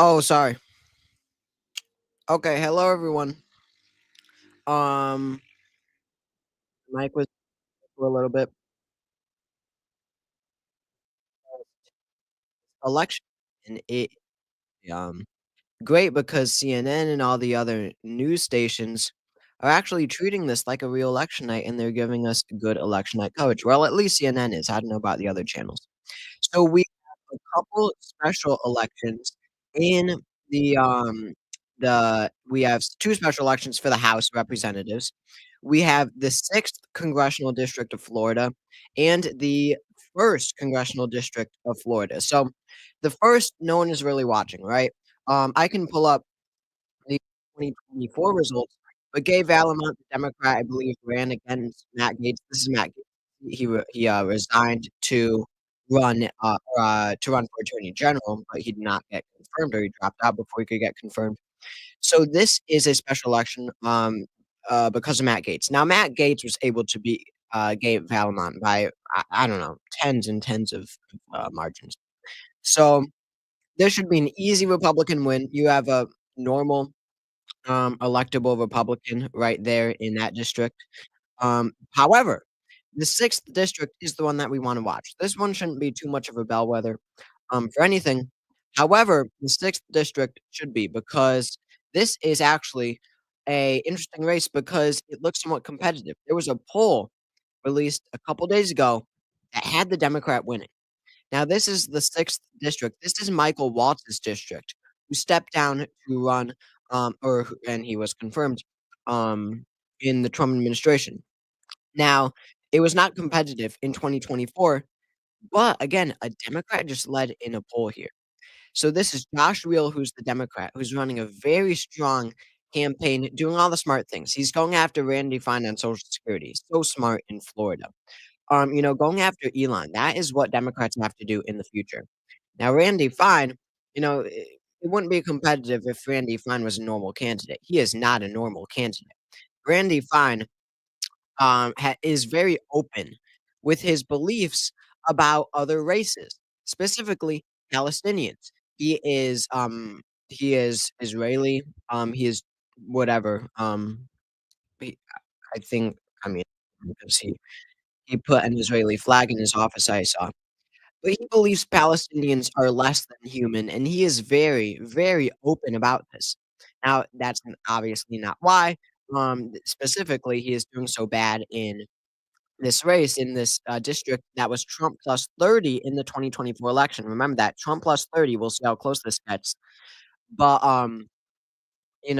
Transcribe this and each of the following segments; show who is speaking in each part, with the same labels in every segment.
Speaker 1: Oh, sorry. Okay, hello everyone. Um, Mike was for a little bit. Election, and it um great because CNN and all the other news stations are actually treating this like a real election night, and they're giving us good election night coverage. Well, at least CNN is. I don't know about the other channels. So we have a couple special elections in the we have 2 special elections for the House of Representatives. We have the 6th Congressional District of Florida and the 1st Congressional District of Florida. So, the 1st, no one is really watching, right? I can pull up the 2024 results, but Gay Vallimont, the Democrat, I believe, ran against Matt Gaetz. This is Matt Gaetz. He resigned to run for attorney general, but he did not get confirmed, or he dropped out before he could get confirmed. So this is a special election, because of Matt Gaetz. Now, Matt Gaetz was able to beat Gay Vallimont by I don't know, tens and tens of margins. So this should be an easy Republican win. You have a normal electable Republican right there in that district. However, the 6th district is the one that we wanna watch. This one shouldn't be too much of a bellwether, for anything. However, the 6th district should be because this is actually a interesting race because it looks somewhat competitive. There was a poll released a couple days ago that had the Democrat winning. Now this is the 6th district. This is Michael Waltz's district, who stepped down to run, or who and he was confirmed, um, in the Trump administration. Now, it was not competitive in 2024, but again, a Democrat just led in a poll here. So this is Josh Reel, who's the Democrat, who's running a very strong campaign, doing all the smart things. He's going after Randy Fine on Social Security. So smart in Florida. Going after Elon, that is what Democrats have to do in the future. Now, Randy Fine, it wouldn't be competitive if Randy Fine was a normal candidate. He is not a normal candidate. Randy Fine is very open with his beliefs about other races, specifically Palestinians. He is Israeli. He is whatever. He, I think. I mean, because he put an Israeli flag in his office. I saw. But he believes Palestinians are less than human, and he is very, very open about this. Now, that's obviously not why, specifically, he is doing so bad in this race, in this, district that was Trump plus 30 in the 2024 election. Remember that, Trump plus 30, we'll see how close this gets. But,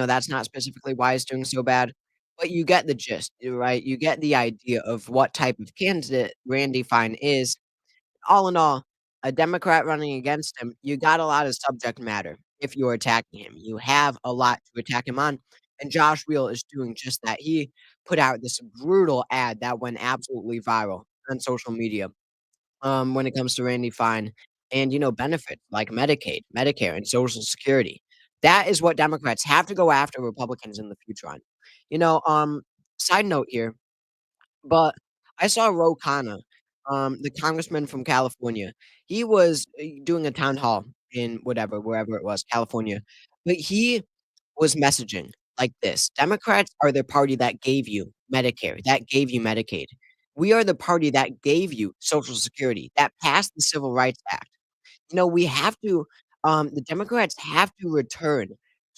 Speaker 1: that's not specifically why he's doing so bad, but you get the gist, right? You get the idea of what type of candidate Randy Fine is. All in all, a Democrat running against him, you got a lot of subject matter if you're attacking him. You have a lot to attack him on, and Josh Reel is doing just that. He put out this brutal ad that went absolutely viral on social media, when it comes to Randy Fine and, benefits like Medicaid, Medicare, and Social Security. That is what Democrats have to go after Republicans in the future on. You know, um, Side note here, but I saw Ro Khanna, the congressman from California. He was, doing a town hall in wherever it was, California, but he was messaging like this: "Democrats are the party that gave you Medicare, that gave you Medicaid. We are the party that gave you Social Security, that passed the Civil Rights Act." We have to the Democrats have to return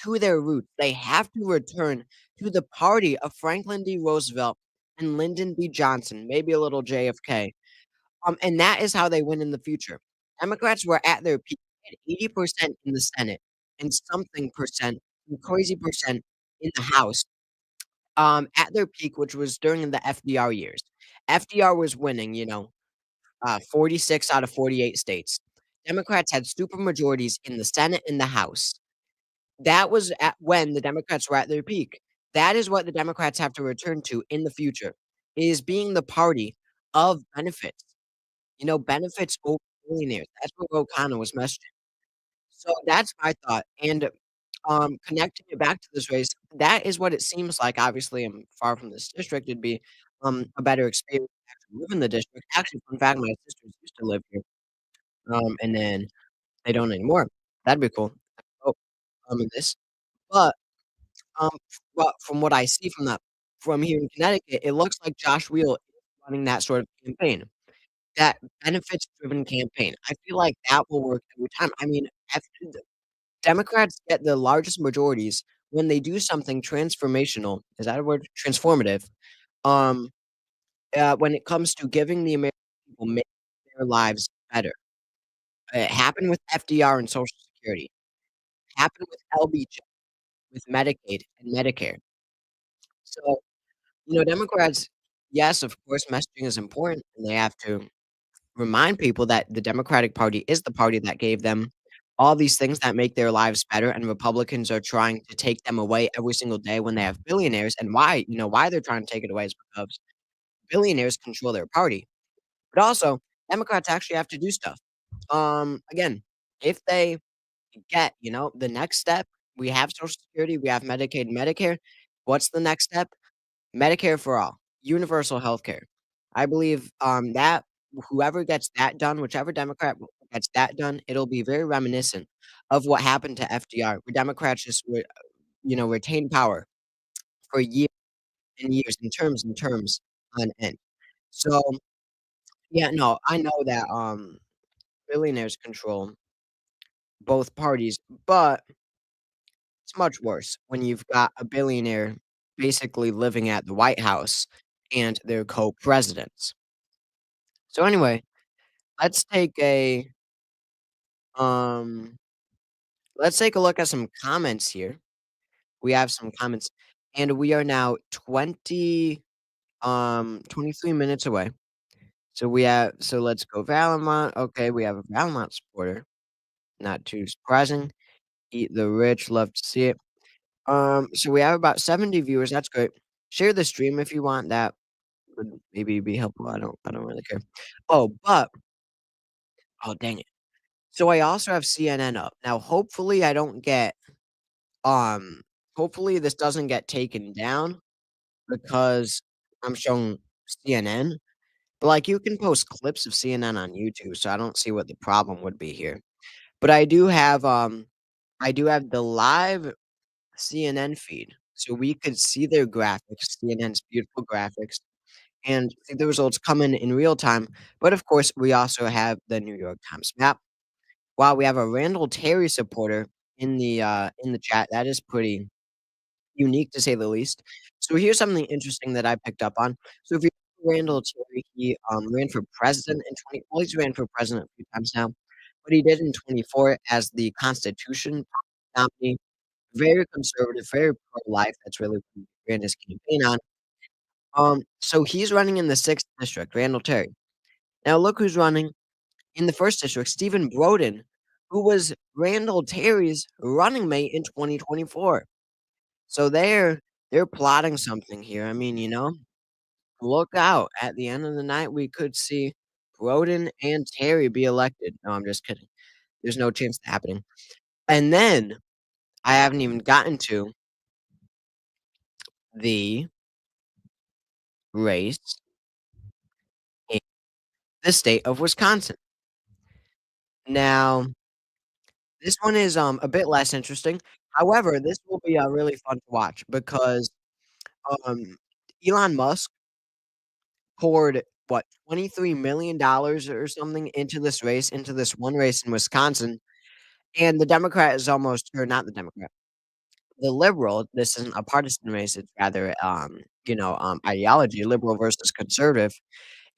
Speaker 1: to their roots. They have to return to the party of Franklin D. Roosevelt and Lyndon B. Johnson, maybe a little JFK. And that is how they win in the future. Democrats were at their peak at 80% in the Senate and something percent, some crazy percent in the House, at their peak, which was during the FDR years. FDR was winning, 46 out of 48 states. Democrats had super majorities in the Senate and the House. That was at when the Democrats were at their peak. That is what the Democrats have to return to in the future, is being the party of benefits. Benefits over millionaires. That's what O'Connor was messaging. So that's my thought, and, connecting it back to this race, that is what it seems like. Obviously, I'm far from this district. It'd be, a better experience to actually live in the district. Actually, fun fact, my sisters used to live here, and then they don't anymore. That'd be cool. Oh. outcome of this, but, um, but from what I see from here in Connecticut, it looks like Josh Wheel is running that sort of campaign, that benefits-driven campaign. I feel like that will work every time. I mean, af Democrats get the largest majorities when they do something transformational. Is that a word? Transformative. Um, when it comes to giving the American people make their lives better. It happened with FDR and Social Security, happened with LBJ, with Medicaid and Medicare. So, Democrats, yes, of course, messaging is important, and they have to remind people that the Democratic Party is the party that gave them all these things that make their lives better, and Republicans are trying to take them away every single day when they have billionaires, and why they're trying to take it away is because billionaires control their party. But also, Democrats actually have to do stuff. Again, if they get, the next step, we have Social Security, we have Medicaid and Medicare. What's the next step? Medicare for all, universal health care. I believe, that whoever gets that done, whichever Democrat gets that done, it'll be very reminiscent of what happened to FDR, where Democrats just retained power for years and years and terms on end. So, yeah, no, I know that, billionaires control both parties, but it's much worse when you've got a billionaire basically living at the White House and their co-presidents. So anyway, let's take a um let's take a look at some comments here. We have some comments and we are now 23 minutes away. So let's go Valamont. Okay, we have a Valamont supporter. Not too surprising. Eat the rich, love to see it. So we have about 70 viewers. That's great. Share the stream if you want. That would maybe be helpful. I don't really care. Oh, dang it. So I also have CNN up. Now hopefully I don't get um hopefully this doesn't get taken down because I'm showing CNN. But like you can post clips of CNN on YouTube, so I don't see what the problem would be here. But I do have the live CNN feed. So we could see their graphics, CNN's beautiful graphics, and see the results come in real time. But of course, we also have the New York Times map. Wow, we have a Randall Terry supporter in the chat. That is pretty unique to say the least. So here's something interesting that I picked up on. So if you Randall Terry, he ran for president in 20 well, he's ran for president a few times now. What he did in 24 as the Constitution nominee, very conservative, very pro-life. That's really what he ran his campaign on. So he's running in the 6th district, Randall Terry. Now look who's running in the 1st district, Stephen Broden, who was Randall Terry's running mate in 2024. So they're plotting something here. I mean, look out. At the end of the night, we could see Broden and Terry be elected. No, I'm just kidding. There's no chance of happening. And then I haven't even gotten to the race in the state of Wisconsin. Now, this one is a bit less interesting. However, this will be really fun to watch because um, Elon Musk poured what $23 million or something into this one race in Wisconsin, and the Democrat is almost or not the Democrat, the liberal. This isn't a partisan race; it's rather ideology, liberal versus conservative.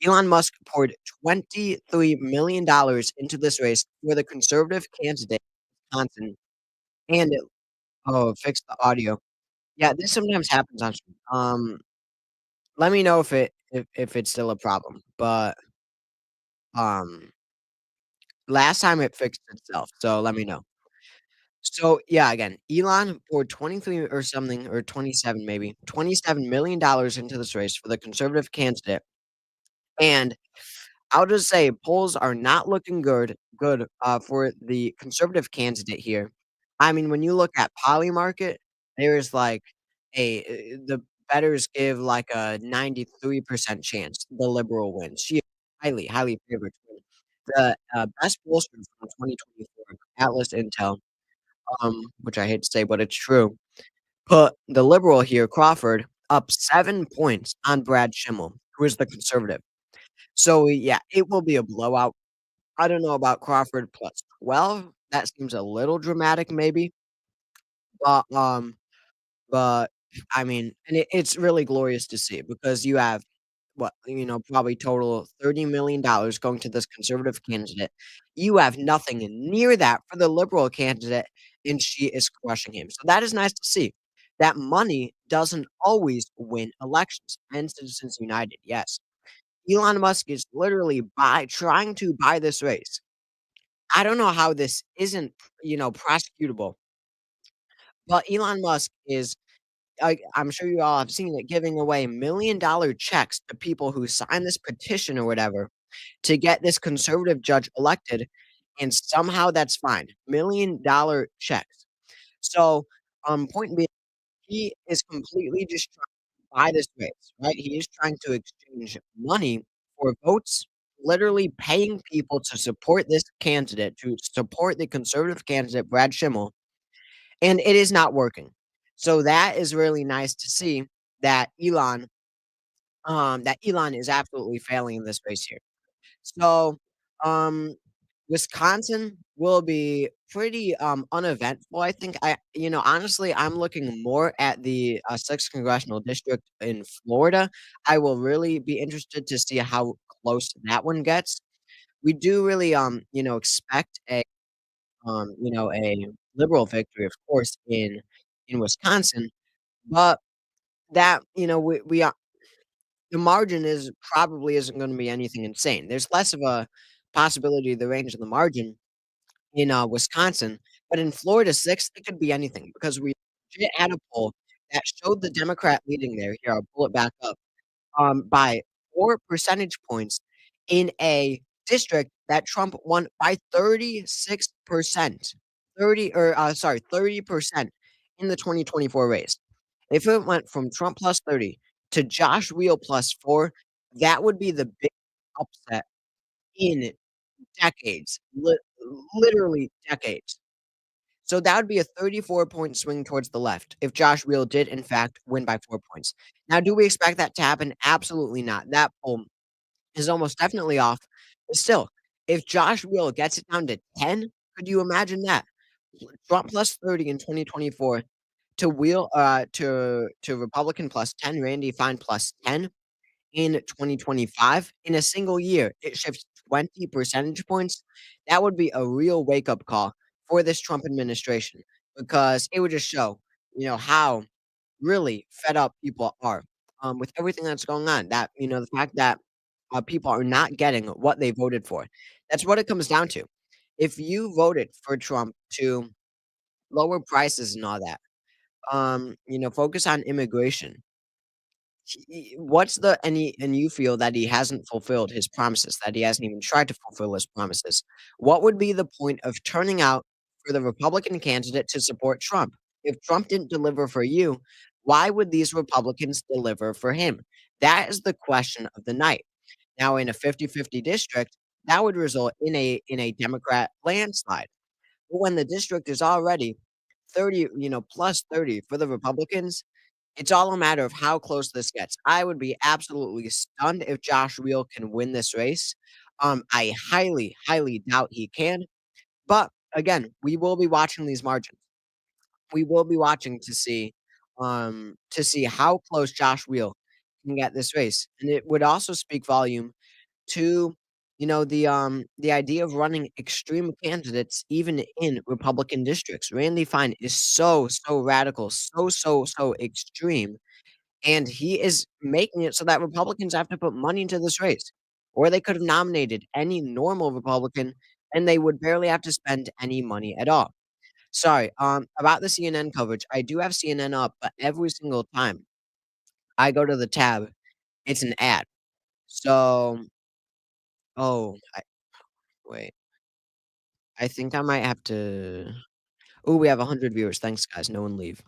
Speaker 1: Elon Musk poured $23 million into this race for the conservative candidate in Wisconsin, and fix the audio. Yeah, this sometimes happens on stream. Let me know if it's still a problem, but, um, last time it fixed itself, so let me know. So, yeah, again, Elon poured 23 or something, or 27 maybe, $27 million into this race for the conservative candidate, and I'll just say polls are not looking good, for the conservative candidate here. I mean, when you look at Polymarket, there is like the bettors give like a 93% chance the liberal wins. She is highly, highly favored to win. The best pollster from 2024, Atlas Intel, which I hate to say, but it's true, put the liberal here, Crawford, up 7 points on Brad Schimmel, who is the conservative. So, yeah, it will be a blowout. I don't know about Crawford plus 12. That seems a little dramatic maybe, but, but, I mean and it's really glorious to see because you have, what, probably total $30 million going to this conservative candidate. You have nothing near that for the liberal candidate, and she is crushing him. So that is nice to see. That money doesn't always win elections, and Citizens United, yes. Elon Musk is literally trying to buy this race. I don't know how this isn't, prosecutable, but Elon Musk is I'm sure you all have seen it, giving away $1,000,000 checks to people who sign this petition or whatever to get this conservative judge elected, and somehow that's fine. $1,000,000 checks. So, point being, he is completely just trying to buy this race, right? He is trying to exchange money for votes, literally paying people to support this candidate, to support the conservative candidate, Brad Schimmel, and it is not working. So that is really nice to see that Elon is absolutely failing in this race here. So, um, Wisconsin will be pretty, uneventful, I think. Honestly, I'm looking more at the, 6th congressional district in Florida. I will really be interested to see how close that one gets. We do really, expect a liberal victory, of course, in Wisconsin, but that, the margin is probably isn't gonna be anything insane. There's less of a possibility of the range of the margin in, Wisconsin, but in Florida 6, it could be anything because we legit had a poll that showed the Democrat leading there. Here, I'll pull it back up, by 4 percentage points in a district that Trump won by 36%. 30% in the 2024 race. If it went from Trump plus 30 to Josh Wheel plus 4, that would be the big upset in decades, literally decades. So that would be a 34-point swing towards the left if Josh Wheel did, in fact, win by 4 points. Now, do we expect that to happen? Absolutely not. That poll is almost definitely off. But still, if Josh Wheel gets it down to 10, could you imagine that? Trump plus 30 in 2024 to Republican plus 10, Randy Fine plus 10 in 2025 in a single year. It shifts 20 percentage points. That would be a real wake-up call for this Trump administration because it would just show, how really fed up people are, with everything that's going on. That, the fact that, people are not getting what they voted for. That's what it comes down to. If you voted for Trump to lower prices and all that, focus on immigration. What's the and you feel that he hasn't fulfilled his promises, that he hasn't even tried to fulfill his promises. What would be the point of turning out for the Republican candidate to support Trump? If Trump didn't deliver for you, why would these Republicans deliver for him? That is the question of the night. Now, in a 50-50 district, that would result in a Democrat landslide. But when the district is already 30, plus 30 for the Republicans, it's all a matter of how close this gets. I would be absolutely stunned if Josh Wheel can win this race. I highly, highly doubt he can. But again, we will be watching these margins. We will be watching to see how close Josh Wheel can get this race. And it would also speak volume to, the idea of running extreme candidates even in Republican districts. Randy Fine is so radical, so extreme, and he is making it so that Republicans have to put money into this race, or they could have nominated any normal Republican, and they would barely have to spend any money at all. Sorry, about the CNN coverage, I do have CNN up, but every single time I go to the tab, it's an ad. So oh, wait, I think I might have to oh, we have 100 viewers, thanks, guys, no one leave.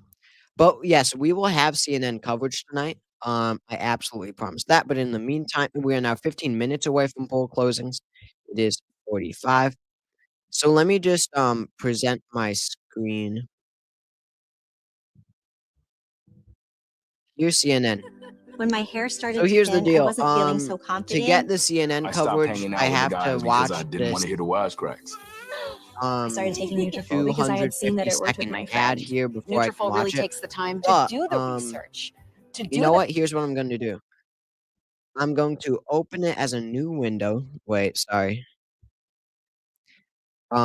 Speaker 1: But, yes, we will have CNN coverage tonight, I absolutely promise that, but in the meantime, we are now 15 minutes away from poll closings. It is 45. So let me just, present my screen. Here's CNN.
Speaker 2: When my hair
Speaker 1: So
Speaker 2: started to
Speaker 1: here's the
Speaker 2: thin, I
Speaker 1: deal.
Speaker 2: wasn't feeling so
Speaker 1: To get
Speaker 2: confident.
Speaker 1: the CNN
Speaker 3: I stopped
Speaker 1: coverage,
Speaker 3: hanging
Speaker 1: I
Speaker 3: out with the
Speaker 1: have to
Speaker 3: guys because
Speaker 1: watch
Speaker 3: I didn't want
Speaker 1: this
Speaker 3: to hear the wisecracks.
Speaker 2: I started taking Nutrafol because I had seen that it worked with
Speaker 1: 250-second
Speaker 2: my
Speaker 1: ad
Speaker 2: friend.
Speaker 1: here before I can
Speaker 2: Nutrafol really
Speaker 1: watch it.
Speaker 2: takes the time to
Speaker 1: But,
Speaker 2: do the research.
Speaker 1: you know what? Here's what I'm going to do. I'm going to open it as a new window. Wait, sorry. But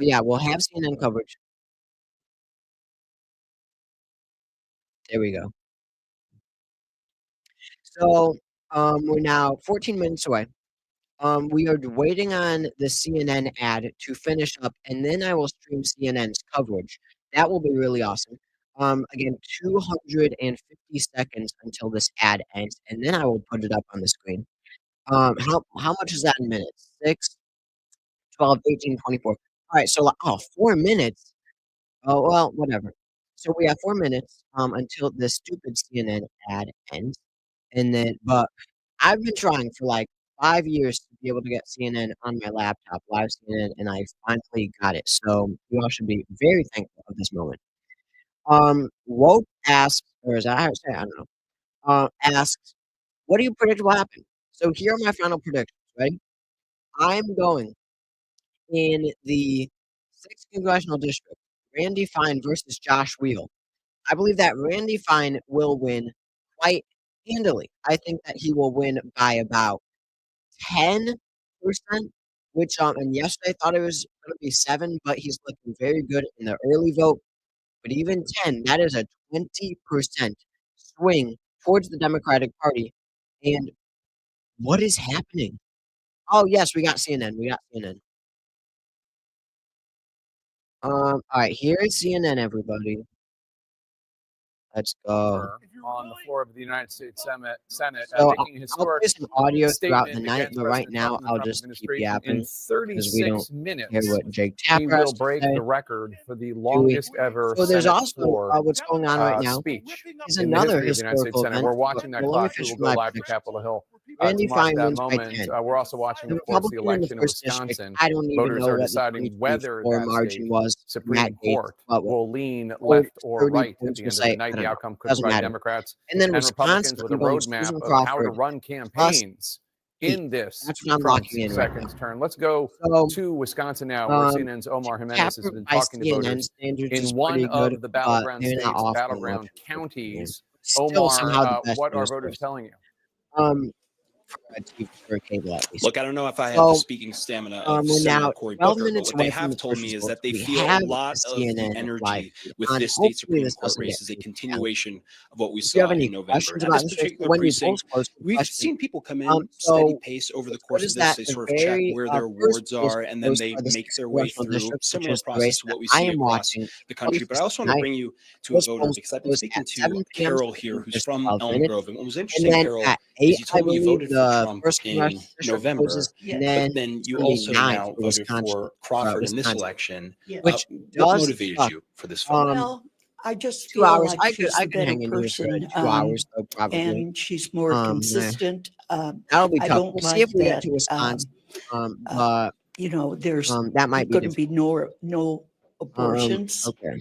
Speaker 1: yeah, we'll have CNN coverage. There we go. So, we're now 14 minutes away. We are waiting on the CNN ad to finish up, and then I will stream CNN's coverage. That will be really awesome. Again, 250 seconds until this ad ends, and then I will put it up on the screen. How much is that in minutes? 6, 12, 18, 24. All right, so 4 minutes. Oh well, whatever. So we have 4 minutes until this stupid CNN ad ends, and then but I've been trying for like 5 years to be able to get CNN on my laptop, live CNN, and I finally got it. So you all should be very thankful of this moment. Woke asks, or is that how to say it? I don't know. Asks, what do you predict will happen? So here are my final predictions. Right? I'm going in the 6th congressional district. Randy Fine versus Josh Wheel. I believe that Randy Fine will win quite handily. I think that he will win by about 10%, which and yesterday I thought it was gonna be 7, but he's looking very good in the early vote. But even 10, that is a 20% swing towards the Democratic Party. And what is happening? Oh yes, we got CNN. We got CNN. All right, here is CNN, everybody. Let's go.
Speaker 4: On the floor of the United States Senate,
Speaker 1: So
Speaker 4: making a
Speaker 1: I'll play
Speaker 4: historic
Speaker 1: some audio throughout the
Speaker 4: statement
Speaker 1: night,
Speaker 4: against
Speaker 1: but right
Speaker 4: President
Speaker 1: now
Speaker 4: Trump and the
Speaker 1: I'll
Speaker 4: Trump
Speaker 1: just keep
Speaker 4: administration.
Speaker 1: yapping
Speaker 4: In
Speaker 1: because we don't
Speaker 4: 36 minutes,
Speaker 1: hear what Jake
Speaker 4: he
Speaker 1: Tapper has
Speaker 4: will
Speaker 1: to
Speaker 4: break
Speaker 1: say.
Speaker 4: the record for the longest ever
Speaker 1: So there's
Speaker 4: Senate
Speaker 1: also
Speaker 4: floor
Speaker 1: what's going on right now
Speaker 4: speech
Speaker 1: is
Speaker 4: in the
Speaker 1: another
Speaker 4: history of the United States
Speaker 1: historical
Speaker 4: Senate.
Speaker 1: event.
Speaker 4: We're
Speaker 1: But
Speaker 4: watching that
Speaker 1: well, let me
Speaker 4: clock. We
Speaker 1: finish
Speaker 4: will
Speaker 1: with
Speaker 4: go
Speaker 1: my
Speaker 4: live to
Speaker 1: predictions.
Speaker 4: Capitol Hill
Speaker 1: Randy
Speaker 4: to mark
Speaker 1: Fine
Speaker 4: that
Speaker 1: wins by
Speaker 4: moment.
Speaker 1: 10.
Speaker 4: We're also watching,
Speaker 1: The
Speaker 4: of course, the
Speaker 1: Republican in the
Speaker 4: election in
Speaker 1: first district,
Speaker 4: Wisconsin.
Speaker 1: I don't even
Speaker 4: Voters
Speaker 1: know
Speaker 4: are
Speaker 1: what the
Speaker 4: deciding whether
Speaker 1: 2024
Speaker 4: that
Speaker 1: margin
Speaker 4: state
Speaker 1: was.
Speaker 4: Supreme
Speaker 1: Matt Gates,
Speaker 4: Court
Speaker 1: but
Speaker 4: will lean
Speaker 1: old
Speaker 4: left or
Speaker 1: 30
Speaker 4: right at
Speaker 1: points
Speaker 4: the
Speaker 1: will
Speaker 4: end of the
Speaker 1: say,
Speaker 4: night.
Speaker 1: I
Speaker 4: The
Speaker 1: don't know.
Speaker 4: outcome could
Speaker 1: Doesn't
Speaker 4: provide
Speaker 1: matter.
Speaker 4: Democrats
Speaker 1: And then
Speaker 4: and
Speaker 1: Wisconsin,
Speaker 4: Republicans with a
Speaker 1: I'm going
Speaker 4: roadmap
Speaker 1: Susan
Speaker 4: of how to
Speaker 1: Crawford
Speaker 4: run
Speaker 1: plus
Speaker 4: campaigns
Speaker 1: 8.
Speaker 4: in this
Speaker 1: That's what I'm
Speaker 4: Trump's
Speaker 1: locking in right
Speaker 4: second
Speaker 1: now.
Speaker 4: term. Let's go
Speaker 1: So,
Speaker 4: to Wisconsin now, where CNN's Omar Jimenez has
Speaker 1: Tapper
Speaker 4: been
Speaker 1: by
Speaker 4: talking to
Speaker 1: CNN
Speaker 4: voters
Speaker 1: standards is
Speaker 4: in one
Speaker 1: pretty good,
Speaker 4: of the
Speaker 1: but
Speaker 4: battleground
Speaker 1: they're not
Speaker 4: states,
Speaker 1: offering much
Speaker 4: battleground
Speaker 1: in the first game.
Speaker 4: counties.
Speaker 1: Still somehow the
Speaker 4: Omar,
Speaker 1: best
Speaker 4: what are
Speaker 1: news
Speaker 4: voters
Speaker 1: source.
Speaker 4: telling you?
Speaker 1: For cable at least.
Speaker 5: Look, I don't know if I have the
Speaker 1: So,
Speaker 5: speaking stamina of
Speaker 1: we're
Speaker 5: Senator
Speaker 1: now
Speaker 5: Cory
Speaker 1: 12
Speaker 5: Booker, but
Speaker 1: minutes
Speaker 5: what they
Speaker 1: away from
Speaker 5: have
Speaker 1: the
Speaker 5: told
Speaker 1: first
Speaker 5: me is
Speaker 1: result.
Speaker 5: that they
Speaker 1: We
Speaker 5: feel a
Speaker 1: have
Speaker 5: lot
Speaker 1: the
Speaker 5: of the
Speaker 1: CNN live
Speaker 5: energy
Speaker 1: feed,
Speaker 5: with
Speaker 1: and
Speaker 5: this state
Speaker 1: hopefully
Speaker 5: Supreme
Speaker 1: this
Speaker 5: Court
Speaker 1: doesn't get
Speaker 5: race is a
Speaker 1: freaked out.
Speaker 5: continuation of what we
Speaker 1: If you have
Speaker 5: saw
Speaker 1: any
Speaker 5: in November.
Speaker 1: questions
Speaker 5: Now,
Speaker 1: about
Speaker 5: this
Speaker 1: this race,
Speaker 5: particular
Speaker 1: when you polls
Speaker 5: precinct,
Speaker 1: close, good
Speaker 5: we've
Speaker 1: question.
Speaker 5: seen people come in steady
Speaker 1: So
Speaker 5: pace over the
Speaker 1: what's
Speaker 5: course
Speaker 1: good
Speaker 5: of
Speaker 1: is
Speaker 5: this.
Speaker 1: that
Speaker 5: They
Speaker 1: the
Speaker 5: sort of check
Speaker 1: very
Speaker 5: where their
Speaker 1: first
Speaker 5: wards
Speaker 1: polls
Speaker 5: are, and then
Speaker 1: close
Speaker 5: they
Speaker 1: are the
Speaker 5: make
Speaker 1: 6th
Speaker 5: their way
Speaker 1: congressional
Speaker 5: through
Speaker 1: district, which
Speaker 5: similar
Speaker 1: is the
Speaker 5: process
Speaker 1: race
Speaker 5: to
Speaker 1: that
Speaker 5: what we
Speaker 1: I
Speaker 5: see
Speaker 1: am
Speaker 5: across
Speaker 1: watching
Speaker 5: the country. But I
Speaker 1: closest
Speaker 5: also want to
Speaker 1: tonight.
Speaker 5: bring you to a
Speaker 1: Those
Speaker 5: voter
Speaker 1: polls
Speaker 5: because I've been
Speaker 1: close
Speaker 5: speaking
Speaker 1: at
Speaker 5: to
Speaker 1: 7 p.m.
Speaker 5: Carol
Speaker 1: So
Speaker 5: here, who's
Speaker 1: there's
Speaker 5: from
Speaker 1: 12
Speaker 5: Elm
Speaker 1: minutes.
Speaker 5: Grove. And what was
Speaker 1: And
Speaker 5: interesting,
Speaker 1: then
Speaker 5: Carol,
Speaker 1: at
Speaker 5: is
Speaker 1: 8,
Speaker 5: you
Speaker 1: I
Speaker 5: told me you
Speaker 1: believe
Speaker 5: voted for
Speaker 1: the
Speaker 5: Trump
Speaker 1: 1st
Speaker 5: in
Speaker 1: congressional district closes,
Speaker 5: November,
Speaker 1: and
Speaker 5: but
Speaker 1: then
Speaker 5: then
Speaker 1: it's
Speaker 5: you
Speaker 1: gonna be
Speaker 5: also
Speaker 1: 9
Speaker 5: now
Speaker 1: for
Speaker 5: voted for Crawford in this
Speaker 1: Wisconsin,
Speaker 5: election.
Speaker 1: which
Speaker 5: What
Speaker 1: does
Speaker 5: motivated
Speaker 1: suck.
Speaker 5: you for this vote?
Speaker 6: Well, I just
Speaker 1: 2
Speaker 6: feel
Speaker 1: hours.
Speaker 6: like she's
Speaker 1: I
Speaker 6: the
Speaker 1: could
Speaker 6: better
Speaker 1: hang in here for
Speaker 6: person,
Speaker 1: 2 hours though, probably.
Speaker 6: and she's more
Speaker 1: Yeah.
Speaker 6: consistent.
Speaker 1: That'll be
Speaker 6: I
Speaker 1: tough.
Speaker 6: don't
Speaker 1: We'll see if
Speaker 6: like
Speaker 1: we get
Speaker 6: that,
Speaker 1: to Wisconsin.
Speaker 6: uh,
Speaker 1: But
Speaker 6: there's
Speaker 1: that might be
Speaker 6: going to be
Speaker 1: difficult.
Speaker 6: no abortions.
Speaker 1: Okay.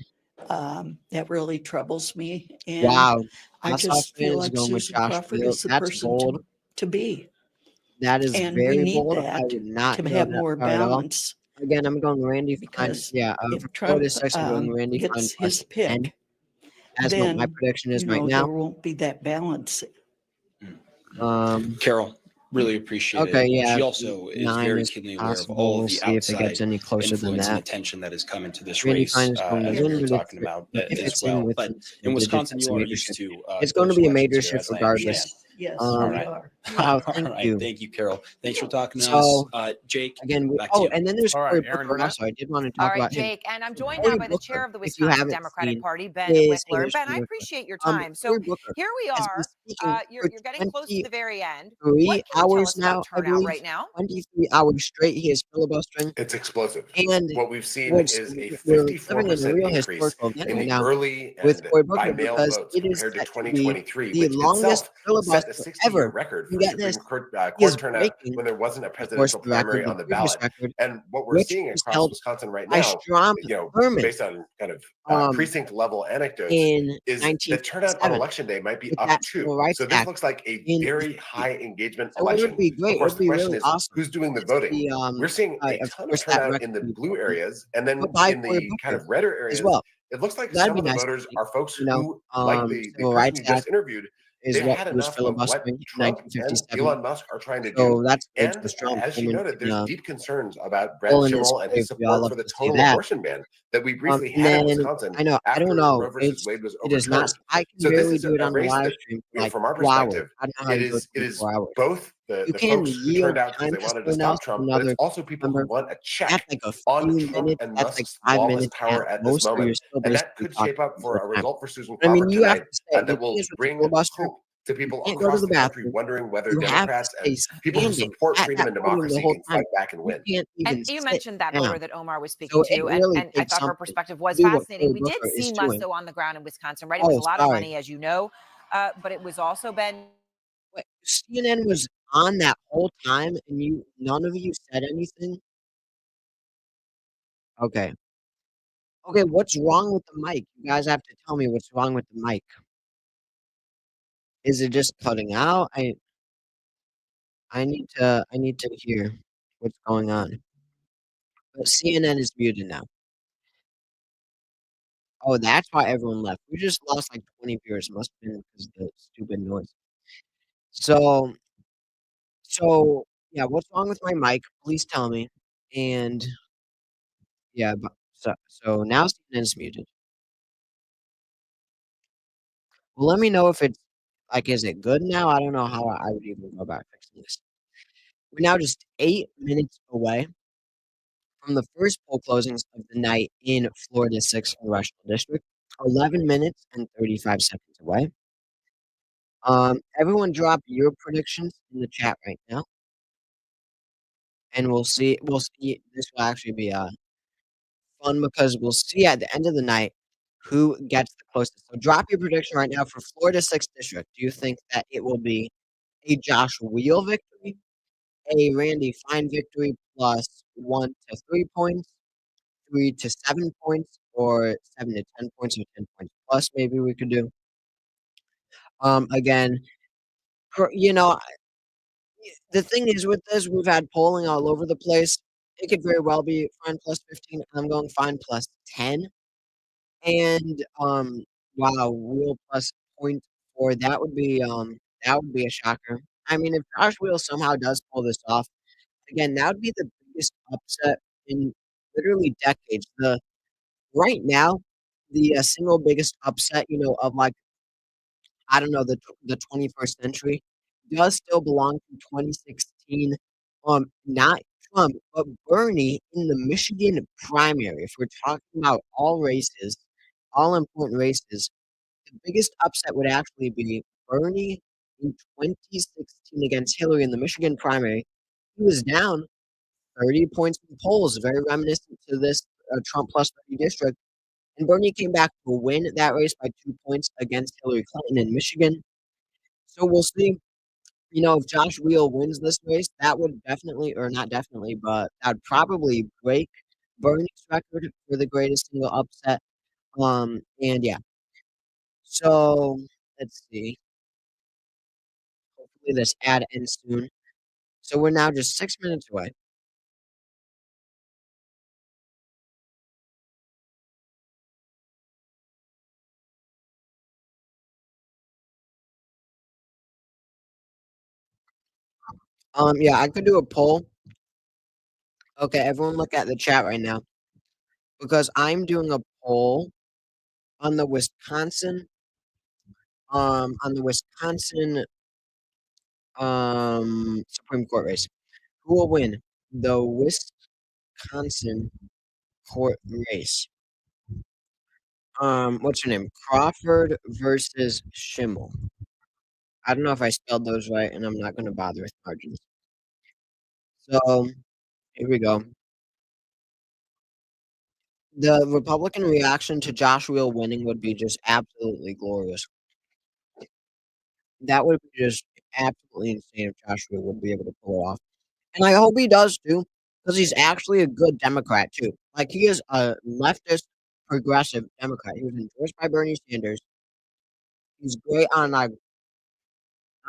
Speaker 6: That really troubles me, and
Speaker 1: Wow.
Speaker 6: I
Speaker 1: Hostile
Speaker 6: just feel
Speaker 1: fans
Speaker 6: like
Speaker 1: going with
Speaker 6: Susan
Speaker 1: Josh
Speaker 6: Crawford
Speaker 1: Field.
Speaker 6: is the
Speaker 1: That's
Speaker 6: person
Speaker 1: bold.
Speaker 6: to be,
Speaker 1: That is
Speaker 6: and we
Speaker 1: very
Speaker 6: need
Speaker 1: bold. I
Speaker 6: that
Speaker 1: would not
Speaker 6: to
Speaker 1: go
Speaker 6: have
Speaker 1: that
Speaker 6: more
Speaker 1: far at all.
Speaker 6: balance.
Speaker 1: Again, I'm going Randy Fine.
Speaker 6: Because
Speaker 1: Yeah,
Speaker 6: if
Speaker 1: for
Speaker 6: Trump
Speaker 1: Florida 6, I'm going Randy Fine
Speaker 6: gets
Speaker 1: plus
Speaker 6: his
Speaker 1: 10.
Speaker 6: pick,
Speaker 1: That's what my
Speaker 6: then
Speaker 1: prediction is right
Speaker 6: there
Speaker 1: now.
Speaker 6: won't be that balance.
Speaker 5: Carol, really appreciate
Speaker 1: Okay,
Speaker 5: it.
Speaker 1: yeah,
Speaker 5: She also is
Speaker 1: 9
Speaker 5: very
Speaker 1: is
Speaker 5: keenly aware of
Speaker 1: possible.
Speaker 5: all of
Speaker 1: We'll
Speaker 5: the
Speaker 1: see if it gets
Speaker 5: outside
Speaker 1: any closer than
Speaker 5: influence and
Speaker 1: that.
Speaker 5: attention that has come into this
Speaker 1: Randy
Speaker 5: race,
Speaker 1: Fine is going
Speaker 5: as we
Speaker 1: in,
Speaker 5: were
Speaker 1: but
Speaker 5: talking about
Speaker 1: if
Speaker 5: as
Speaker 1: it's in
Speaker 5: well.
Speaker 1: with
Speaker 5: But
Speaker 1: single
Speaker 5: in
Speaker 1: digits,
Speaker 5: Wisconsin,
Speaker 1: that's a
Speaker 5: you are
Speaker 1: major
Speaker 5: used
Speaker 1: shift.
Speaker 5: to
Speaker 1: It's going to
Speaker 5: close
Speaker 1: be a
Speaker 5: elections
Speaker 1: major
Speaker 5: here,
Speaker 1: shift
Speaker 5: as I
Speaker 1: regardless.
Speaker 5: understand.
Speaker 6: Yes,
Speaker 5: All
Speaker 6: we
Speaker 5: right.
Speaker 6: are.
Speaker 1: Wow,
Speaker 5: All
Speaker 1: thank
Speaker 5: right.
Speaker 1: you.
Speaker 5: Thank you, Carol. Thanks for talking to
Speaker 1: So,
Speaker 5: us. Jake,
Speaker 1: again,
Speaker 5: back to you.
Speaker 1: and then there's
Speaker 4: All
Speaker 1: Cory
Speaker 4: right, Aaron
Speaker 1: Booker
Speaker 4: Burnett.
Speaker 1: also. I did want to
Speaker 7: All
Speaker 1: talk
Speaker 7: right,
Speaker 1: about him.
Speaker 7: Jake, and I'm joined
Speaker 1: Cory
Speaker 7: now by the chair
Speaker 1: Booker,
Speaker 7: of the
Speaker 1: if you
Speaker 7: Wisconsin
Speaker 1: haven't
Speaker 7: Democratic
Speaker 1: seen,
Speaker 7: Party, Ben
Speaker 1: is a
Speaker 7: Wickler. Ben, I
Speaker 1: history maker.
Speaker 7: appreciate your time. So
Speaker 1: Cory Booker
Speaker 7: here we
Speaker 1: has been
Speaker 7: are.
Speaker 1: speaking
Speaker 7: You're
Speaker 1: for
Speaker 7: getting close to the very end.
Speaker 1: 23
Speaker 7: What can you tell
Speaker 1: hours
Speaker 7: us about
Speaker 1: now, I
Speaker 7: turnout
Speaker 1: believe.
Speaker 7: right now?
Speaker 1: 23 hours straight, he is filibustering.
Speaker 3: It's explosive.
Speaker 1: And
Speaker 3: What we've seen
Speaker 1: what's
Speaker 3: is a
Speaker 1: we're living in a
Speaker 3: 54%
Speaker 1: real
Speaker 3: increase
Speaker 1: historical event
Speaker 3: in
Speaker 1: right
Speaker 3: the
Speaker 1: now
Speaker 3: early
Speaker 1: with
Speaker 3: and
Speaker 1: Cory
Speaker 3: by
Speaker 1: Booker
Speaker 3: mail
Speaker 1: because
Speaker 3: votes
Speaker 1: it is
Speaker 3: compared to
Speaker 1: set to be
Speaker 3: 2023,
Speaker 1: the
Speaker 3: which
Speaker 1: longest
Speaker 3: itself set a
Speaker 1: filibuster
Speaker 3: 60-year
Speaker 1: ever
Speaker 3: record
Speaker 1: And
Speaker 3: for
Speaker 1: get
Speaker 3: Supreme
Speaker 1: this,
Speaker 3: Court,
Speaker 1: he is
Speaker 3: court turnout
Speaker 1: breaking,
Speaker 3: when there wasn't a
Speaker 1: of course,
Speaker 3: presidential
Speaker 1: the record,
Speaker 3: primary
Speaker 1: the
Speaker 3: on the
Speaker 1: previous
Speaker 3: ballot.
Speaker 1: record,
Speaker 3: And what we're
Speaker 1: which
Speaker 3: seeing
Speaker 1: was
Speaker 3: across
Speaker 1: held
Speaker 3: Wisconsin right
Speaker 1: by
Speaker 3: now,
Speaker 1: Strom Thurmond,
Speaker 3: based on kind of
Speaker 1: um,
Speaker 3: precinct level anecdotes,
Speaker 1: in
Speaker 3: is that turnout on
Speaker 1: 1957
Speaker 3: election day might be
Speaker 1: with
Speaker 3: up
Speaker 1: that
Speaker 3: too.
Speaker 1: Civil Rights
Speaker 3: So this
Speaker 1: Act
Speaker 3: looks like a
Speaker 1: in
Speaker 3: very
Speaker 1: Mississippi.
Speaker 3: high engagement
Speaker 1: So it would
Speaker 3: election.
Speaker 1: be
Speaker 3: Of
Speaker 1: great. It
Speaker 3: course,
Speaker 1: would
Speaker 3: the
Speaker 1: be
Speaker 3: question
Speaker 1: really
Speaker 3: is
Speaker 1: awesome
Speaker 3: who's doing the
Speaker 1: to
Speaker 3: voting.
Speaker 1: see,
Speaker 3: We're seeing a
Speaker 1: of
Speaker 3: ton of
Speaker 1: course, that
Speaker 3: turnout in
Speaker 1: record
Speaker 3: the
Speaker 1: be
Speaker 3: blue
Speaker 1: broken,
Speaker 3: areas, and then
Speaker 1: but by
Speaker 3: in
Speaker 1: Cory
Speaker 3: the kind
Speaker 1: Booker
Speaker 3: of redder
Speaker 1: as
Speaker 3: areas,
Speaker 1: well.
Speaker 3: it looks like
Speaker 1: That'd
Speaker 3: some
Speaker 1: be
Speaker 3: of the
Speaker 1: nice to
Speaker 3: voters
Speaker 1: see.
Speaker 3: are folks
Speaker 1: You know,
Speaker 3: who, like the
Speaker 1: Civil
Speaker 3: person
Speaker 1: Rights
Speaker 3: you
Speaker 1: Act
Speaker 3: just interviewed,
Speaker 1: is
Speaker 3: they've
Speaker 1: what
Speaker 3: had
Speaker 1: he was
Speaker 3: enough of what
Speaker 1: filibustering in
Speaker 3: Trump and
Speaker 1: 1957.
Speaker 3: Elon Musk are trying to do.
Speaker 1: So that's great. So
Speaker 3: And
Speaker 1: Strom
Speaker 3: as she
Speaker 1: Thurmond
Speaker 3: noted,
Speaker 1: can
Speaker 3: there's deep concerns about Brett
Speaker 1: roll in his
Speaker 3: Schimmel and his
Speaker 1: grave. We all
Speaker 3: support
Speaker 1: love
Speaker 3: for the
Speaker 1: to see
Speaker 3: total
Speaker 1: that.
Speaker 3: abortion ban that we briefly
Speaker 1: And
Speaker 3: had in
Speaker 1: then
Speaker 3: Wisconsin
Speaker 1: I know I don't
Speaker 3: after
Speaker 1: know.
Speaker 3: Roe versus Wade was
Speaker 1: It is not.
Speaker 3: overturned.
Speaker 1: I can
Speaker 3: So this
Speaker 1: barely
Speaker 3: is
Speaker 1: do it
Speaker 3: a
Speaker 1: on the
Speaker 3: race
Speaker 1: live
Speaker 3: that,
Speaker 1: stream for like
Speaker 3: from our
Speaker 1: 2 hours.
Speaker 3: perspective,
Speaker 1: I don't know how you go
Speaker 3: it is
Speaker 1: 24 hours.
Speaker 3: both
Speaker 1: You
Speaker 3: the
Speaker 1: can
Speaker 3: folks who
Speaker 1: yield
Speaker 3: turned out because
Speaker 1: time
Speaker 3: they
Speaker 1: to
Speaker 3: wanted to
Speaker 1: someone else
Speaker 3: stop Trump, but it's
Speaker 1: another
Speaker 3: also people who
Speaker 1: number.
Speaker 3: want a
Speaker 1: That's
Speaker 3: check
Speaker 1: like a
Speaker 3: on
Speaker 1: few
Speaker 3: Trump
Speaker 1: minutes.
Speaker 3: and
Speaker 1: That's like
Speaker 3: Musk's
Speaker 1: 5
Speaker 3: lawless
Speaker 1: minutes at
Speaker 3: power at this
Speaker 1: most. So you're
Speaker 3: moment.
Speaker 1: still
Speaker 3: And that
Speaker 1: basically
Speaker 3: could
Speaker 1: talking
Speaker 3: shape up
Speaker 1: the
Speaker 3: for
Speaker 1: whole
Speaker 3: a
Speaker 1: time.
Speaker 3: result for Susan
Speaker 1: I mean,
Speaker 3: Crawford
Speaker 1: you have
Speaker 3: tonight
Speaker 1: to say the
Speaker 3: that
Speaker 1: thing
Speaker 3: will
Speaker 1: is with the
Speaker 3: bring
Speaker 1: filibuster,
Speaker 3: hope to
Speaker 1: you
Speaker 3: people
Speaker 1: can't go to
Speaker 3: across
Speaker 1: the
Speaker 3: the country
Speaker 1: bathroom.
Speaker 3: wondering whether
Speaker 1: You have to
Speaker 3: Democrats
Speaker 1: stay
Speaker 3: and people who
Speaker 1: standing
Speaker 3: support
Speaker 1: at
Speaker 3: freedom
Speaker 1: that
Speaker 3: and
Speaker 1: podium the
Speaker 3: democracy
Speaker 1: whole
Speaker 3: can
Speaker 1: time.
Speaker 3: fight back and
Speaker 1: You
Speaker 3: win.
Speaker 1: can't
Speaker 7: And
Speaker 1: even
Speaker 7: you
Speaker 1: sit
Speaker 7: mentioned that voter
Speaker 1: down.
Speaker 7: that Omar was speaking
Speaker 1: So it
Speaker 7: to,
Speaker 1: really
Speaker 7: and I
Speaker 1: takes
Speaker 7: thought her
Speaker 1: something
Speaker 7: perspective
Speaker 1: to
Speaker 7: was
Speaker 1: do what
Speaker 7: fascinating.
Speaker 1: Cory
Speaker 7: We did
Speaker 1: Booker is
Speaker 7: see
Speaker 1: doing.
Speaker 7: Musto on the ground in Wisconsin, right? It was
Speaker 1: Oh,
Speaker 7: a lot of
Speaker 1: sorry.
Speaker 7: money, as you know, but it was also been
Speaker 1: Wait, CNN was on that whole time, and none of you said anything? Okay. Okay, what's wrong with the mic? You guys have to tell me what's wrong with the mic. Is it just cutting out? I need to hear what's going on. But CNN is muted now. Oh, that's why everyone left. We just lost like 20 viewers. Must have been because of the stupid noise. So, yeah, what's wrong with my mic? Please tell me. And yeah, but so now CNN is muted. Well, let me know if it's like, is it good now? I don't know how I would even go about fixing this. We're now just 8 minutes away from the first poll closings of the night in Florida's 6th congressional district. 11 minutes and 35 seconds away. Everyone drop your predictions in the chat right now, and we'll see. We'll see. This will actually be fun because we'll see at the end of the night who gets the closest. So drop your prediction right now for Florida's 6th district. Do you think that it will be a Josh Wheel victory, a Randy Fine victory plus 1 to 3 points, 3 to 7 points, or 7 to 10 points, or 10 points plus? Maybe we could do. Again, you know, the thing is with this, we've had polling all over the place. It could very well be Fine plus 15. I'm going Fine plus 10. And wow, Wheel plus point 4. That would be a shocker. I mean, if Josh Wheel somehow does pull this off, again, that would be the biggest upset in literally decades. The right now, the single biggest upset, of like I don't know the 21st century, does still belong to 2016. Not Trump, but Bernie in the Michigan primary. If we're talking about all races, all important races, the biggest upset would actually be Bernie in 2016 against Hillary in the Michigan primary. He was down 30 points in the polls, very reminiscent to this Trump plus 30 district. And Bernie came back to win that race by 2 points against Hillary Clinton in Michigan. So we'll see. If Josh Wheel wins this race, that would definitely, or not definitely, but that would probably break Bernie's record for the greatest single upset. And yeah. So let's see. Hopefully this ad ends soon. So we're now just 6 minutes away. Yeah, I could do a poll. Okay, everyone look at the chat right now because I'm doing a poll on the Wisconsin Supreme Court race. Who will win the Wisconsin court race? What's her name? Crawford versus Schimmel. I don't know if I spelled those right, and I'm not going to bother with margins. So here we go. The Republican reaction to Josh Wheel winning would be just absolutely glorious. That would be just absolutely insane if Joshua would be able to pull it off. And I hope he does too, because he's actually a good Democrat too. Like he is a leftist, progressive Democrat. He was endorsed by Bernie Sanders. He's great on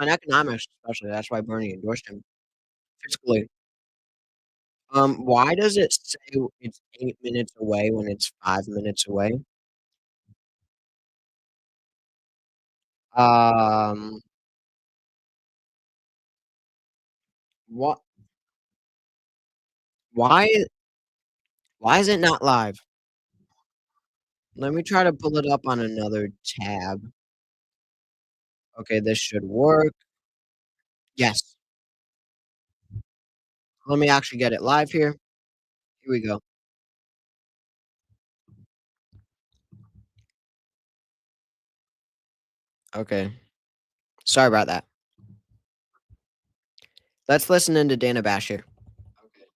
Speaker 1: economics, especially. That's why Bernie endorsed him. Fiscally. Why does it say it's 8 minutes away when it's 5 minutes away? Um, what? Why? Why is it not live? Let me try to pull it up on another tab. Okay, this should work. Yes. Let me actually get it live here. Here we go. Okay. Sorry about that. Let's listen into Dana Bash here. Okay.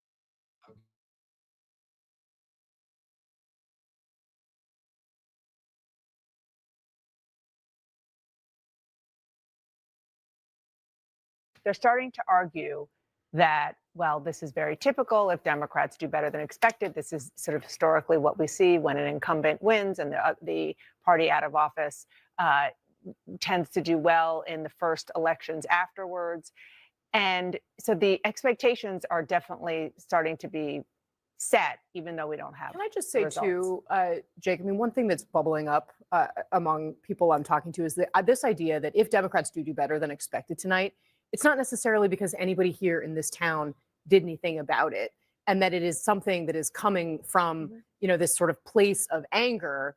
Speaker 8: They're starting to argue that, well, this is very typical. If Democrats do better than expected, this is sort of historically what we see when an incumbent wins and the party out of office tends to do well in the first elections afterwards. And so the expectations are definitely starting to be set, even though we don't have.
Speaker 9: Can I just say
Speaker 8: results.
Speaker 9: too, Jake? I mean, one thing that's bubbling up among people I'm talking to is that this idea that if Democrats do better than expected tonight, it's not necessarily because anybody here in this town did anything about it, and that it is something that is coming from this sort of place of anger.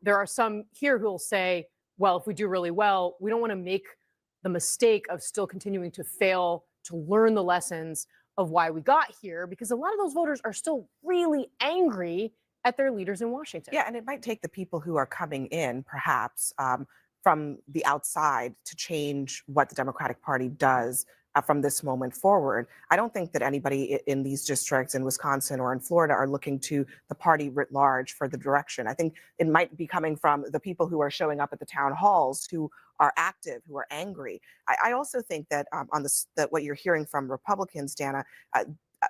Speaker 9: There are some here who will say, well, if we do really well, we don't want to make the mistake of still continuing to fail to learn the lessons of why we got here, because a lot of those voters are still really angry at their leaders in Washington.
Speaker 10: Yeah, and it might take the people who are coming in, perhaps, from the outside to change what the Democratic Party does from this moment forward. I don't think that anybody in these districts in Wisconsin or in Florida are looking to the party writ large for the direction. I think it might be coming from the people who are showing up at the town halls, who are active, who are angry. I also think that that what you're hearing from Republicans, Dana,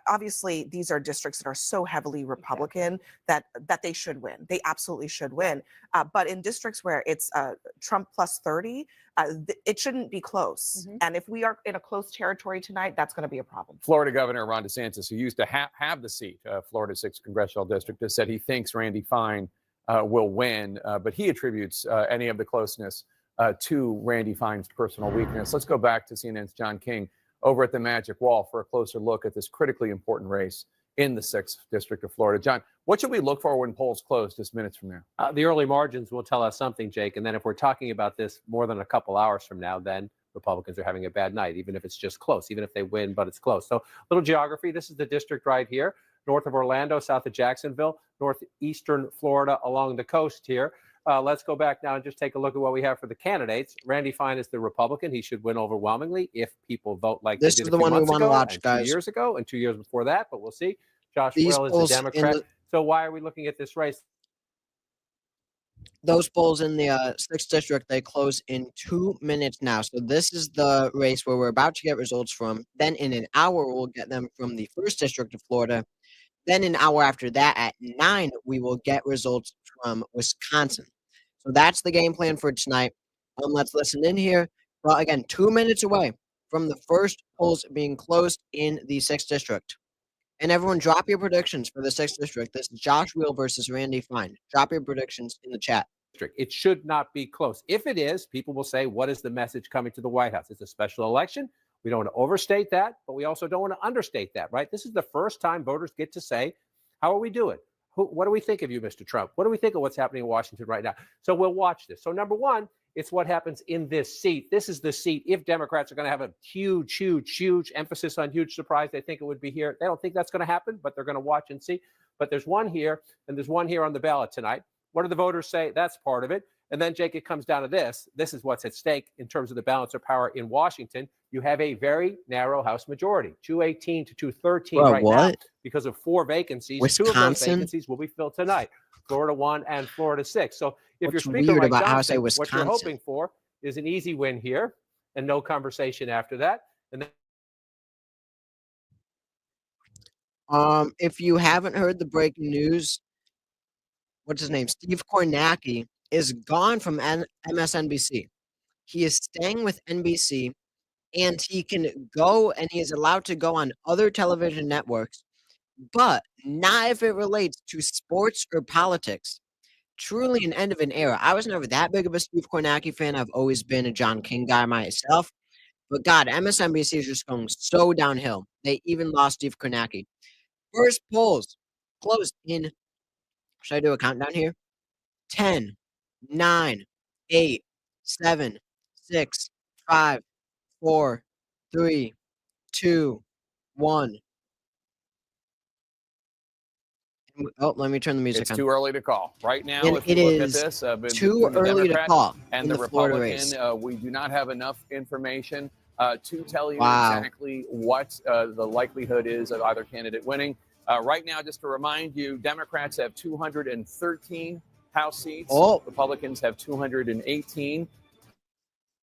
Speaker 10: obviously these are districts that are so heavily Republican that they should win. They absolutely should win. But in districts where it's Trump plus 30, it shouldn't be close. And if we are in a close territory tonight, that's going to be a problem.
Speaker 4: Florida Governor Ron DeSantis, who used to have the seat, Florida's 6th congressional district, has said he thinks Randy Fine will win, but he attributes any of the closeness to Randy Fine's personal weakness. Let's go back to CNN's John King over at the Magic Wall for a closer look at this critically important race in the 6th District of Florida. John, what should we look for when polls close just minutes from now?
Speaker 11: The early margins will tell us something, Jake. And then if we're talking about this more than a couple hours from now, then Republicans are having a bad night, even if it's just close, even if they win, but it's close. So little geography. This is the district right here, north of Orlando, south of Jacksonville, northeastern Florida along the coast here. Let's go back now and just take a look at what we have for the candidates. Randy Fine is the Republican. He should win overwhelmingly if people vote like
Speaker 1: this
Speaker 11: they did
Speaker 1: is the one we want to watch, guys.
Speaker 11: 2 years ago and 2 years before that, but we'll see. Josh Will is the Democrat. So why are we looking at this race?
Speaker 1: Those polls in the 6th district, they close in 2 minutes now. So this is the race where we're about to get results from. Then in an hour, we'll get them from the 1st district of Florida. Then an hour after that, at 9, we will get results from Wisconsin. So that's the game plan for tonight. Let's listen in here. Well, again, 2 minutes away from the first polls being closed in the 6th district. And everyone, drop your predictions for the 6th district. This is Josh Wheel versus Randy Fine. Drop your predictions in the chat.
Speaker 11: It should not be close. If it is, people will say, what is the message coming to the White House? It's a special election. We don't want to overstate that, but we also don't want to understate that, right? This is the first time voters get to say, how are we doing? What do we think of you, Mr. Trump? What do we think of what's happening in Washington right now? So we'll watch this. So number one, it's what happens in this seat. This is the seat. If Democrats are going to have a huge emphasis on huge surprise, they think it would be here. They don't think that's going to happen, but they're going to watch and see. But there's one here, and there's one here on the ballot tonight. What do the voters say? That's part of it. And then, Jake, it comes down to this. This is what's at stake in terms of the balance of power in Washington. You have a very narrow House majority, 218 to 213 now because of 4 vacancies.
Speaker 1: Wisconsin?
Speaker 11: 2 of those vacancies will be filled tonight. Florida 1 and Florida 6. So if
Speaker 1: What's
Speaker 11: you're Speaker
Speaker 1: weird
Speaker 11: Mike
Speaker 1: about how I say
Speaker 11: Johnson, what you're
Speaker 1: Wisconsin?
Speaker 11: hoping for is an easy win here. and no conversation after that. And then
Speaker 1: If you haven't heard the breaking news, what's his name? Steve Kornacki is gone from MSNBC. He is staying with NBC, and he can go and he is allowed to go on other television networks, but not if it relates to sports or politics. Truly an end of an era. I was never that big of a Steve Kornacki fan. I've always been a John King guy myself. But God, MSNBC is just going so downhill. They even lost Steve Kornacki. First polls closed in, should I do a countdown here? 10, 9, 8, 7, 6, 5, 4, 3, 2, 1. Oh, let me turn the music
Speaker 4: It's
Speaker 1: on.
Speaker 4: too early to call. Right now,
Speaker 1: And
Speaker 4: if you
Speaker 1: it
Speaker 4: look at
Speaker 1: is
Speaker 4: this,
Speaker 1: too
Speaker 4: between the
Speaker 1: early to
Speaker 4: Democrat
Speaker 1: call
Speaker 4: and
Speaker 1: in
Speaker 4: the
Speaker 1: the Florida
Speaker 4: Republican,
Speaker 1: race.
Speaker 4: we do not have enough information to tell you
Speaker 1: Wow.
Speaker 4: exactly what the likelihood is of either candidate winning. Right now, just to remind you, Democrats have 213 House seats.
Speaker 1: Oh.
Speaker 4: Republicans have 218.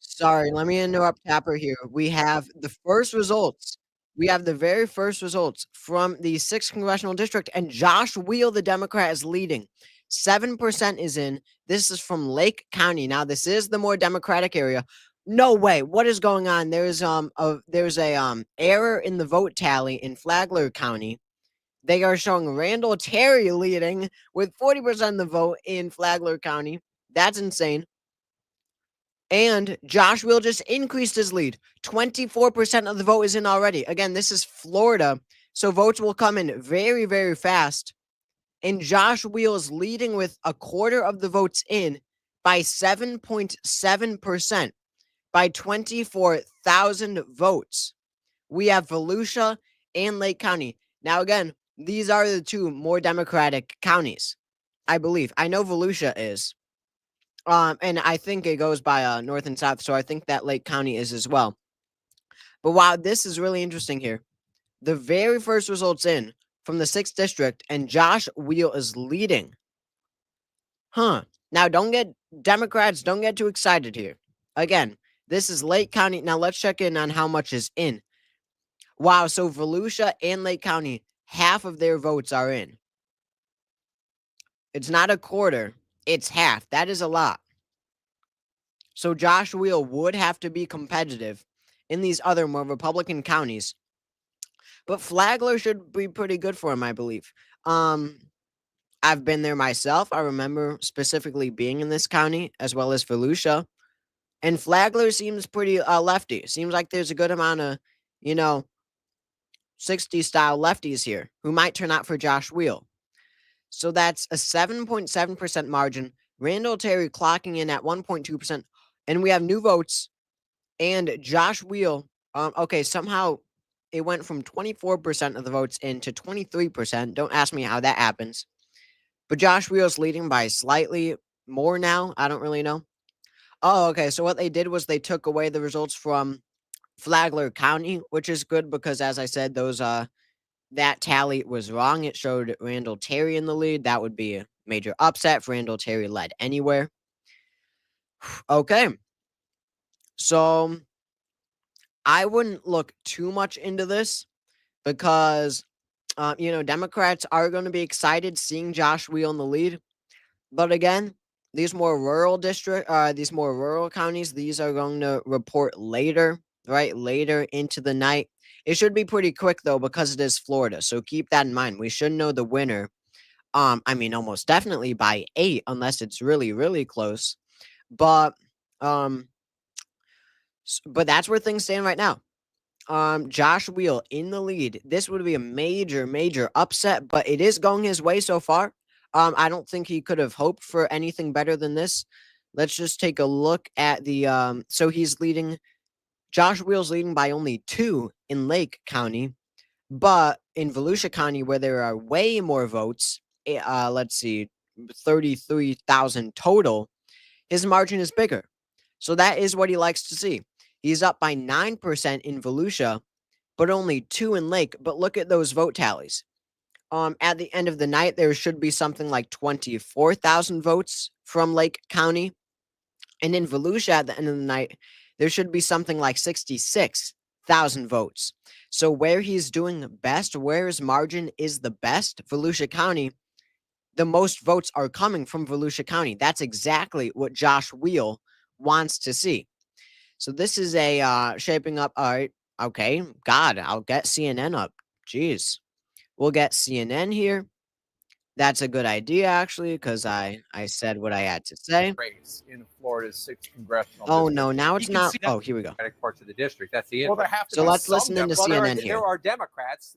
Speaker 1: Sorry, let me interrupt Tapper here. We have the first results. We have the very first results from the 6th congressional district, and Josh Wheel, the Democrat, is leading. 7% is in. This is from Lake County. Now, this is the more Democratic area. No way. What is going on? There's a error in the vote tally in Flagler County. They are showing Randall Terry leading with 40% of the vote in Flagler County. That's insane. And Josh Will just increased his lead. 24% of the vote is in already. Again, this is Florida, so votes will come in very, very fast. And Josh Wheel is leading with a quarter of the votes in by 7.7%, by 24,000 votes. We have Volusia and Lake County. Now, again, these are the two more Democratic counties, I believe. I know Volusia is. And I think it goes by north and south, so I think that Lake County is as well. But wow, this is really interesting here. The very first results in from the 6th district, and Josh Wheel is leading. Huh. Now, Democrats don't get too excited here. Again, this is Lake County. Now, let's check in on how much is in. Wow, so Volusia and Lake County, half of their votes are in. It's not a quarter, it's half. That is a lot. So Josh Wheel would have to be competitive in these other more Republican counties. But Flagler should be pretty good for him, I believe. I've been there myself. I remember specifically being in this county as well as Volusia. And Flagler seems pretty lefty. Seems like there's a good amount of, 60s style lefties here who might turn out for Josh Wheel. So that's a 7.7% margin. Randall Terry clocking in at 1.2%. And we have new votes. And Josh Wheel, okay, somehow it went from 24% of the votes in to 23%. Don't ask me how that happens. But Josh Wheel's leading by slightly more now. I don't really know. Oh, okay. So what they did was they took away the results from Flagler County, which is good because, as I said, that tally was wrong. It showed Randall Terry in the lead. That would be a major upset if Randall Terry led anywhere. Okay. So I wouldn't look too much into this because, Democrats are going to be excited seeing Josh Wheel in the lead. But again, these more rural counties, these are going to report later, right? Later into the night. It should be pretty quick though because it is Florida. So keep that in mind. We should know the winner. Almost definitely by 8 unless it's really, really close. But but that's where things stand right now. Josh Wheel in the lead. This would be a major, major upset, but it is going his way so far. I don't think he could have hoped for anything better than this. Let's just take a look at the so he's leading. Josh Wheel's leading by only 2 in Lake County, but in Volusia County, where there are way more votes, let's see, 33,000 total, his margin is bigger. So that is what he likes to see. He's up by 9% in Volusia, but only 2 in Lake. But look at those vote tallies. At the end of the night, there should be something like 24,000 votes from Lake County. And in Volusia at the end of the night, there should be something like 66,000 votes. So where he's doing best, where his margin is the best, Volusia County, the most votes are coming from Volusia County. That's exactly what Josh Wheel wants to see. So this is a shaping up. All right. Okay. God, I'll get CNN up. Jeez. We'll get CNN here. That's a good idea, actually, because I said what I had to say.
Speaker 4: Race in Florida's 6th congressional
Speaker 1: Oh,
Speaker 4: district.
Speaker 1: no. Now it's
Speaker 11: You can
Speaker 1: not.
Speaker 11: see that
Speaker 1: Oh, here we go.
Speaker 11: Democratic parts of the district. That's the
Speaker 4: Well, there
Speaker 11: inverse.
Speaker 4: have to
Speaker 1: So
Speaker 4: be
Speaker 1: let's
Speaker 4: some
Speaker 1: listen into
Speaker 11: Well,
Speaker 1: CNN here.
Speaker 11: there are Democrats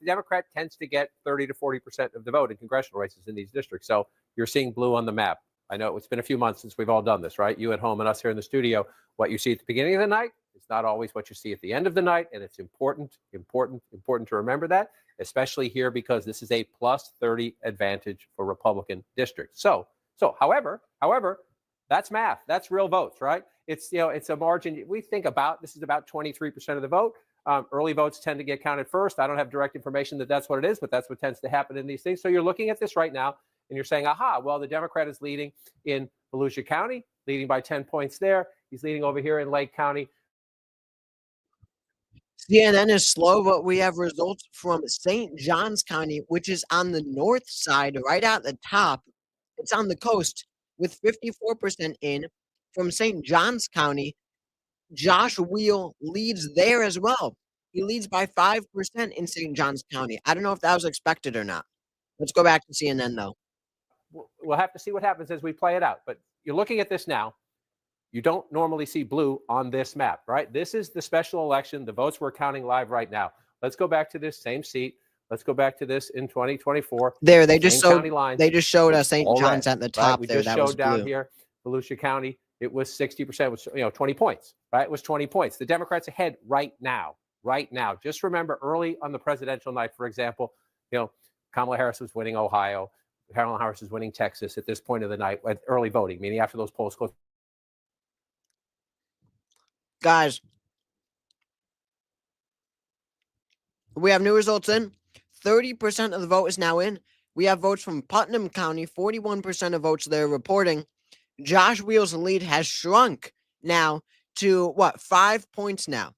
Speaker 11: Democrat tends to get 30 to 40% of the vote in congressional races in these districts. So you're seeing blue on the map. I know it's been a few months since we've all done this, right? You at home and us here in the studio. What you see at the beginning of the night is not always what you see at the end of the night, and it's important to remember that, especially here because this is a plus 30 advantage for Republican districts. However, that's math. That's real votes, right? It's a margin. We think about this is about 23% of the vote. Early votes tend to get counted first. I don't have direct information that that's what it is, but that's what tends to happen in these things. So you're looking at this right now, and you're saying, aha, well, the Democrat is leading in Volusia County, leading by 10 points there. He's leading over here in Lake County.
Speaker 1: CNN is slow, but we have results from St. Johns County, which is on the north side, right at the top. It's on the coast with 54% in. From St. Johns County, Josh Wheel leads there as well. He leads by 5% in St. Johns County. I don't know if that was expected or not. Let's go back to CNN, though.
Speaker 11: We'll have to see what happens as we play it out. But you're looking at this now. You don't normally see blue on this map, right? This is the special election. The votes we're counting live right now. Let's go back to this same seat. Let's go back to this in 2024.
Speaker 1: There, they just showed.
Speaker 11: Lines,
Speaker 1: they just showed us St.
Speaker 11: all
Speaker 1: John's
Speaker 11: red,
Speaker 1: at the top.
Speaker 11: right? We
Speaker 1: there,
Speaker 11: just
Speaker 1: that
Speaker 11: showed
Speaker 1: was
Speaker 11: down
Speaker 1: blue.
Speaker 11: here, Volusia County. It was 60%. Was 20 points, right? It was 20 points. The Democrats ahead right now. Right now. Just remember, early on the presidential night, for example, Kamala Harris was winning Ohio. Kamala Harris is winning Texas at this point of the night at early voting, meaning after those polls closed.
Speaker 1: Guys, we have new results in. 30% of the vote is now in. We have votes from Putnam County. 41% of votes there reporting. Josh Wheel's lead has shrunk now to 5 points now.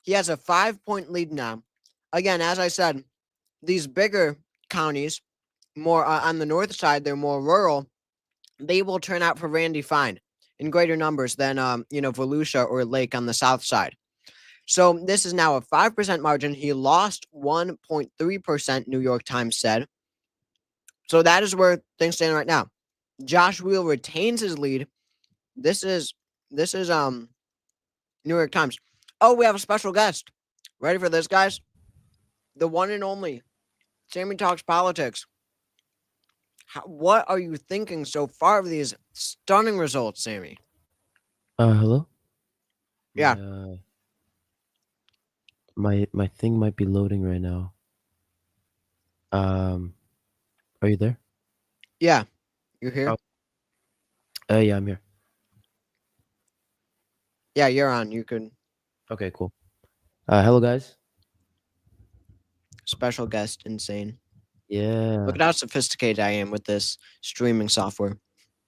Speaker 1: He has a 5-point lead now. Again, as I said, these bigger counties, more on the north side, they're more rural. They will turn out for Randy Fine in greater numbers than Volusia or Lake on the south side. So this is now a 5% margin. He lost 1.3%, New York Times said. So that is where things stand right now. Josh Wheel retains his lead. This is New York Times. Oh, we have a special guest. Ready for this, guys? The one and only Sammy Talks Politics. What are you thinking so far of these stunning results, Sammy?
Speaker 12: Hello?
Speaker 1: Yeah.
Speaker 12: My thing might be loading right now. Are you there?
Speaker 1: Yeah. You here?
Speaker 12: Yeah, I'm here.
Speaker 1: Yeah, you're on. You can.
Speaker 12: Okay, cool. Hello, guys.
Speaker 1: Special guest, insane.
Speaker 12: Yeah.
Speaker 1: Look at how sophisticated I am with this streaming software.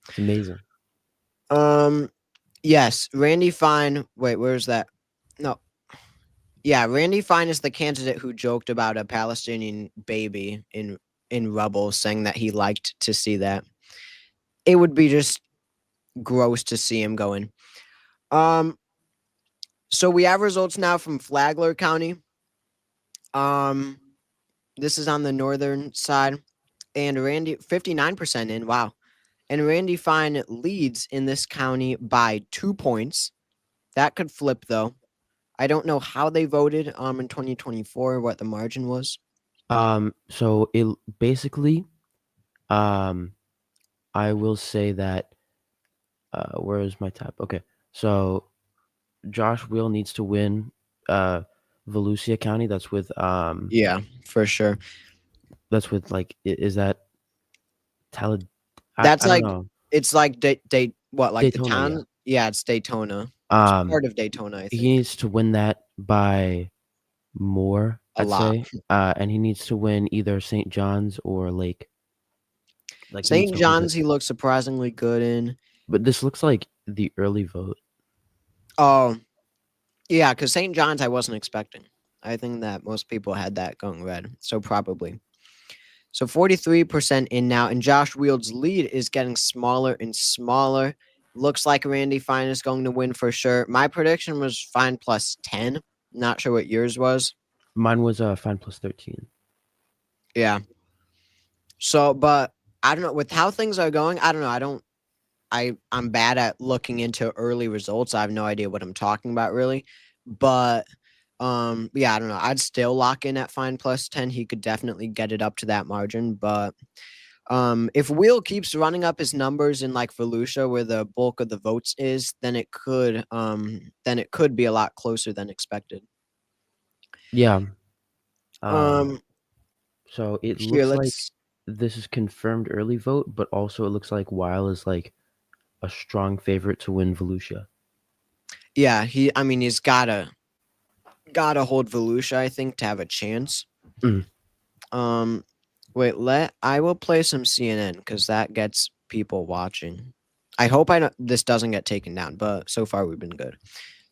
Speaker 12: It's amazing.
Speaker 1: Yes, Randy Fine. Wait, where's that? No. Yeah, Randy Fine is the candidate who joked about a Palestinian baby in rubble, saying that he liked to see that. It would be just gross to see him going. So we have results now from Flagler County. This is on the northern side, and Randy 59% in. Wow. And Randy Fine leads in this county by 2 points. That could flip, though. I don't know how they voted in 2024, what the margin was.
Speaker 12: So it basically, I will say that, where is my tab? Okay. So Josh Wheel needs to win Volusia County. That's with
Speaker 1: Yeah, for sure.
Speaker 12: That's with is that Talad?
Speaker 1: That's
Speaker 12: I
Speaker 1: like
Speaker 12: don't know.
Speaker 1: It's like what, like
Speaker 12: Daytona,
Speaker 1: the town?
Speaker 12: yeah.
Speaker 1: Yeah, it's Daytona. It's part of Daytona, I think.
Speaker 12: He needs to win that by more,
Speaker 1: A
Speaker 12: I'd
Speaker 1: lot.
Speaker 12: say. And he needs to win either St. John's or Lake. Like he needs
Speaker 1: St.
Speaker 12: to win
Speaker 1: John's, he looks surprisingly good in.
Speaker 12: But this looks like the early vote.
Speaker 1: Oh, Yeah, because St. John's I wasn't expecting. I think that most people had that going red, so probably. So 43% in now, and Josh Wield's lead is getting smaller and smaller. Looks like Randy Fine is going to win for sure. My prediction was Fine plus 10. Not sure what yours was.
Speaker 12: Mine was Fine plus 13.
Speaker 1: Yeah. So, but I don't know with how things are going. I don't know. I'm bad at looking into early results. I have no idea what I'm talking about really. But yeah, I don't know. I'd still lock in at Fine plus 10. He could definitely get it up to that margin, but if Wheel keeps running up his numbers in like Volusia where the bulk of the votes is, then it could be a lot closer than expected.
Speaker 12: Yeah.
Speaker 1: Um
Speaker 12: So it
Speaker 1: here
Speaker 12: looks like
Speaker 1: let's
Speaker 12: this is confirmed early vote, but also it looks like Weil is like a strong favorite to win Volusia.
Speaker 1: yeah, he's gotta hold Volusia, I think, to have a chance.
Speaker 12: Mm.
Speaker 1: Wait, I will play some CNN because that gets people watching. I hope this doesn't get taken down, but so far we've been good.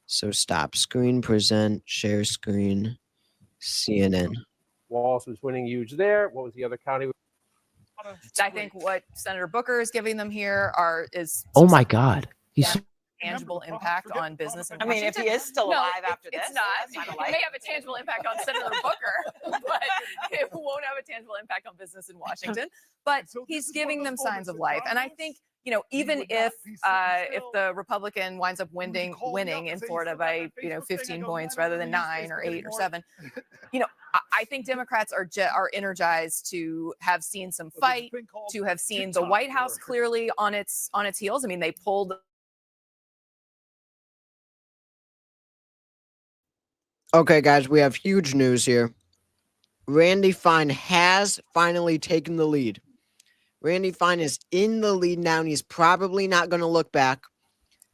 Speaker 1: So stop screen, present, share screen, CNN.
Speaker 11: Wallace was winning huge there. What was the other county?
Speaker 13: I think what Senator Booker is giving them here is
Speaker 12: Oh my God. He's
Speaker 13: tangible impact on business.
Speaker 7: I mean, if he is still alive after this,
Speaker 13: it's not.
Speaker 7: that's kinda
Speaker 13: It
Speaker 7: like-
Speaker 13: may have a tangible impact on Senator Booker, but it won't have a tangible impact on business in Washington. But he's giving them signs of life, and I think even if the Republican winds up winning in Florida by 15 points rather than 9 or 8 or 7, I think Democrats are energized to have seen some fight, to have seen the White House clearly on its heels. I mean, they pulled.
Speaker 1: Okay, guys, we have huge news here. Randy Fine has finally taken the lead. Randy Fine is in the lead now, and he's probably not going to look back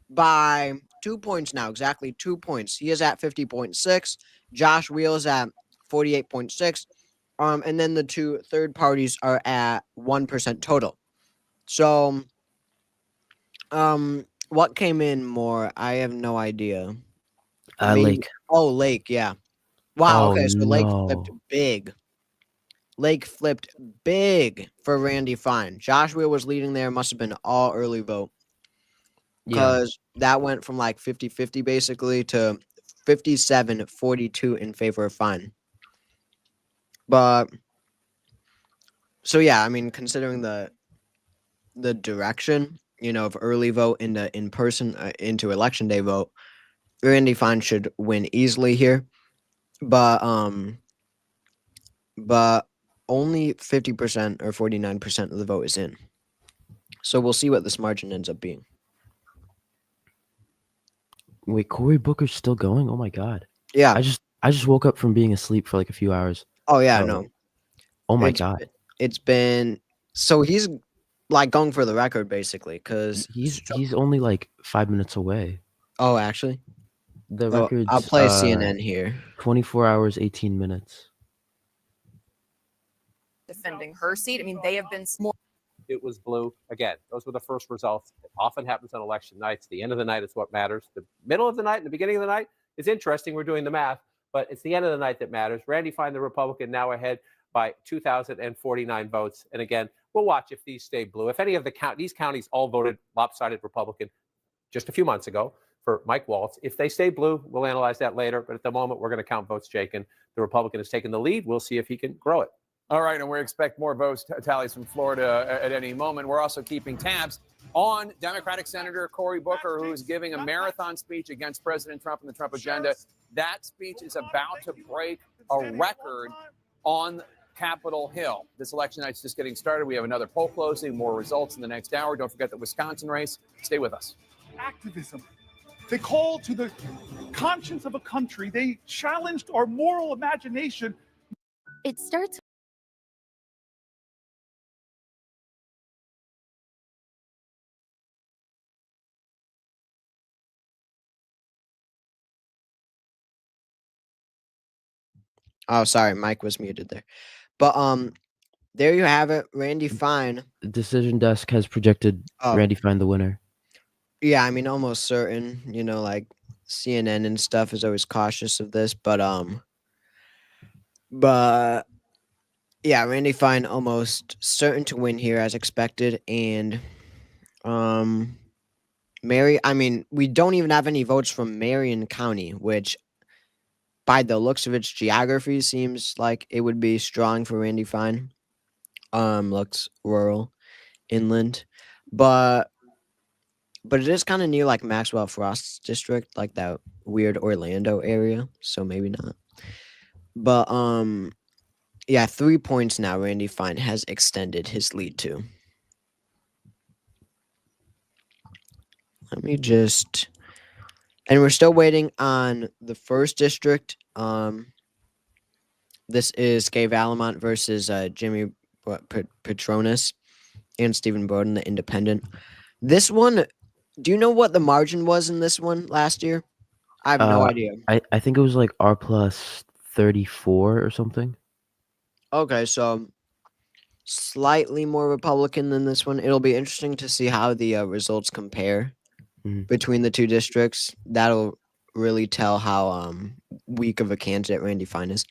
Speaker 1: by 2 points now, exactly 2 points. He is at 50.6. Josh Wheel is at 48.6. And then the two third parties are at 1% total. So, what came in more? I have no idea.
Speaker 12: Lake.
Speaker 1: Oh, Lake, yeah. Wow,
Speaker 12: Oh,
Speaker 1: okay, so Lake flipped
Speaker 12: no.
Speaker 1: big. Lake flipped big for Randy Fine. Josh Wheel was leading there, must have been all early vote.
Speaker 12: Yeah.
Speaker 1: Because that went from like 50-50 basically to 57-42 in favor of Fine. But so yeah, I mean, considering the direction, of early vote into in person into election day vote, Randy Fine should win easily here. But only 50% or 49% of the vote is in. So we'll see what this margin ends up being.
Speaker 12: Wait, Cory Booker's still going? Oh my God.
Speaker 1: Yeah.
Speaker 12: I just woke up from being asleep for like a few hours.
Speaker 1: Oh yeah, no.
Speaker 12: Oh my God.
Speaker 1: It's been so he's like going for the record basically because
Speaker 12: he's only like 5 minutes away.
Speaker 1: Oh, actually,
Speaker 12: the record's
Speaker 1: I'll play CNN here.
Speaker 12: 24 hours, 18 minutes.
Speaker 13: Defending her seat. I mean, they have been more.
Speaker 11: It was blue. Again, those were the first results. It often happens on election nights. The end of the night is what matters. The middle of the night and the beginning of the night is interesting. We're doing the math, but it's the end of the night that matters. Randy Fine, the Republican, now ahead by 2,049 votes. And again, we'll watch if these stay blue. If any of these counties all voted lopsided Republican just a few months ago for Mike Waltz. If they stay blue, we'll analyze that later. But at the moment, we're going to count votes, Jake. And the Republican has taken the lead. We'll see if he can grow it.
Speaker 4: All right, and we expect more votes tallies from Florida at any moment. We're also keeping tabs on Democratic Senator Cory Booker, who is giving a marathon speech against President Trump and the Trump agenda. That speech is about to break a record on Capitol Hill. This election night's just getting started. We have another poll closing, more results in the next hour. Don't forget the Wisconsin race. Stay with us.
Speaker 14: Activism. They called to the conscience of a country. They challenged our moral imagination.
Speaker 15: It starts.
Speaker 1: Oh, sorry, Mike was muted there. But there you have it, Randy Fine.
Speaker 12: The Decision Desk has projected Randy Fine the winner.
Speaker 1: Yeah, I mean, almost certain. Like CNN and stuff is always cautious of this, but yeah, Randy Fine almost certain to win here as expected, and I mean, we don't even have any votes from Marion County, which by the looks of its geography seems like it would be strong for Randy Fine. Looks rural, inland, but it is kind of near like Maxwell Frost's district, like that weird Orlando area, so maybe not. But yeah, 3 points now Randy Fine has extended his lead to. Let me just and we're still waiting on the first district. This is Gay Valamont versus Jimmy Petronas and Stephen Bowden, the independent. This one, do you know what the margin was in this one last year? I have no idea.
Speaker 12: I think it was like R plus 34 or something.
Speaker 1: Okay, so slightly more Republican than this one. It'll be interesting to see how the results compare between the two districts. That'll really tell how weak of a candidate Randy Fine is.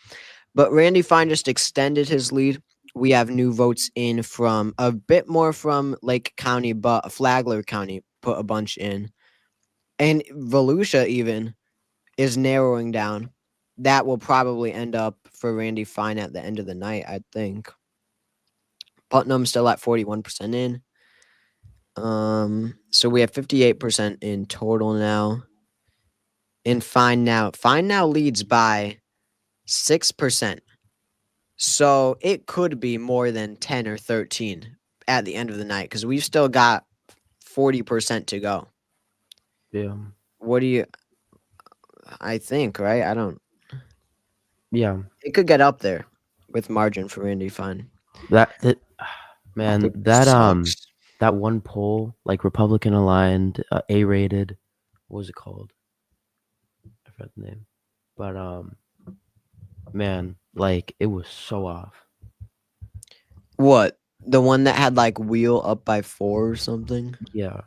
Speaker 1: But Randy Fine just extended his lead. We have new votes in from a bit more from Lake County, but Flagler County put a bunch in. And Volusia even is narrowing down. That will probably end up for Randy Fine at the end of the night, I think. Putnam still at 41% in. So we have 58% in total now. And Fine now leads by 6%. So it could be more than 10 or 13 at the end of the night because we've still got 40% to go.
Speaker 12: Yeah.
Speaker 1: What do you? I think, right? I don't.
Speaker 12: Yeah.
Speaker 1: It could get up there with margin for Randy Fine.
Speaker 12: That man,
Speaker 1: Which
Speaker 12: that
Speaker 1: sucks.
Speaker 12: that one poll, like Republican aligned, A-rated, what was it called? I forgot the name. But man, like it was so off.
Speaker 1: What? The one that had like wheel up by 4 or something?
Speaker 12: Yeah.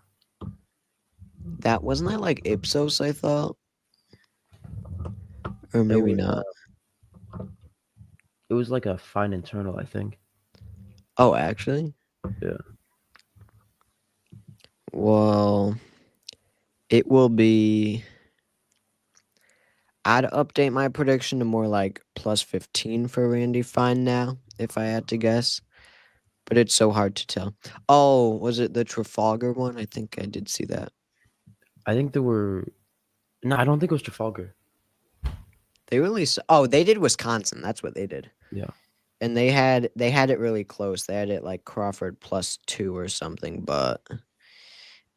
Speaker 1: That wasn't that like Ipsos, I thought? Or maybe not.
Speaker 12: It was like a fine internal, I think.
Speaker 1: Oh, actually?
Speaker 12: Yeah.
Speaker 1: Well, it will be. I'd update my prediction to more like plus 15 for Randy Fine now, if I had to guess. But it's so hard to tell. Oh, was it the Trafalgar one? I think I did see that.
Speaker 12: I think there were. No, I don't think it was Trafalgar.
Speaker 1: They released. Oh, they did Wisconsin. That's what they did.
Speaker 12: Yeah.
Speaker 1: And they had it really close. They had it like Crawford plus 2 or something, but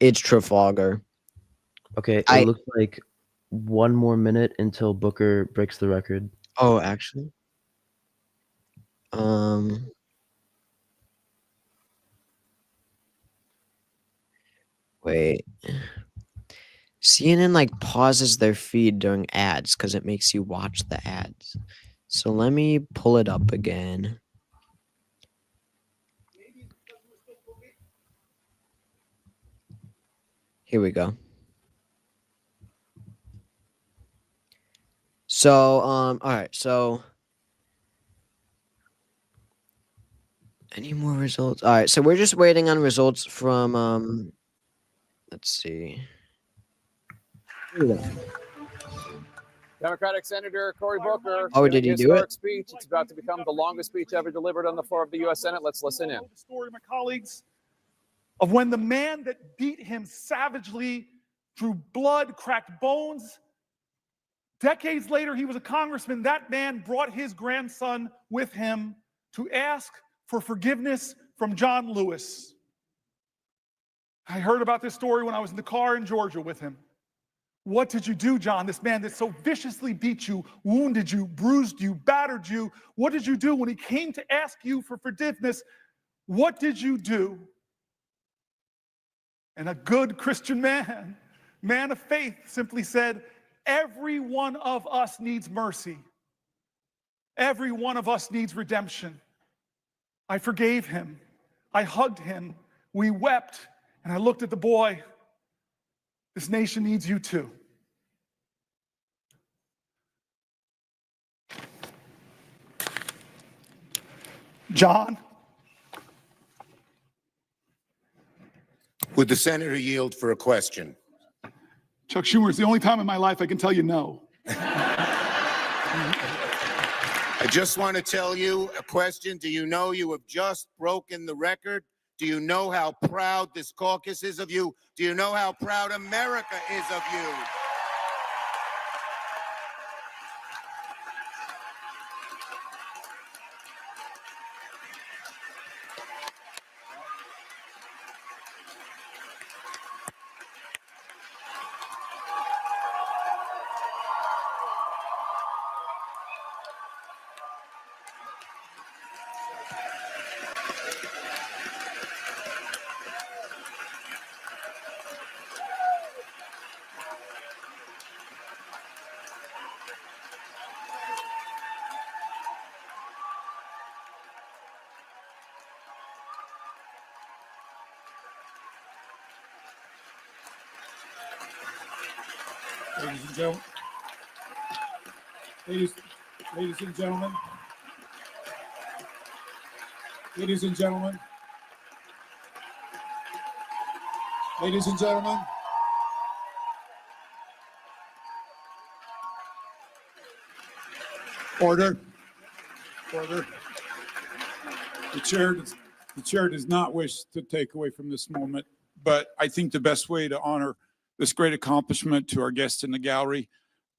Speaker 1: it's Trafalgar.
Speaker 12: Okay, it looks like 1 more minute until Booker breaks the record.
Speaker 1: Oh, actually. Wait. CNN like pauses their feed during ads because it makes you watch the ads. So let me pull it up again. Here we go. So, all right. So, any more results? All right. So we're just waiting on results from, let's see. Here we go.
Speaker 4: Democratic Senator Cory Booker.
Speaker 1: Oh, did he do it?
Speaker 4: Speech. It's about to become the longest speech ever delivered on the floor of the U.S. Senate. Let's listen in.
Speaker 14: The story, my colleagues, of when the man that beat him savagely, drew blood, cracked bones. Decades later, he was a congressman. That man brought his grandson with him to ask for forgiveness from John Lewis. I heard about this story when I was in the car in Georgia with him. What did you do, John? This man that so viciously beat you, wounded you, bruised you, battered you. What did you do when he came to ask you for forgiveness? What did you do? And a good Christian man of faith, simply said, every one of us needs mercy. Every one of us needs redemption. I forgave him. I hugged him. We wept. And I looked at the boy. This nation needs you too. John?
Speaker 15: Would the senator yield for a question?
Speaker 14: Chuck Schumer, it's the only time in my life I can tell you no.
Speaker 15: I just want to tell you a question. Do you know you have just broken the record? Do you know how proud this caucus is of you? Do you know how proud America is of you?
Speaker 14: Ladies and gentlemen, ladies and gentlemen, ladies and gentlemen, ladies and gentlemen, order, order. The chair does not wish to take away from this moment, but I think the best way to honor this great accomplishment to our guests in the gallery,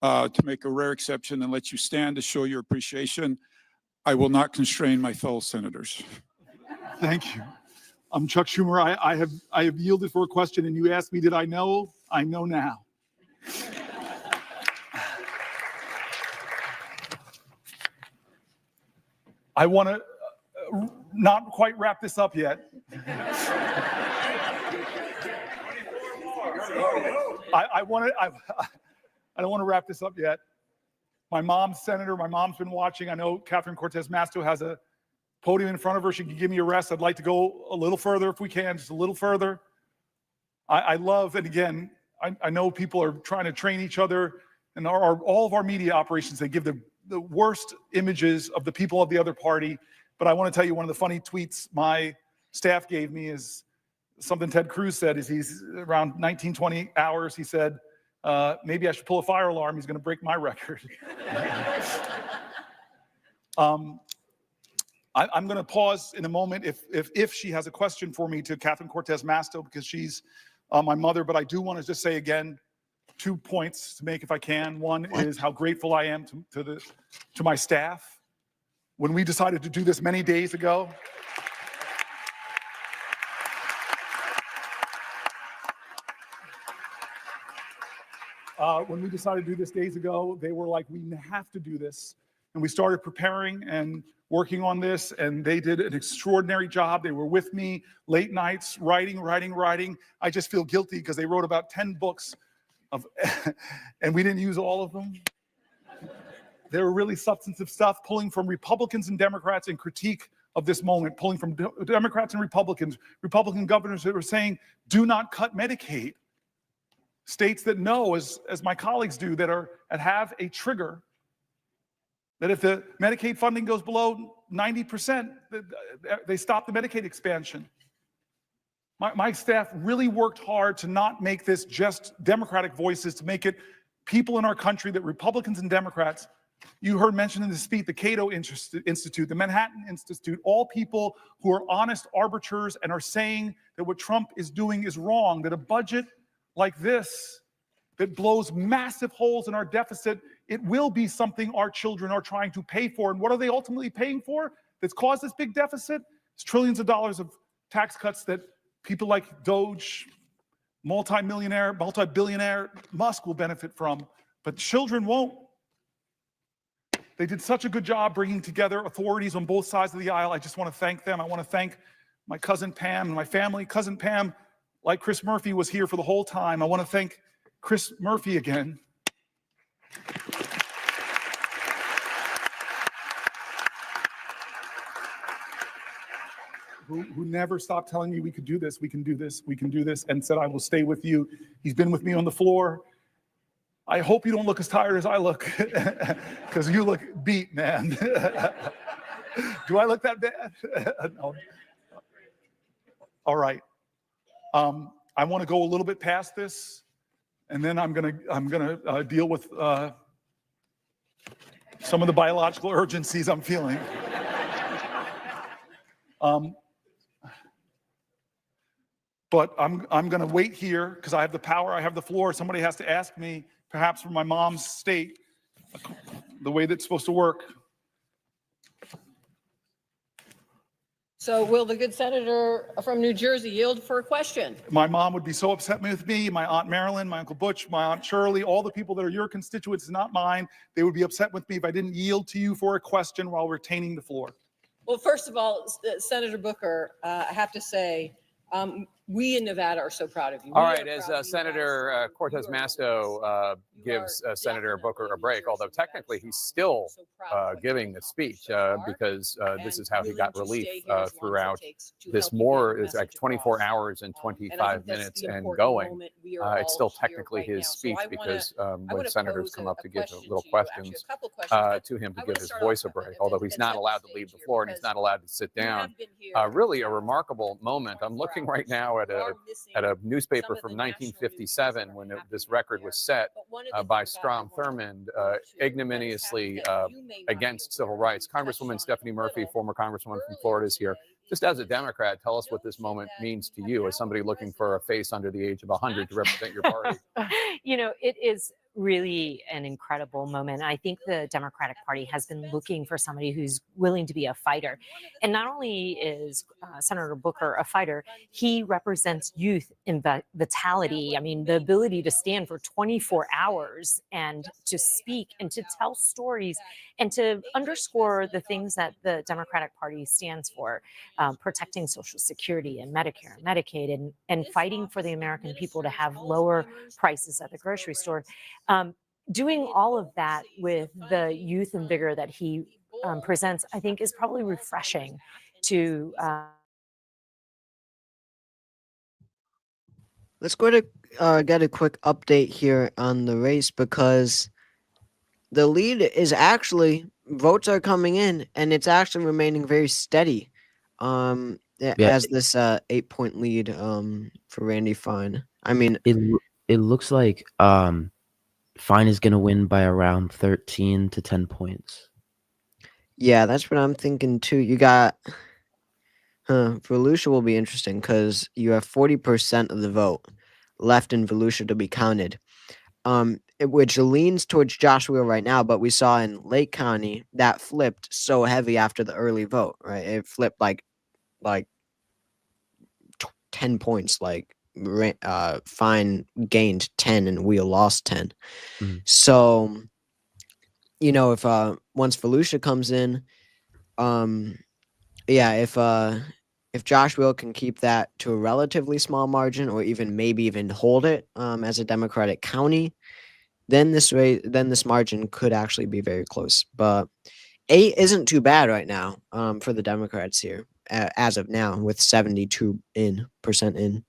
Speaker 14: to make a rare exception and let you stand to show your appreciation, I will not constrain my fellow senators. Thank you. I'm Chuck Schumer. I have yielded for a question, and you asked me, did I know? I know now. I want to not quite wrap this up yet. I don't want to wrap this up yet. My mom's senator, my mom's been watching. I know Catherine Cortez Masto has a podium in front of her. She can give me a rest. I'd like to go a little further if we can, just a little further. I love, and again, I know people are trying to train each other, and all of our media operations, they give the worst images of the people of the other party. But I want to tell you, one of the funny tweets my staff gave me is something Ted Cruz said. Is he's around 19-20 hours, he said, maybe I should pull a fire alarm. He's going to break my record. I'm going to pause in a moment if she has a question for me to Catherine Cortez Masto, because she's my mother. But I do want to just say again, 2 points to make if I can. One is how grateful I am to my staff. When we decided to do this many days ago, they were like, we have to do this. And we started preparing and working on this, and they did an extraordinary job. They were with me late nights, writing. I just feel guilty because they wrote about 10 books and we didn't use all of them. They were really substantive stuff, pulling from Republicans and Democrats in critique of this moment, pulling from Democrats and Republicans, Republican governors that were saying, do not cut Medicaid. States that know, as my colleagues do, that have a trigger, that if the Medicaid funding goes below 90%, they stop the Medicaid expansion. My staff really worked hard to not make this just Democratic voices, to make it people in our country, that Republicans and Democrats, you heard mentioned in the speech, the Cato Institute, the Manhattan Institute, all people who are honest arbiters and are saying that what Trump is doing is wrong, that a budget like this that blows massive holes in our deficit, it will be something our children are trying to pay for. And what are they ultimately paying for that's caused this big deficit? It's trillions of dollars of tax cuts that people like Doge, multi-billionaire Musk will benefit from, but children won't. They did such a good job bringing together authorities on both sides of the aisle. I just want to thank them. I want to thank my cousin Pam and my family. Cousin Pam, like Chris Murphy, was here for the whole time. I want to thank Chris Murphy again. Who never stopped telling me we could do this, we can do this, we can do this, and said, I will stay with you. He's been with me on the floor. I hope you don't look as tired as I look, because you look beat, man. Do I look that bad? No. All right. I want to go a little bit past this, and then I'm gonna deal with some of the biological urgencies I'm feeling. But I'm going to wait here because I have the power, I have the floor. Somebody has to ask me, perhaps from my mom's state, the way that's supposed to work.
Speaker 6: So will the good senator from New Jersey yield for a question?
Speaker 14: My mom would be so upset with me, my Aunt Marilyn, my Uncle Butch, my Aunt Shirley, all the people that are your constituents, not mine. They would be upset with me if I didn't yield to you for a question while retaining the floor.
Speaker 6: Well, first of all, Senator Booker, I have to say, we in Nevada are so proud of you.
Speaker 4: All right, as Senator Cortez Masto gives Senator Booker a break, although technically he's still giving the speech because this is how he got relief throughout this is like 24 hours and 25 minutes and going. It's still technically his speech because when senators come up to give little questions to him to give his voice a break, although he's not allowed to leave the floor and he's not allowed to sit down. Really a remarkable moment. I'm looking right now at a newspaper from 1957 when this record was set by Strom Thurmond ignominiously against civil rights. Congresswoman Stephanie Murphy, former Congresswoman from Florida, is here. Just as a Democrat, tell us what this moment means to you as somebody looking for a face under the age of 100 to represent your party.
Speaker 16: It is really an incredible moment. I think the Democratic Party has been looking for somebody who's willing to be a fighter. And not only is Senator Booker a fighter, he represents youth in vitality. I mean, the ability to stand for 24 hours and to speak and to tell stories and to underscore the things that the Democratic Party stands for, protecting Social Security and Medicare and Medicaid and fighting for the American people to have lower prices at the grocery store. Doing all of that with the youth and vigor that he presents, I think, is probably refreshing to.
Speaker 1: Let's go to get a quick update here on the race because the lead is actually votes are coming in and it's actually remaining very steady. As this 8-point lead for Randy Fine. I mean,
Speaker 12: it looks like Fine is going to win by around 13 to 10 points.
Speaker 1: Yeah, that's what I'm thinking too. You got Volusia will be interesting because you have 40% of the vote left in Volusia to be counted, which leans towards Joshua right now. But we saw in Lake County that flipped so heavy after the early vote, right? It flipped like 10 points. Like Fine gained 10 and Wheel lost 10. So, if once Volusia comes in, if Josh Will can keep that to a relatively small margin, or maybe even hold it as a Democratic county, then this margin could actually be very close. But 8 isn't too bad right now for the Democrats here as of now, with 72% in.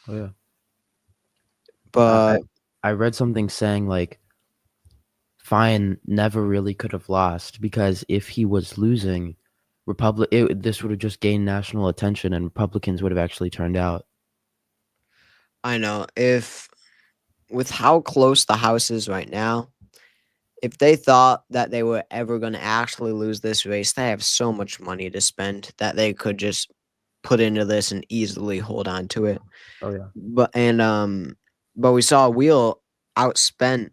Speaker 12: Oh yeah.
Speaker 1: But
Speaker 12: I read something saying like Fine never really could have lost because if he was losing, this would have just gained national attention and Republicans would have actually turned out.
Speaker 1: I know with how close the House is right now, if they thought that they were ever going to actually lose this race, they have so much money to spend that they could just put into this and easily hold on to it.
Speaker 12: Oh yeah.
Speaker 1: But we saw Wheel outspent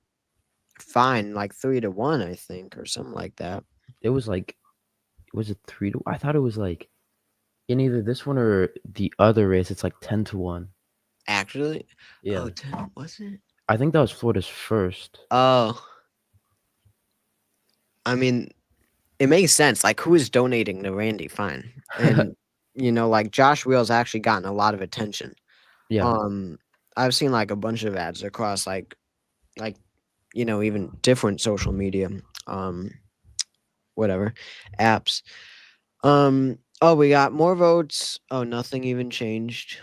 Speaker 1: Fine like 3-1, I think, or something like that.
Speaker 12: It was like, was it 3-1? I thought it was like in either this one or the other race. It's like 10-1.
Speaker 1: Actually,
Speaker 12: yeah.
Speaker 1: Oh, 10, was it?
Speaker 12: I think that was Florida's first.
Speaker 1: Oh, I mean, it makes sense. Like, who is donating to Randy Fine? And like Josh Wheel's actually gotten a lot of attention.
Speaker 12: Yeah.
Speaker 1: I've seen like a bunch of ads across like even different social media, whatever apps. Oh, we got more votes. Oh, nothing even changed,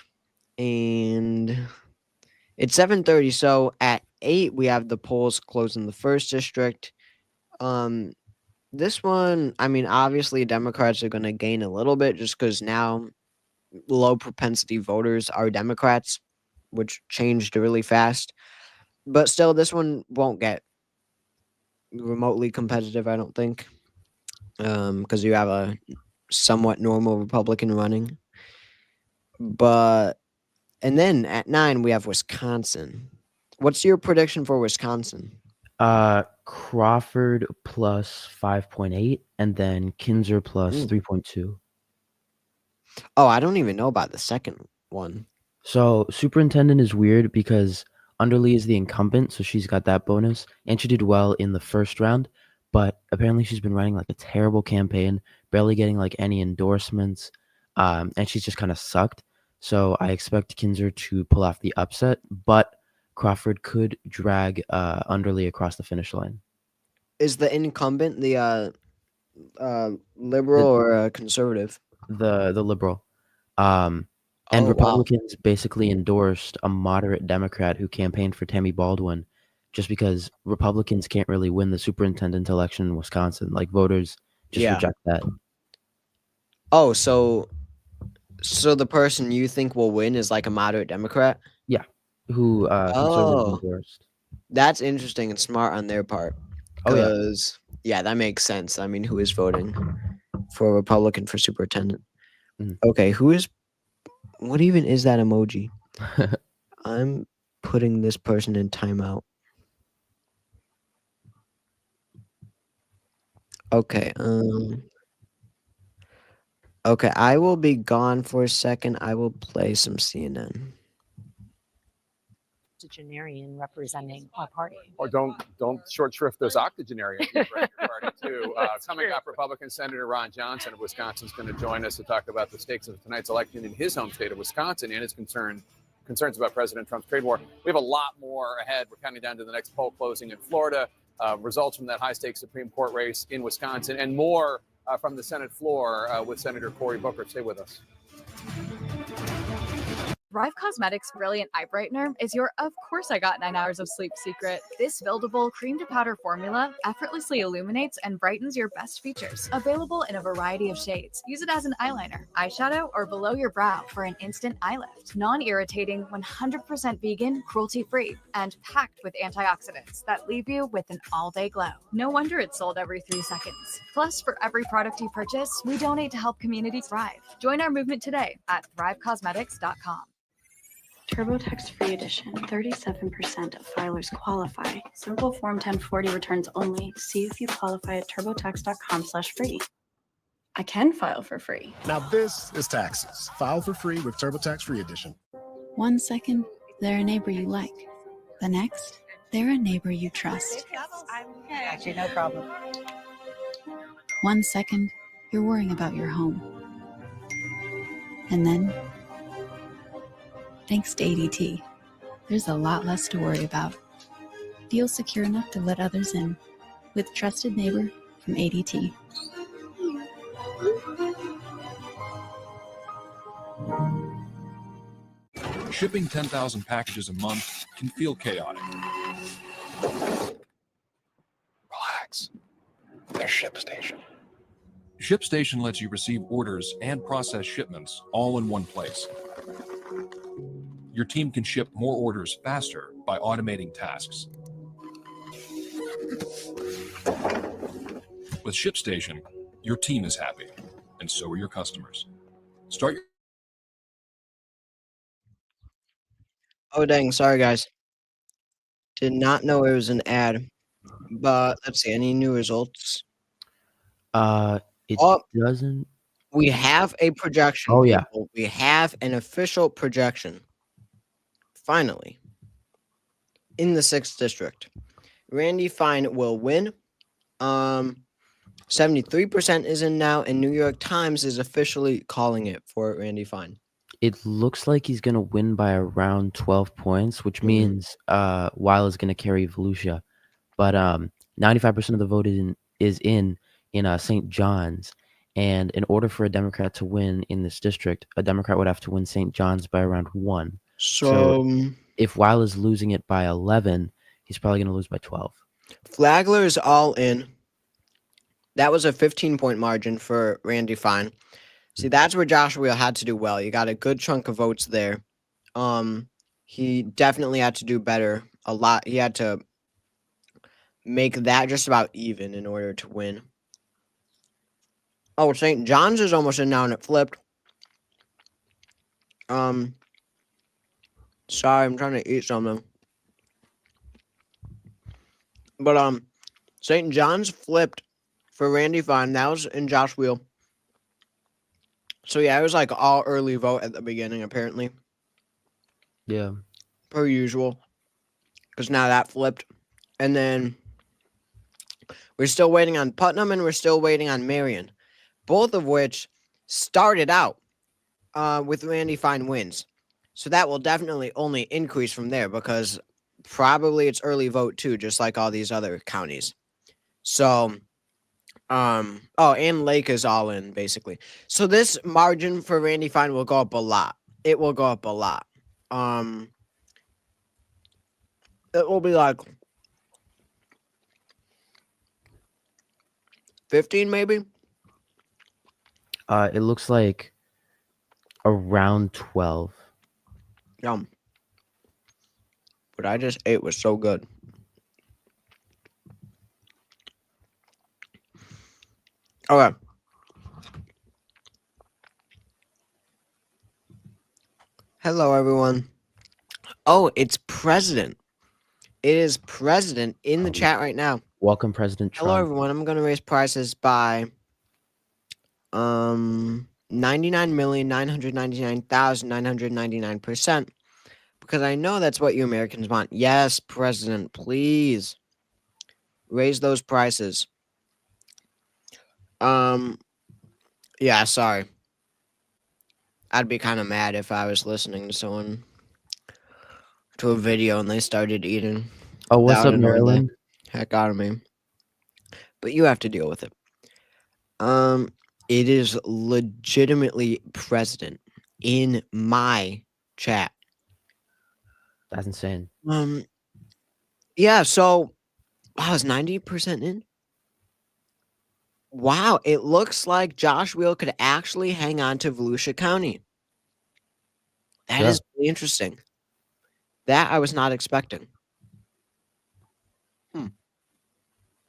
Speaker 1: and it's 7:30. So at 8, we have the polls closed in the first district. The This one, I mean, obviously Democrats are going to gain a little bit just because now low propensity voters are Democrats, which changed really fast. But still, this one won't get remotely competitive, I don't think, because you have a somewhat normal Republican running. But and then at 9 we have Wisconsin. What's your prediction for Wisconsin?
Speaker 12: Crawford plus 5.8, and then Kinzer plus
Speaker 1: Ooh.
Speaker 12: 3.2.
Speaker 1: Oh, I don't even know about the second one.
Speaker 12: So superintendent is weird because Underly is the incumbent, so she's got that bonus, and she did well in the first round. But apparently, she's been running like a terrible campaign, barely getting like any endorsements, and she's just kind of sucked. So I expect Kinzer to pull off the upset, but Crawford could drag Underly across the finish line.
Speaker 1: Is the incumbent the liberal or conservative?
Speaker 12: The liberal. And
Speaker 1: Oh, wow.
Speaker 12: Republicans basically endorsed a moderate Democrat who campaigned for Tammy Baldwin just because Republicans can't really win the superintendent election in Wisconsin. Like, voters just
Speaker 1: Yeah.
Speaker 12: reject that.
Speaker 1: Oh, so the person you think will win is like a moderate Democrat?
Speaker 12: Yeah, who conservatives
Speaker 1: Oh,
Speaker 12: endorsed.
Speaker 1: that's interesting and smart on their part.
Speaker 12: Oh, yeah.
Speaker 1: Because, yeah, that makes sense. I mean, who is voting for a Republican for superintendent?
Speaker 12: Mhm.
Speaker 1: Okay, what even is that emoji? I'm putting this person in timeout. Okay, okay, I will be gone for a second. I will play some CNN.
Speaker 16: Octogenarian representing our party.
Speaker 4: Or don't short shrift those octogenarians who represent your party too. Coming up, Republican Senator Ron Johnson of Wisconsin is going to join us to talk about the stakes of tonight's election in his home state of Wisconsin and his concerns about President Trump's trade war. We have a lot more ahead. We're counting down to the next poll closing in Florida, results from that high-stakes Supreme Court race in Wisconsin, and more from the Senate floor with Senator Cory Booker. Stay with us.
Speaker 17: Thrive Cosmetics Brilliant Eye Brightener is your "of course I got 9 hours of sleep" secret. This buildable cream to powder formula effortlessly illuminates and brightens your best features. Available in a variety of shades. Use it as an eyeliner, eyeshadow, or below your brow for an instant eye lift. Non-irritating, 100% vegan, cruelty-free, and packed with antioxidants that leave you with an all-day glow. No wonder it's sold every 3 seconds. Plus, for every product you purchase, we donate to help communities thrive. Join our movement today at thrivecosmetics.com.
Speaker 18: TurboTax Free Edition. 37% of filers qualify. Simple Form 1040 returns only. See if you qualify at turbotax.com/free. I can file for free.
Speaker 19: Now this is taxes. File for free with TurboTax Free Edition.
Speaker 18: 1 second, they're a neighbor you like. The next, they're a neighbor you trust.
Speaker 7: Actually, no problem.
Speaker 18: 1 second, you're worrying about your home. And then, thanks to ADT, there's a lot less to worry about. Feel secure enough to let others in with Trusted Neighbor from ADT.
Speaker 20: Shipping 10,000 packages a month can feel chaotic.
Speaker 3: Relax. There's ShipStation.
Speaker 20: ShipStation lets you receive orders and process shipments all in one place. Your team can ship more orders faster by automating tasks. With ShipStation, your team is happy, and so are your customers. Start your
Speaker 1: Oh, dang. Sorry, guys. Did not know it was an ad. But let's see. Any new results?
Speaker 12: It
Speaker 1: Oh,
Speaker 12: doesn't.
Speaker 1: we have a projection.
Speaker 12: Oh, yeah.
Speaker 1: People. We have an official projection. Finally. In the 6th district. Randy Fine will win. 73% is in now, and New York Times is officially calling it for Randy Fine.
Speaker 12: It looks like he's going to win by around 12 points, which means Weil is going to carry Volusia. But 95% of the vote is in St. John's. And in order for a Democrat to win in this district, a Democrat would have to win St. John's by around 1.
Speaker 1: So
Speaker 12: if Weil is losing it by 11, he's probably going to lose by 12.
Speaker 1: Flagler is all in. That was a 15-point margin for Randy Fine. See, that's where Josh Wheel had to do well. You got a good chunk of votes there. He definitely had to do better. A lot. He had to make that just about even in order to win. Oh, St. John's is almost in now and it flipped. Sorry, I'm trying to eat something. But St. John's flipped for Randy Fine. That was in Josh Wheel. So yeah, it was like all early vote at the beginning, apparently.
Speaker 12: Yeah.
Speaker 1: Per usual. Because now that flipped. And then we're still waiting on Putnam and we're still waiting on Marion. Both of which started out with Randy Fine wins. So that will definitely only increase from there because probably it's early vote too, just like all these other counties. So, and Lake is all in basically. So this margin for Randy Fine will go up a lot. It will go up a lot. It will be like 15 maybe.
Speaker 12: It looks like around 12.
Speaker 1: Yum. What I just ate was so good. Okay. Hello, everyone. Oh, it's President. It is President in the chat right now.
Speaker 12: Welcome, President Trump.
Speaker 1: Hello, everyone. I'm going to raise prices by 99,999,999% because I know that's what you Americans want. Yes, President, please raise those prices. Yeah, sorry. I'd be kind of mad if I was listening to someone to a video and they started eating.
Speaker 12: Oh, what's
Speaker 1: That
Speaker 12: up,
Speaker 1: would annoy the
Speaker 12: Maryland?
Speaker 1: heck out of me. But you have to deal with it. It is legitimately President in my chat.
Speaker 12: That's insane.
Speaker 1: Yeah, so wow, is 90% in? Wow, it looks like Josh Wheel could actually hang on to Volusia County. That is really interesting. That I was not expecting.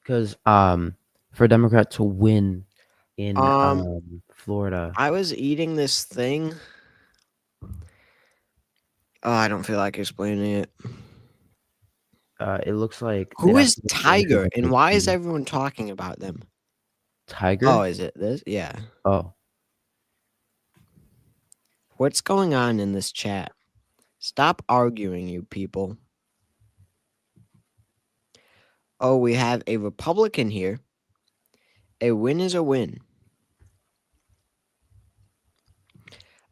Speaker 12: Because for a Democrat to win in Florida.
Speaker 1: I was eating this thing. Oh, I don't feel like explaining it.
Speaker 12: It looks like
Speaker 1: Who is Tiger and why is everyone talking about them?
Speaker 12: Tiger?
Speaker 1: Oh, is it this? Yeah.
Speaker 12: Oh.
Speaker 1: What's going on in this chat? Stop arguing, you people. Oh, we have a Republican here. A win is a win.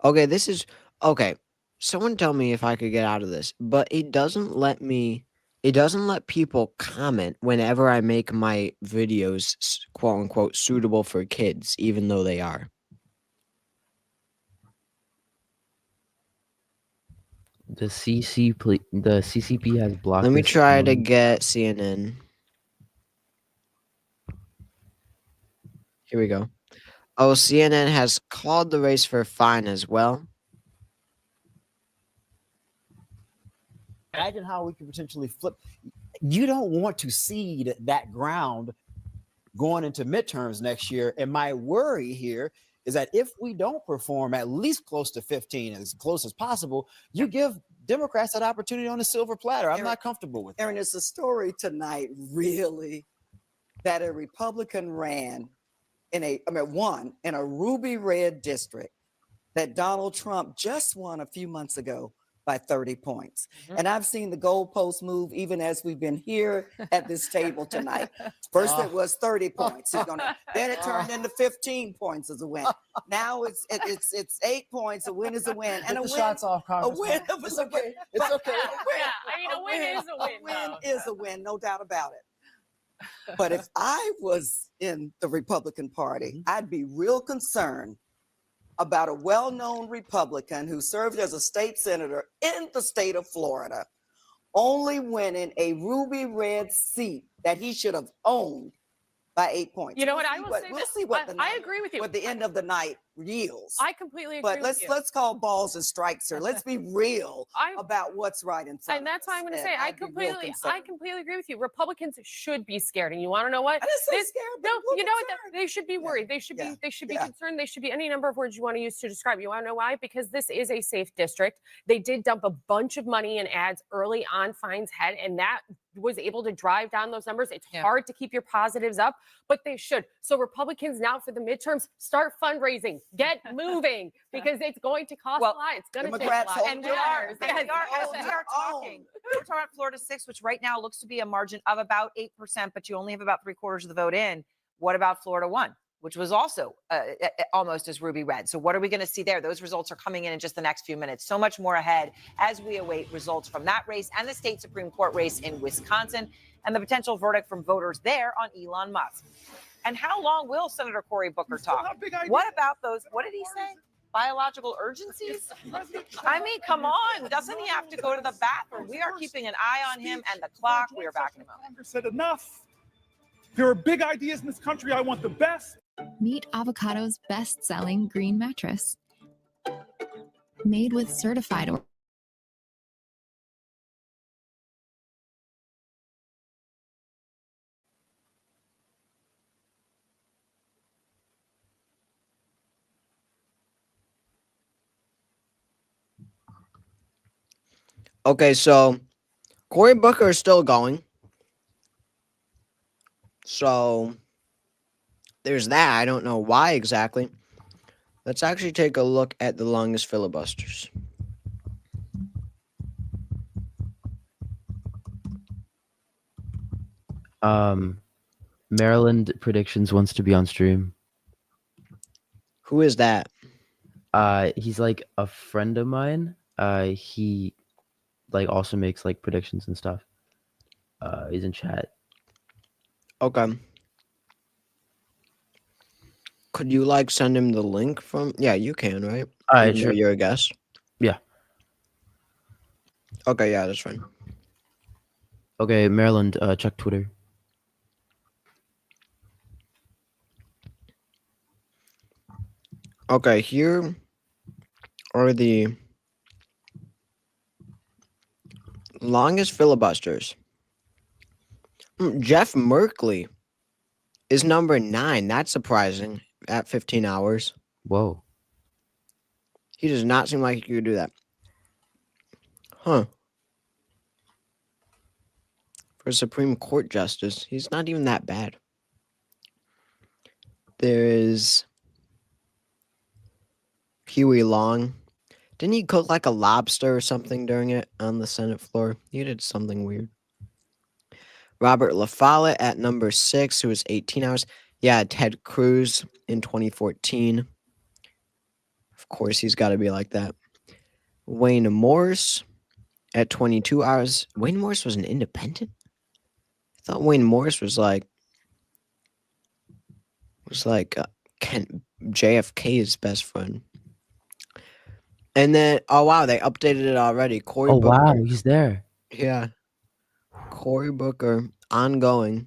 Speaker 1: Okay, this is... Okay, someone tell me if I could get out of this. But it doesn't let me... It doesn't let people comment whenever I make my videos, quote-unquote, suitable for kids, even though they are.
Speaker 12: The CCP has blocked.
Speaker 1: Let me
Speaker 12: this
Speaker 1: try to
Speaker 12: account.
Speaker 1: get CNN. Here we go. Oh, CNN has called the race for Fine as well.
Speaker 21: Imagine how we could potentially flip. You don't want to cede that ground going into midterms next year. And my worry here is that if we don't perform at least close to 15, as close as possible, you give Democrats that opportunity on a silver platter. I'm not comfortable with it.
Speaker 22: Aaron, it's a story tonight, really, that a Republican won in a ruby red district that Donald Trump just won a few months ago by 30 points. And I've seen the goalposts move even as we've been here at this table tonight. First it was 30 points. Then it turned into 15 points as a win. Now it's 8 points. A win is a win. And
Speaker 21: Get the shots off,
Speaker 22: a win
Speaker 21: Congressman.
Speaker 22: is a win.
Speaker 21: It's okay.
Speaker 13: A win is a win.
Speaker 22: A win is a win, no doubt about it. But if I was in the Republican Party, I'd be real concerned about a well-known Republican who served as a state senator in the state of Florida, only winning a ruby red seat that he should have owned by 8 points.
Speaker 13: You know
Speaker 22: We'll
Speaker 13: what? I
Speaker 22: see
Speaker 13: will
Speaker 22: what
Speaker 13: say
Speaker 22: we'll
Speaker 13: this.
Speaker 22: see what the
Speaker 13: I
Speaker 22: night,
Speaker 13: agree with you.
Speaker 22: what the end of the night yields.
Speaker 13: I completely agree
Speaker 22: But
Speaker 13: with you.
Speaker 22: let's call balls and strikes here. Let's be real
Speaker 13: I-
Speaker 22: about what's right in front
Speaker 13: And that's
Speaker 22: of us.
Speaker 13: why I'm going to
Speaker 22: And
Speaker 13: say I
Speaker 22: I'd be real
Speaker 13: completely
Speaker 22: concerned.
Speaker 13: agree with you. Republicans should be scared, and you want to know what?
Speaker 22: I didn't say
Speaker 13: This
Speaker 22: scared, but
Speaker 13: no,
Speaker 22: a little
Speaker 13: you know what?
Speaker 22: concerned.
Speaker 13: They should be worried. They should
Speaker 22: Yeah.
Speaker 13: be
Speaker 22: Yeah.
Speaker 13: concerned. They should be any number of words you want to use to describe. You want to know why? Because this is a safe district. They did dump a bunch of money in ads early on Fine's head, and that was able to drive down those numbers. It's hard to keep your positives up, but they should. So Republicans now for the midterms, start fundraising, get moving, because it's going to cost a lot. It's going to take a
Speaker 22: Democrats
Speaker 13: lot.
Speaker 22: hold
Speaker 13: And
Speaker 22: their
Speaker 13: matters.
Speaker 2: And we are, as
Speaker 22: Hold
Speaker 2: we
Speaker 22: their
Speaker 2: are talking, we're talking about Florida 6, which right now looks to be a margin of about 8%, but you only have about 3/4 of the vote in. What about Florida 1, which was also almost as ruby red? So what are we going to see there? Those results are coming in just the next few minutes. So much more ahead as we await results from that race and the state Supreme Court race in Wisconsin and the potential verdict from voters there on Elon Musk. And how long will Senator Cory Booker talk? What about those? What did he say? Biological urgencies? I mean, come on. Doesn't he have to go to the bathroom? We are keeping an eye on him and the clock. We are back in a moment.
Speaker 14: Congress said enough. There are big ideas in this country. I want the best.
Speaker 17: Meet Avocado's best-selling green mattress. Made with certified
Speaker 1: Okay, so Cory Booker is still going. So there's that. I don't know why exactly. Let's actually take a look at the longest filibusters.
Speaker 12: Maryland Predictions wants to be on stream.
Speaker 1: Who is that?
Speaker 12: He's like a friend of mine. He like also makes like predictions and stuff. He's in chat.
Speaker 1: Okay. Could you like send him the link from? Yeah, you can, right? Even though
Speaker 12: Sure.
Speaker 1: you're a guest.
Speaker 12: Yeah.
Speaker 1: Okay, yeah, that's fine.
Speaker 12: Okay, Maryland, check Twitter.
Speaker 1: Okay, here are the longest filibusters. Jeff Merkley is number 9. That's surprising at 15 hours.
Speaker 12: Whoa.
Speaker 1: He does not seem like he could do that. Huh. For a Supreme Court justice, he's not even that bad. There is Huey Long. Didn't he cook like a lobster or something during it on the Senate floor? He did something weird. Robert LaFollette at number 6, who was 18 hours. Yeah, Ted Cruz in 2014. Of course, he's got to be like that. Wayne Morse at 22 hours. Wayne Morse was an independent? I thought Wayne Morse was like JFK's best friend. And then, oh wow, they updated it already. Cory
Speaker 12: Oh
Speaker 1: Booker.
Speaker 12: wow, he's there.
Speaker 1: Yeah. Cory Booker ongoing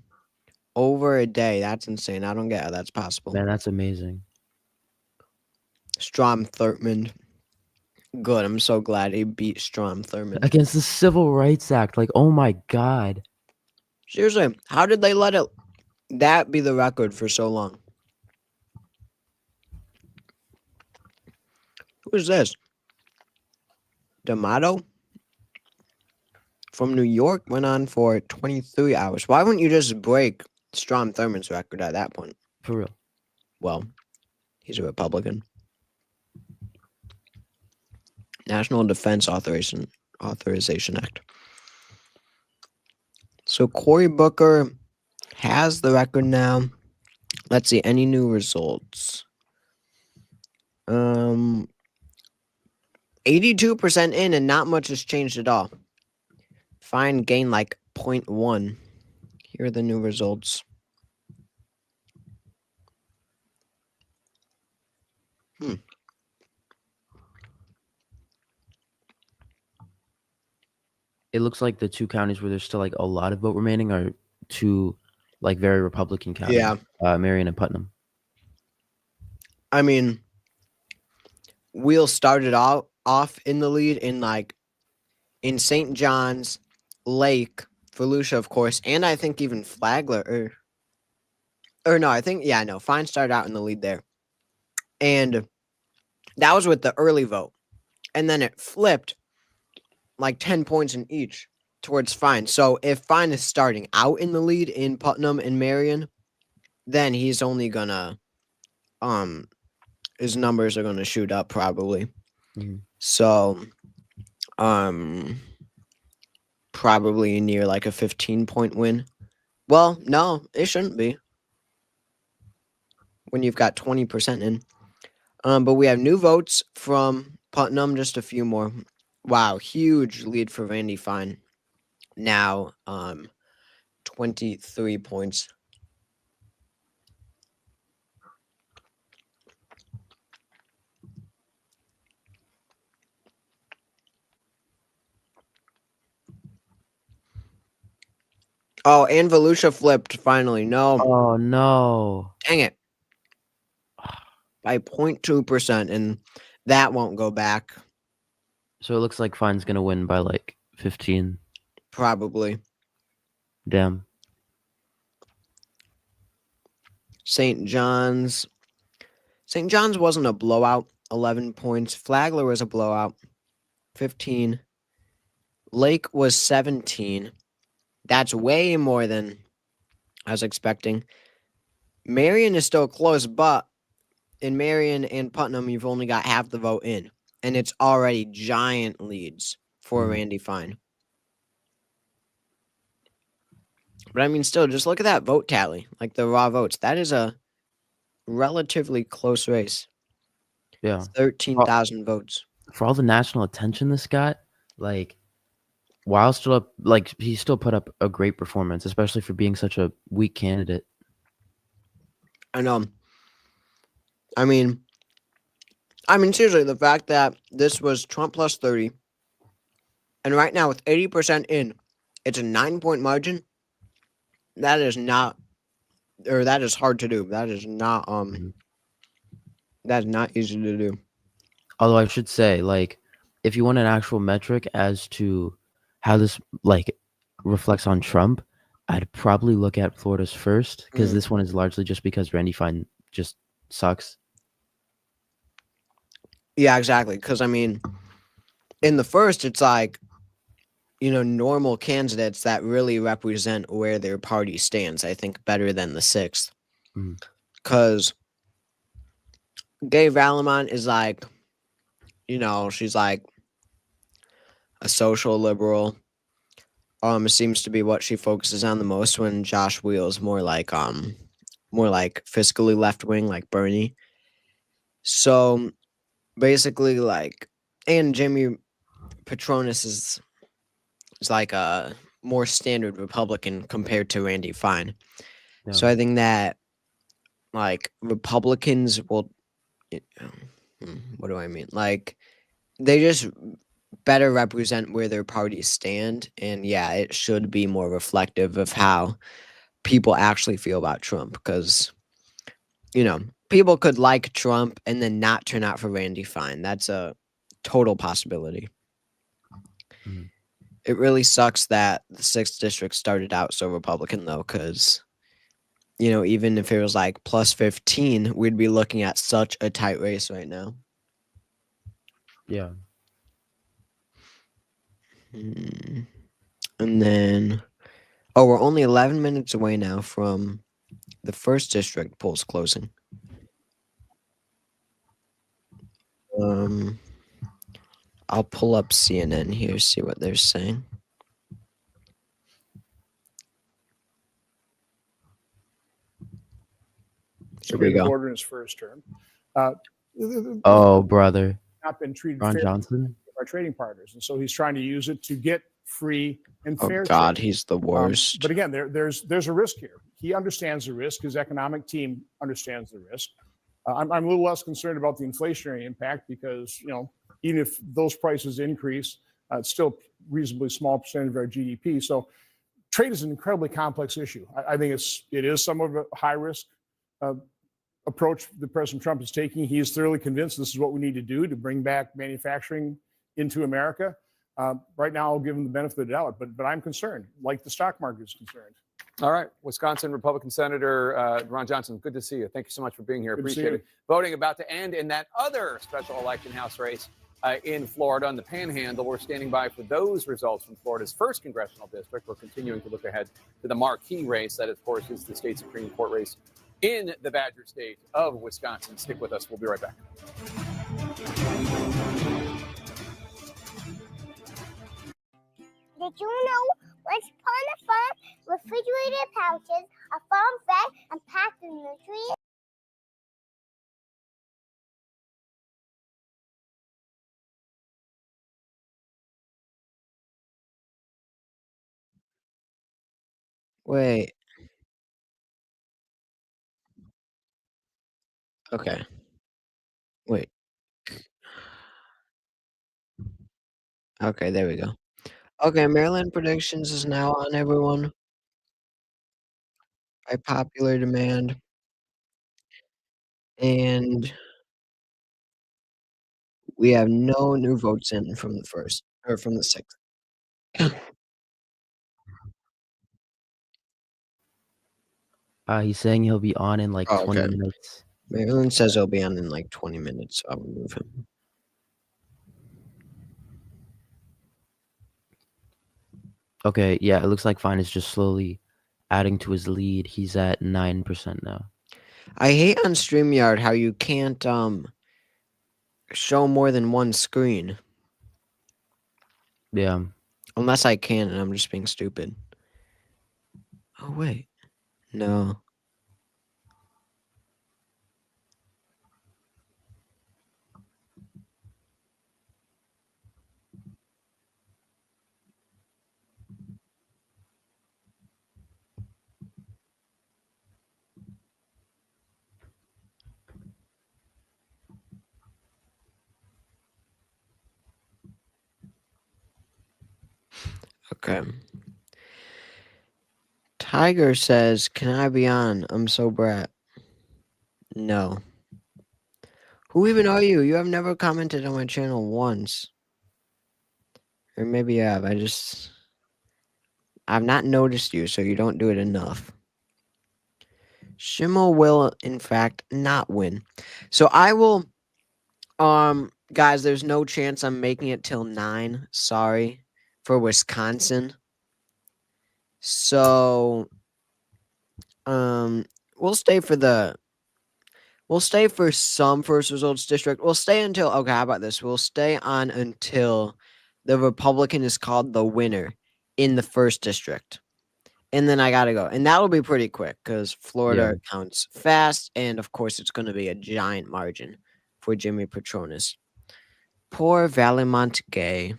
Speaker 1: over a day. That's insane. I don't get how that's possible.
Speaker 12: Man, that's amazing.
Speaker 1: Strom Thurmond. Good. I'm so glad he beat Strom Thurmond.
Speaker 12: Against the Civil Rights Act. Like, oh my God.
Speaker 1: Seriously, how did they let that be the record for so long? Who is this? D'Amato from New York went on for 23 hours. Why wouldn't you just break Strom Thurmond's record at that point?
Speaker 12: For real.
Speaker 1: Well, he's a Republican. National Defense Authorization Act. So Cory Booker has the record now. Let's see, any new results? 82% in and not much has changed at all. Fine gain like 0.1. Here are the new results.
Speaker 12: It looks like the two counties where there's still like a lot of vote remaining are two like very Republican counties.
Speaker 1: Yeah.
Speaker 12: Marion and Putnam.
Speaker 1: I mean, Wheel started off in the lead in St. John's, Lake, Volusia, of course, and I think even Flagler or no, Fine started out in the lead there. And that was with the early vote. And then it flipped like 10 points in each towards Fine. So if Fine is starting out in the lead in Putnam and Marion, then he's only gonna his numbers are gonna shoot up probably. So probably near like a 15-point win. Well, no, it shouldn't be when you've got 20% in. But we have new votes from Putnam, just a few more. Wow, huge lead for Randy Fine. Now 23 points. Oh, and Volusia flipped finally. No.
Speaker 12: Oh no.
Speaker 1: Dang it. By 0.2%, and that won't go back.
Speaker 12: So it looks like Fine's gonna win by like 15.
Speaker 1: Probably.
Speaker 12: Damn.
Speaker 1: St. John's. St. John's wasn't a blowout. 11 points. Flagler was a blowout. 15. Lake was 17. That's way more than I was expecting. Marion is still close, but in Marion and Putnam, you've only got half the vote in. And it's already giant leads for Randy Fine. But I mean, still, just look at that vote tally, like the raw votes. That is a relatively close race.
Speaker 12: Yeah.
Speaker 1: 13,000 votes.
Speaker 12: For all the national attention this got, like, while still up, like, he still put up a great performance, especially for being such a weak candidate.
Speaker 1: I know. I mean, seriously, the fact that this was Trump plus 30, and right now with 80% in, it's a 9-point margin. That is not, or that is hard to do. That is not, that is not easy to do.
Speaker 12: Although I should say, like, if you want an actual metric as to how this, like, reflects on Trump, I'd probably look at Florida's first, because this one is largely just because Randy Fine just sucks.
Speaker 1: Yeah, exactly. Because, I mean, in the first, it's like, normal candidates that really represent where their party stands, I think, better than the sixth. Because Gay Valamont is like, she's like a social liberal. It seems to be what she focuses on the most, when Josh Wheel is more like fiscally left wing, like Bernie. So basically, like, and Jimmy Petronis is like a more standard Republican compared to Randy Fine.
Speaker 12: Yeah.
Speaker 1: So I think that, like, Republicans will, what do I mean? Like, they just better represent where their parties stand, and yeah, it should be more reflective of how people actually feel about Trump, because people could like Trump and then not turn out for Randy Fine. That's a total possibility. It really sucks that the 6th district started out so Republican, though, because even if it was like plus 15, we'd be looking at such a tight race right now.
Speaker 12: Yeah.
Speaker 1: And then, we're only 11 minutes away now from the 1st district polls closing. I'll pull up CNN here, see what they're saying.
Speaker 5: Supreme Court in his first term.
Speaker 12: Oh, brother.
Speaker 5: Not been treated
Speaker 12: Ron
Speaker 5: fairly
Speaker 12: Johnson?
Speaker 5: by our trading partners, and so he's trying to use it to get free and fair.
Speaker 1: Oh God,
Speaker 5: trade.
Speaker 1: he's the worst.
Speaker 5: But again, there's a risk here. He understands the risk. His economic team understands the risk. I'm a little less concerned about the inflationary impact, because even if those prices increase, it's still reasonably small percentage of our GDP. So trade is an incredibly complex issue. I think it is some of a high risk approach that President Trump is taking. He is thoroughly convinced this is what we need to do to bring back manufacturing into America. Right now, I'll give him the benefit of the doubt, but I'm concerned, like the stock market is concerned.
Speaker 4: All right. Wisconsin Republican Senator Ron Johnson, good to see you. Thank you so much for being here.
Speaker 5: Good to see
Speaker 4: Appreciate
Speaker 5: you.
Speaker 4: it. Voting about to end in that other special election House race in Florida on the Panhandle. We're standing by for those results from Florida's first congressional district. We're continuing to look ahead to the marquee race. That, of course, is the state Supreme Court race in the Badger State of Wisconsin. Stick with us. We'll be right back.
Speaker 8: Did you know once upon a farm, refrigerated pouches are farm fed and packed with nutrients?
Speaker 1: Wait. Okay. Wait. Okay, there we go. Okay, Maryland predictions is now on, everyone. By popular demand. And we have no new votes in from the first or from the sixth.
Speaker 12: He's saying he'll be on in like
Speaker 1: Oh,
Speaker 12: 20
Speaker 1: okay.
Speaker 12: minutes.
Speaker 1: Maryland says he'll be on in like 20 minutes, so I'll remove him.
Speaker 12: Okay, yeah, it looks like Fine is just slowly adding to his lead. He's at 9% now.
Speaker 1: I hate on StreamYard how you can't show more than one screen.
Speaker 12: Yeah.
Speaker 1: Unless I can and I'm just being stupid. Oh wait. No. Okay. Tiger says, "Can I be on? I'm so brat." No. Who even are you? You have never commented on my channel once. Or maybe you have. I've not noticed you, so you don't do it enough. Schimmel will, in fact, not win. So I will, guys, there's no chance I'm making it till 9. Sorry. For Wisconsin. So, we'll stay for some first results district. We'll stay until, okay, how about this? We'll stay on until the Republican is called the winner in the first district. And then I gotta go. And that'll be pretty quick because Florida counts fast. And of course, it's going to be a giant margin for Jimmy Petronas. Poor Valimont Gay.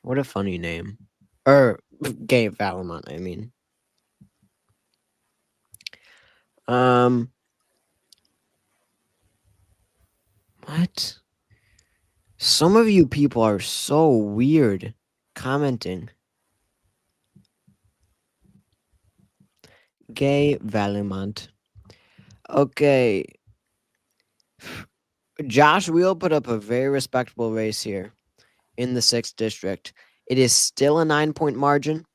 Speaker 1: What a funny name. Or Gay Valimont, I mean. What? Some of you people are so weird commenting. Gay Valimont. Okay. Josh Wheel put up a very respectable race here in the 6th district. It is still a 9-point margin.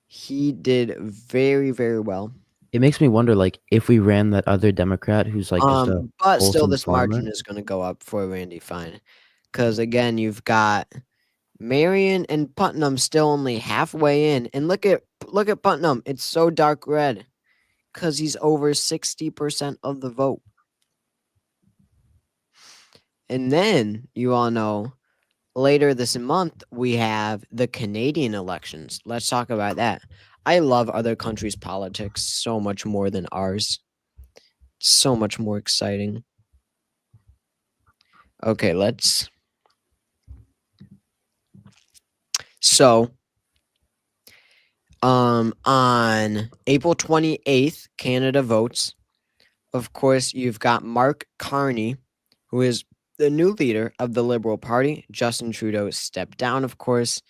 Speaker 1: He did very, very well.
Speaker 12: It makes me wonder, like, if we ran that other Democrat who's like just a
Speaker 1: but still,
Speaker 12: wholesome
Speaker 1: this
Speaker 12: farmer.
Speaker 1: margin is going to go up for Randy Fine. Because again, you've got Marion and Putnam still only halfway in. And look at Putnam. It's so dark red. Because he's over 60% of the vote. And then, you all know, later this month, we have the Canadian elections. Let's talk about that. I love other countries' politics so much more than ours. So much more exciting. Okay, let's... So, on April 28th, Canada votes. Of course, you've got Mark Carney, who is the new leader of the Liberal Party. Justin Trudeau stepped down, of course.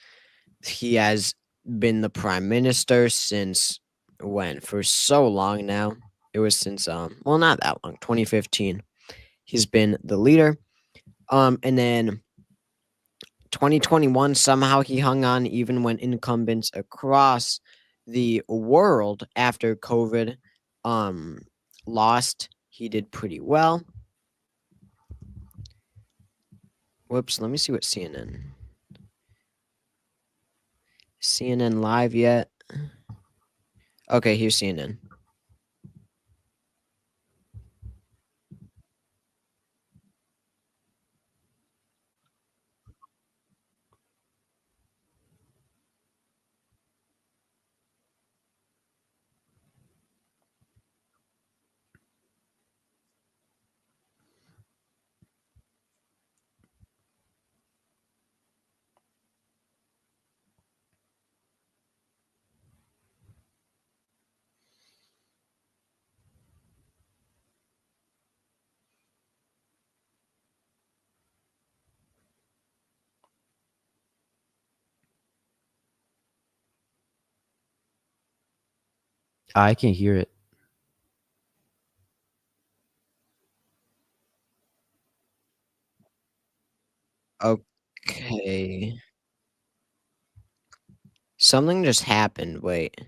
Speaker 1: He has been the prime minister since when? For so long now. It was since well, not that long, 2015. He's been the leader. And then 2021 somehow he hung on even when incumbents across the world after COVID lost. He did pretty well. Whoops, let me see what CNN live yet? Okay, here's CNN.
Speaker 12: I can hear it.
Speaker 1: Okay. Something just happened. Wait.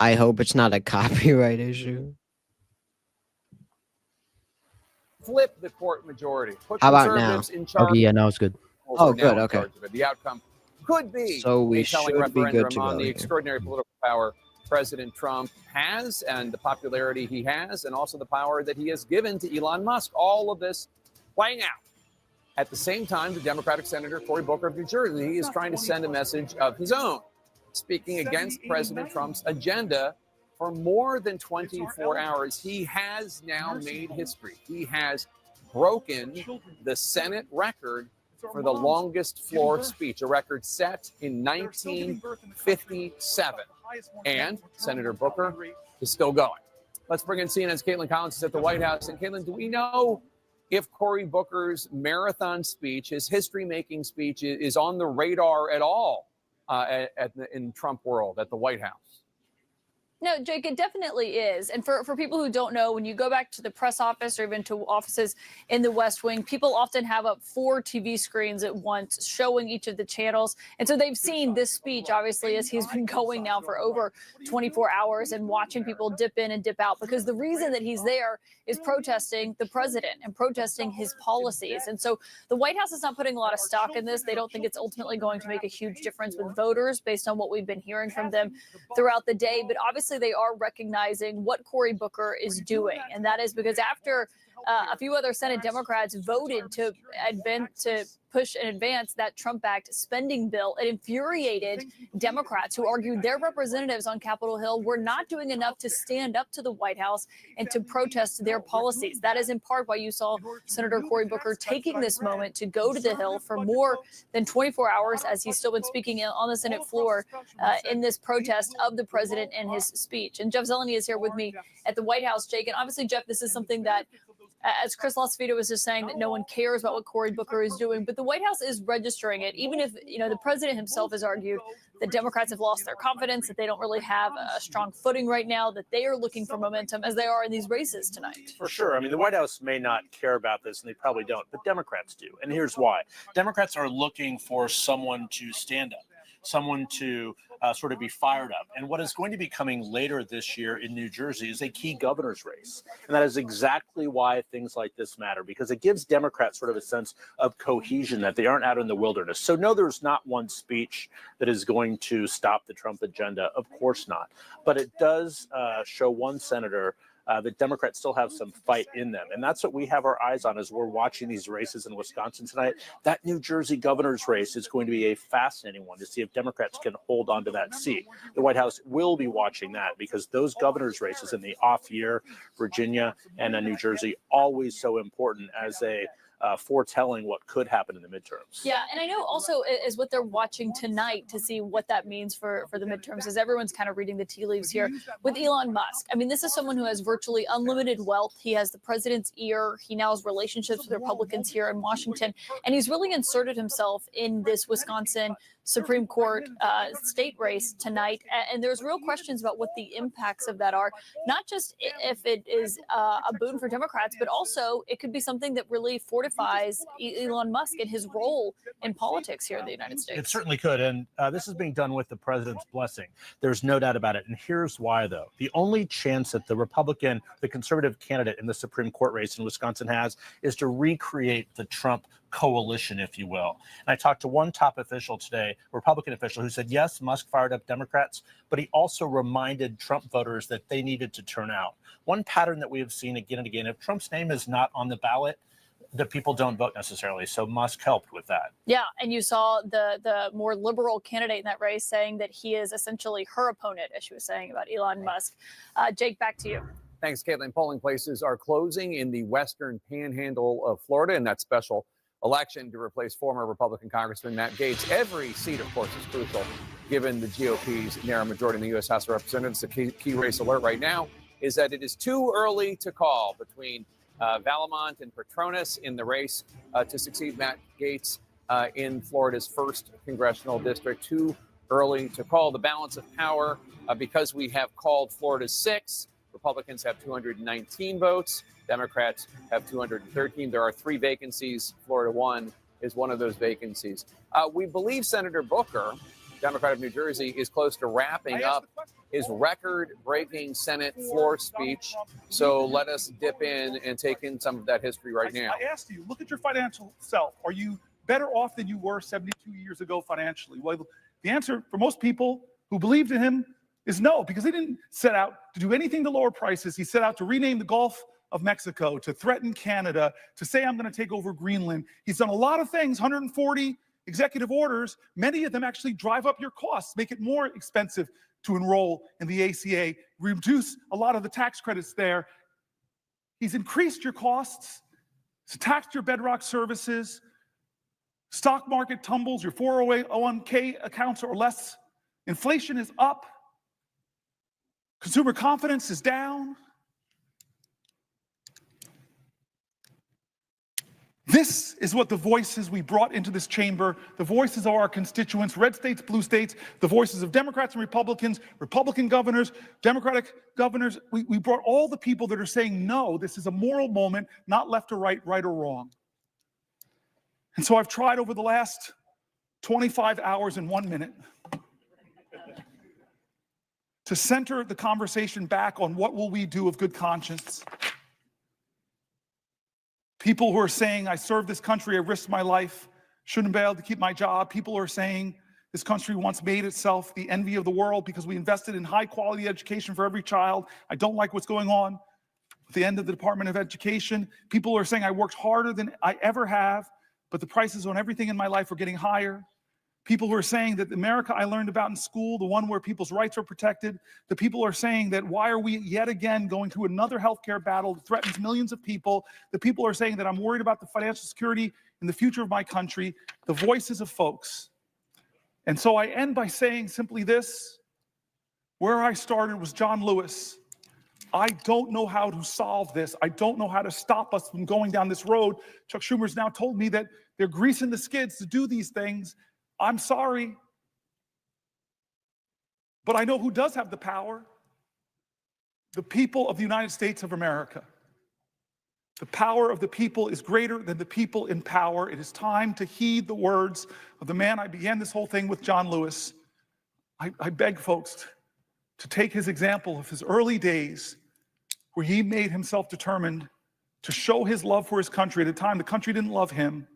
Speaker 1: I hope it's not a copyright issue.
Speaker 4: Flip the court majority. Put
Speaker 1: How about now?
Speaker 4: conservatives in charge.
Speaker 12: Okay, yeah, now it's good.
Speaker 1: Oh,
Speaker 4: Are now
Speaker 1: good,
Speaker 4: in
Speaker 1: okay.
Speaker 4: charge of it. The outcome could be
Speaker 1: So we
Speaker 4: a telling
Speaker 1: should be good
Speaker 4: referendum
Speaker 1: to
Speaker 4: on
Speaker 1: go
Speaker 4: the
Speaker 1: here.
Speaker 4: extraordinary political power President Trump has and the popularity he has, and also the power that he has given to Elon Musk. All of this playing out. At the same time, the Democratic Senator Cory Booker of New Jersey is trying to send a message of his own, speaking against President Trump's agenda for more than 24 hours. He has now made history. He has broken the Senate record for the longest floor speech, a record set in 1957. And Senator Booker is still going. Let's bring in CNN's Caitlin Collins at the White House. And Caitlin, do we know if Cory Booker's marathon speech, his history-making speech, is on the radar at all in Trump world at the White House?
Speaker 13: No, Jake, it definitely is. And for people who don't know, when you go back to the press office or even to offices in the West Wing, people often have up 4 TV screens at once showing each of the channels. And so they've seen this speech, obviously, as he's been going now for over 24 hours and watching people dip in and dip out, because the reason that he's there is protesting the president and protesting his policies. And so the White House is not putting a lot of stock in this. They don't think it's ultimately going to make a huge difference with voters based on what we've been hearing from them throughout the day. But obviously, they are recognizing what Cory Booker is doing. And that is because after a few other Senate Democrats voted to push and advance that Trump-backed spending bill, it infuriated Democrats who argued their representatives on Capitol Hill were not doing enough to stand up to the White House and to protest their policies. That is in part why you saw Senator Cory Booker taking this moment to go to the Hill for more than 24 hours, as he's still been speaking on the Senate floor in this protest of the president and his speech. And Jeff Zeleny is here with me at the White House, Jake. And obviously, Jeff, this is something that, as Chris Losavito was just saying, that no one cares about what Cory Booker is doing, but the White House is registering it, even if, the president himself has argued that Democrats have lost their confidence, that they don't really have a strong footing right now, that they are looking for momentum as they are in these races tonight.
Speaker 9: For sure. I mean, the White House may not care about this, and they probably don't, but Democrats do. And here's why. Democrats are looking for someone to stand up, someone to sort of be fired up. And what is going to be coming later this year in New Jersey is a key governor's race. And that is exactly why things like this matter, because it gives Democrats sort of a sense of cohesion, that they aren't out in the wilderness. So no, there's not one speech that is going to stop the Trump agenda. Of course not. But it does show one senator that Democrats still have some fight in them. And that's what we have our eyes on as we're watching these races in Wisconsin tonight. That New Jersey governor's race is going to be a fascinating one to see if Democrats can hold on to that seat. The White House will be watching that, because those governor's races in the off year, Virginia and New Jersey, always so important as a foretelling what could happen in the midterms.
Speaker 10: Yeah, and I know also is what they're watching tonight to see what that means for the midterms, as everyone's kind of reading the tea leaves here with Elon Musk. I mean, this is someone who has virtually unlimited wealth. He has the president's ear. He now has relationships with Republicans here in Washington, and he's really inserted himself in this Wisconsin Supreme Court state race tonight. And there's real questions about what the impacts of that are, not just if it is a boon for Democrats, but also it could be something that really fortifies Elon Musk and his role in politics here in the United States.
Speaker 9: It certainly could. And this is being done with the president's blessing. There's no doubt about it. And here's why, though. The only chance that the conservative candidate in the Supreme Court race in Wisconsin has is to recreate the Trump coalition, if you will. And I talked to one top official today, Republican official, who said, yes, Musk fired up Democrats, but he also reminded Trump voters that they needed to turn out. One pattern that we have seen again and again, if Trump's name is not on the ballot, the people don't vote necessarily. So Musk helped with that.
Speaker 10: Yeah, and you saw the more liberal candidate in that race saying that he is essentially her opponent, as she was saying about Elon Musk. Jake, back to you.
Speaker 4: Thanks, Caitlin. Polling places are closing in the western panhandle of Florida in that special election to replace former Republican Congressman Matt Gaetz. Every seat, of course, is crucial given the GOP's narrow majority in the U.S. House of Representatives. The key race alert right now is that it is too early to call between Valamont and Petronas in the race to succeed Matt Gaetz in Florida's 1st congressional district. Too early to call. The balance of power, because we have called Florida's 6. Republicans have 219 votes. Democrats have 213. There are 3 vacancies. Florida 1 is one of those vacancies. We believe Senator Booker, Democrat of New Jersey, is close to wrapping up his record-breaking Senate floor speech. So let us dip in and take in some of that history right now.
Speaker 14: I asked you, look at your financial self. Are you better off than you were 72 years ago financially? Well, the answer for most people who believed in him is no, because he didn't set out to do anything to lower prices. He set out to rename the Gulf of Mexico, to threaten Canada, to say, I'm going to take over Greenland. He's done a lot of things, 140 executive orders. Many of them actually drive up your costs, make it more expensive to enroll in the ACA, reduce a lot of the tax credits there. He's increased your costs, he's taxed your bedrock services, stock market tumbles, your 401k accounts are less, inflation is up, consumer confidence is down. This is what the voices we brought into this chamber, the voices of our constituents, red states, blue states, the voices of Democrats and Republicans, Republican governors, Democratic governors. We brought all the people that are saying, no, this is a moral moment, not left or right, right or wrong. And so I've tried over the last 25 hours and 1 minute to center the conversation back on what will we do of good conscience. People who are saying, I served this country, I risked my life, shouldn't be able to keep my job. People who are saying, this country once made itself the envy of the world because we invested in high quality education for every child. I don't like what's going on at the end of the Department of Education. People who are saying, I worked harder than I ever have, but the prices on everything in my life are getting higher. People who are saying that the America I learned about in school, the one where people's rights are protected, the people who are saying that why are we yet again going through another healthcare battle that threatens millions of people, the people who are saying that I'm worried about the financial security and the future of my country, the voices of folks. And so I end by saying simply this, where I started was John Lewis. I don't know how to solve this. I don't know how to stop us from going down this road. Chuck Schumer's now told me that they're greasing the skids to do these things. I'm sorry, but I know who does have the power. The people of the United States of America. The power of the people is greater than the people in power. It is time to heed the words of the man I began this whole thing with, John Lewis. I beg folks to take his example of his early days where he made himself determined to show his love for his country at a time the country didn't love him.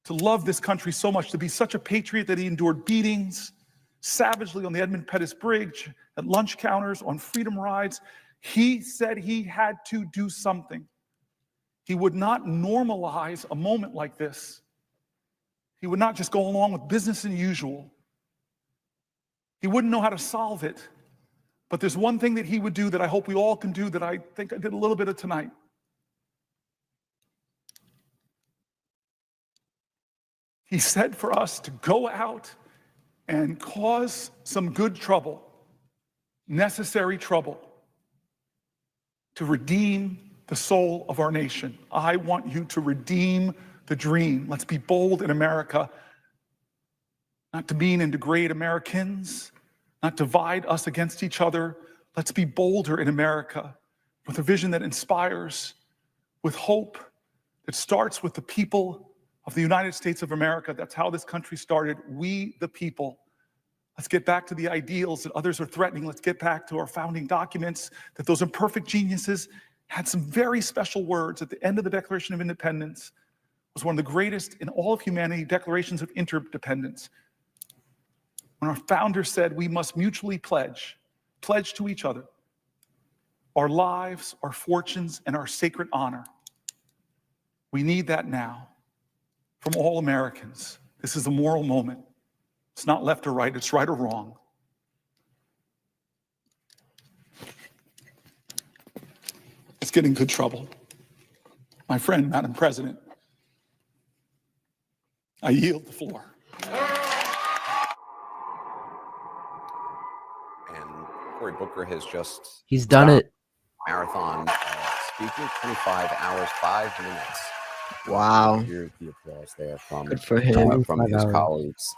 Speaker 14: To love this country so much, to be such a patriot that he endured beatings savagely on the Edmund Pettus Bridge, at lunch counters, on freedom rides. He said he had to do something. He would not normalize a moment like this. He would not just go along with business as usual. He wouldn't know how to solve it. But there's one thing that he would do that I hope we all can do that I think I did a little bit of tonight. He said for us to go out and cause some good trouble, necessary trouble, to redeem the soul of our nation. I want you to redeem the dream. Let's be bold in America, not to mean and degrade Americans, not divide us against each other. Let's be bolder in America with a vision that inspires, with hope that starts with the people of the United States of America. That's how this country started. We, the people. Let's get back to the ideals that others are threatening. Let's get back to our founding documents, that those imperfect geniuses had some very special words at the end of the Declaration of Independence. It was one of the greatest in all of humanity declarations of interdependence. When our founder said we must mutually pledge to each other our lives, our fortunes, and our sacred honor. We need that now from all Americans. This is a moral moment. It's not left or right, it's right or wrong. Let's get in good trouble. My friend, Madam President, I yield the floor.
Speaker 3: And Cory Booker has just
Speaker 12: He's done it.
Speaker 3: Marathon speaking, 25 hours, 5 minutes.
Speaker 1: Wow.
Speaker 3: Here's the applause there from,
Speaker 1: Good for him.
Speaker 3: from his
Speaker 12: 25 hours.
Speaker 3: colleagues.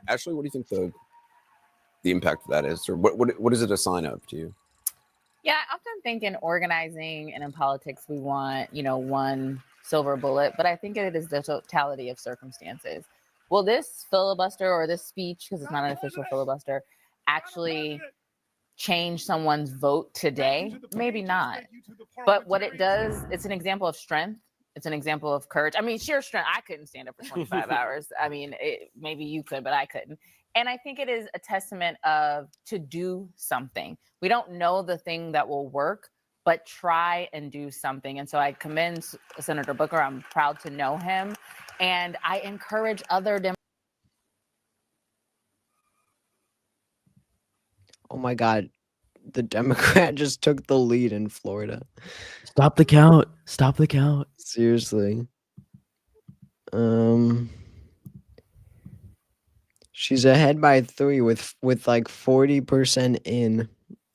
Speaker 3: Ashley, what do you think the impact of that is? Or what is it a sign of to you?
Speaker 11: Yeah, I often think in organizing and in politics, we want, one silver bullet, but I think it is the totality of circumstances. Will this filibuster or this speech, because it's not an official filibuster, actually change someone's vote today? Maybe not. But what it does, it's an example of strength. It's an example of courage. I mean, sheer strength. I couldn't stand up for 25 hours. I mean, maybe you could, but I couldn't. And I think it is a testament of to do something. We don't know the thing that will work, but try and do something. And so I commend Senator Booker. I'm proud to know him. And I encourage other Democrats.
Speaker 1: Oh my God. The Democrat just took the lead in Florida.
Speaker 12: Stop the count. Stop the count.
Speaker 1: Seriously. She's ahead by 3 with like 40% in.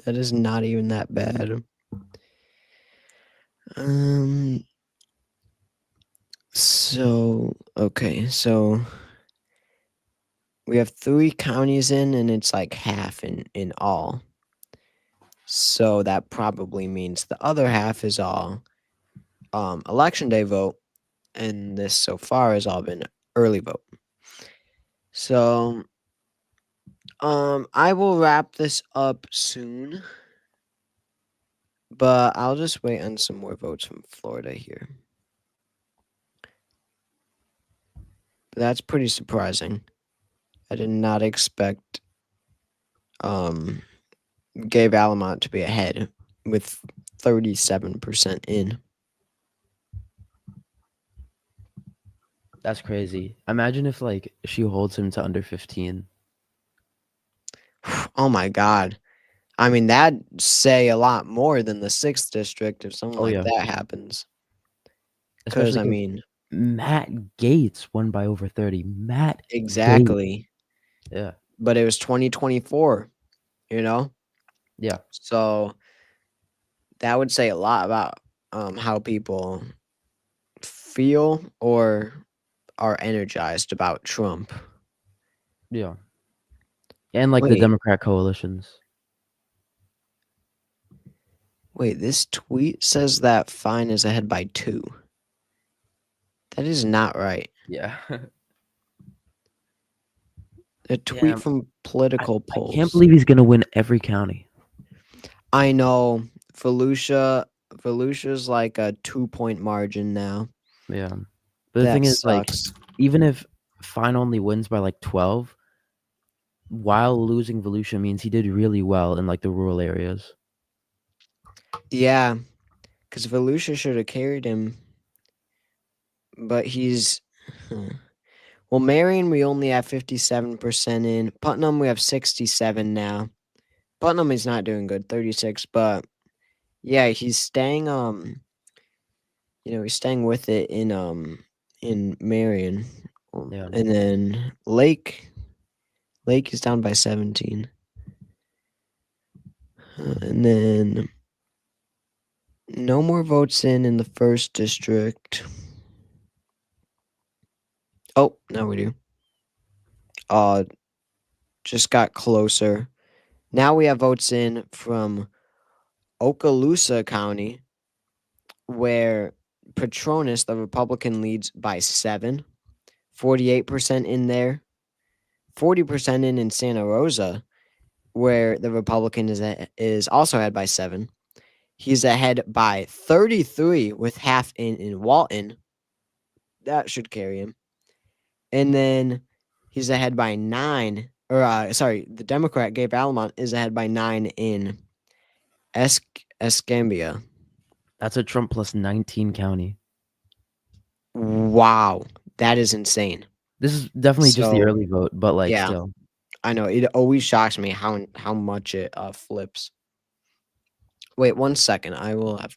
Speaker 1: That is not even that bad. So we have 3 counties in, and it's like half in all. So that probably means the other half is all election day vote, and this so far has all been early vote. So I will wrap this up soon, but I'll just wait on some more votes from Florida here. But that's pretty surprising. I did not expect Gabe Alamont to be ahead with 37% in.
Speaker 12: That's crazy. Imagine if like she holds him to under 15.
Speaker 1: Oh my God. I mean, that'd say a lot more than the 6th district if something like that happens. Because, I mean,
Speaker 12: Matt Gaetz won by over 30. Matt
Speaker 1: exactly.
Speaker 12: Gaetz. Yeah.
Speaker 1: But it was 2024,
Speaker 12: Yeah.
Speaker 1: So that would say a lot about how people feel or are energized about Trump.
Speaker 12: Yeah. And like the Democrat coalitions.
Speaker 1: Wait, this tweet says that Fine is ahead by 2. That is not right.
Speaker 12: Yeah.
Speaker 1: A tweet from Political Polls.
Speaker 12: I can't believe he's going to win every county.
Speaker 1: I know. Volusia's like a 2-point margin now.
Speaker 12: Yeah. But the thing is, like, even if Fine only wins by like 12, while losing Volusia means he did really well in like the rural areas.
Speaker 1: Yeah, because Volusia should have carried him. But he's... Well, Marion, we only have 57% in. Putnam, we have 67 now. Putnam is not doing good, 36. But yeah, he's staying. He's staying with it in Marion.
Speaker 12: Yeah.
Speaker 1: And then Lake is down by 17. And then no more votes in the first district. Oh, now we do. Just got closer. Now we have votes in from Okaloosa County, where Petronas, the Republican, leads by 7. 48% in there. 40% in Santa Rosa, where the Republican is also ahead by 7. He's ahead by 33 with half in Walton. That should carry him. And then he's ahead by 9. Or the Democrat Gabe Alamont is ahead by 9 in Escambia.
Speaker 12: That's a Trump plus 19 county.
Speaker 1: Wow, that is insane.
Speaker 12: This is definitely just the
Speaker 1: So,
Speaker 12: early vote, but like
Speaker 1: yeah,
Speaker 12: still.
Speaker 1: I know it always shocks me how much it flips. Wait 1 second. I will have.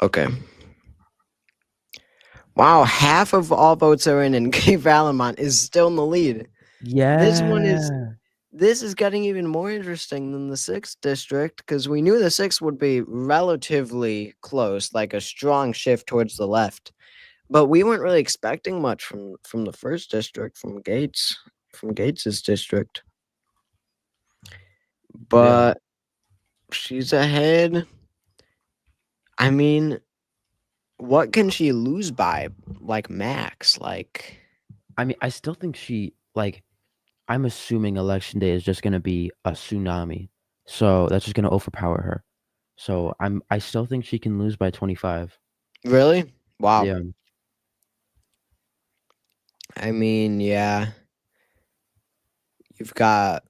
Speaker 1: Okay. Wow, half of all votes are in, and Gabe Alamont is still in the lead.
Speaker 12: Yeah.
Speaker 1: This is getting even more interesting than the 6th district, because we knew the 6th would be relatively close, like a strong shift towards the left. But we weren't really expecting much from the 1st district, from Gates's district. But she's ahead. I mean, what can she lose by? Like max, like
Speaker 12: I mean, I still think I'm assuming election day is just gonna be a tsunami. So that's just gonna overpower her. So I still think she can lose by 25.
Speaker 1: Really? Wow.
Speaker 12: Yeah.
Speaker 1: I mean, yeah. You've got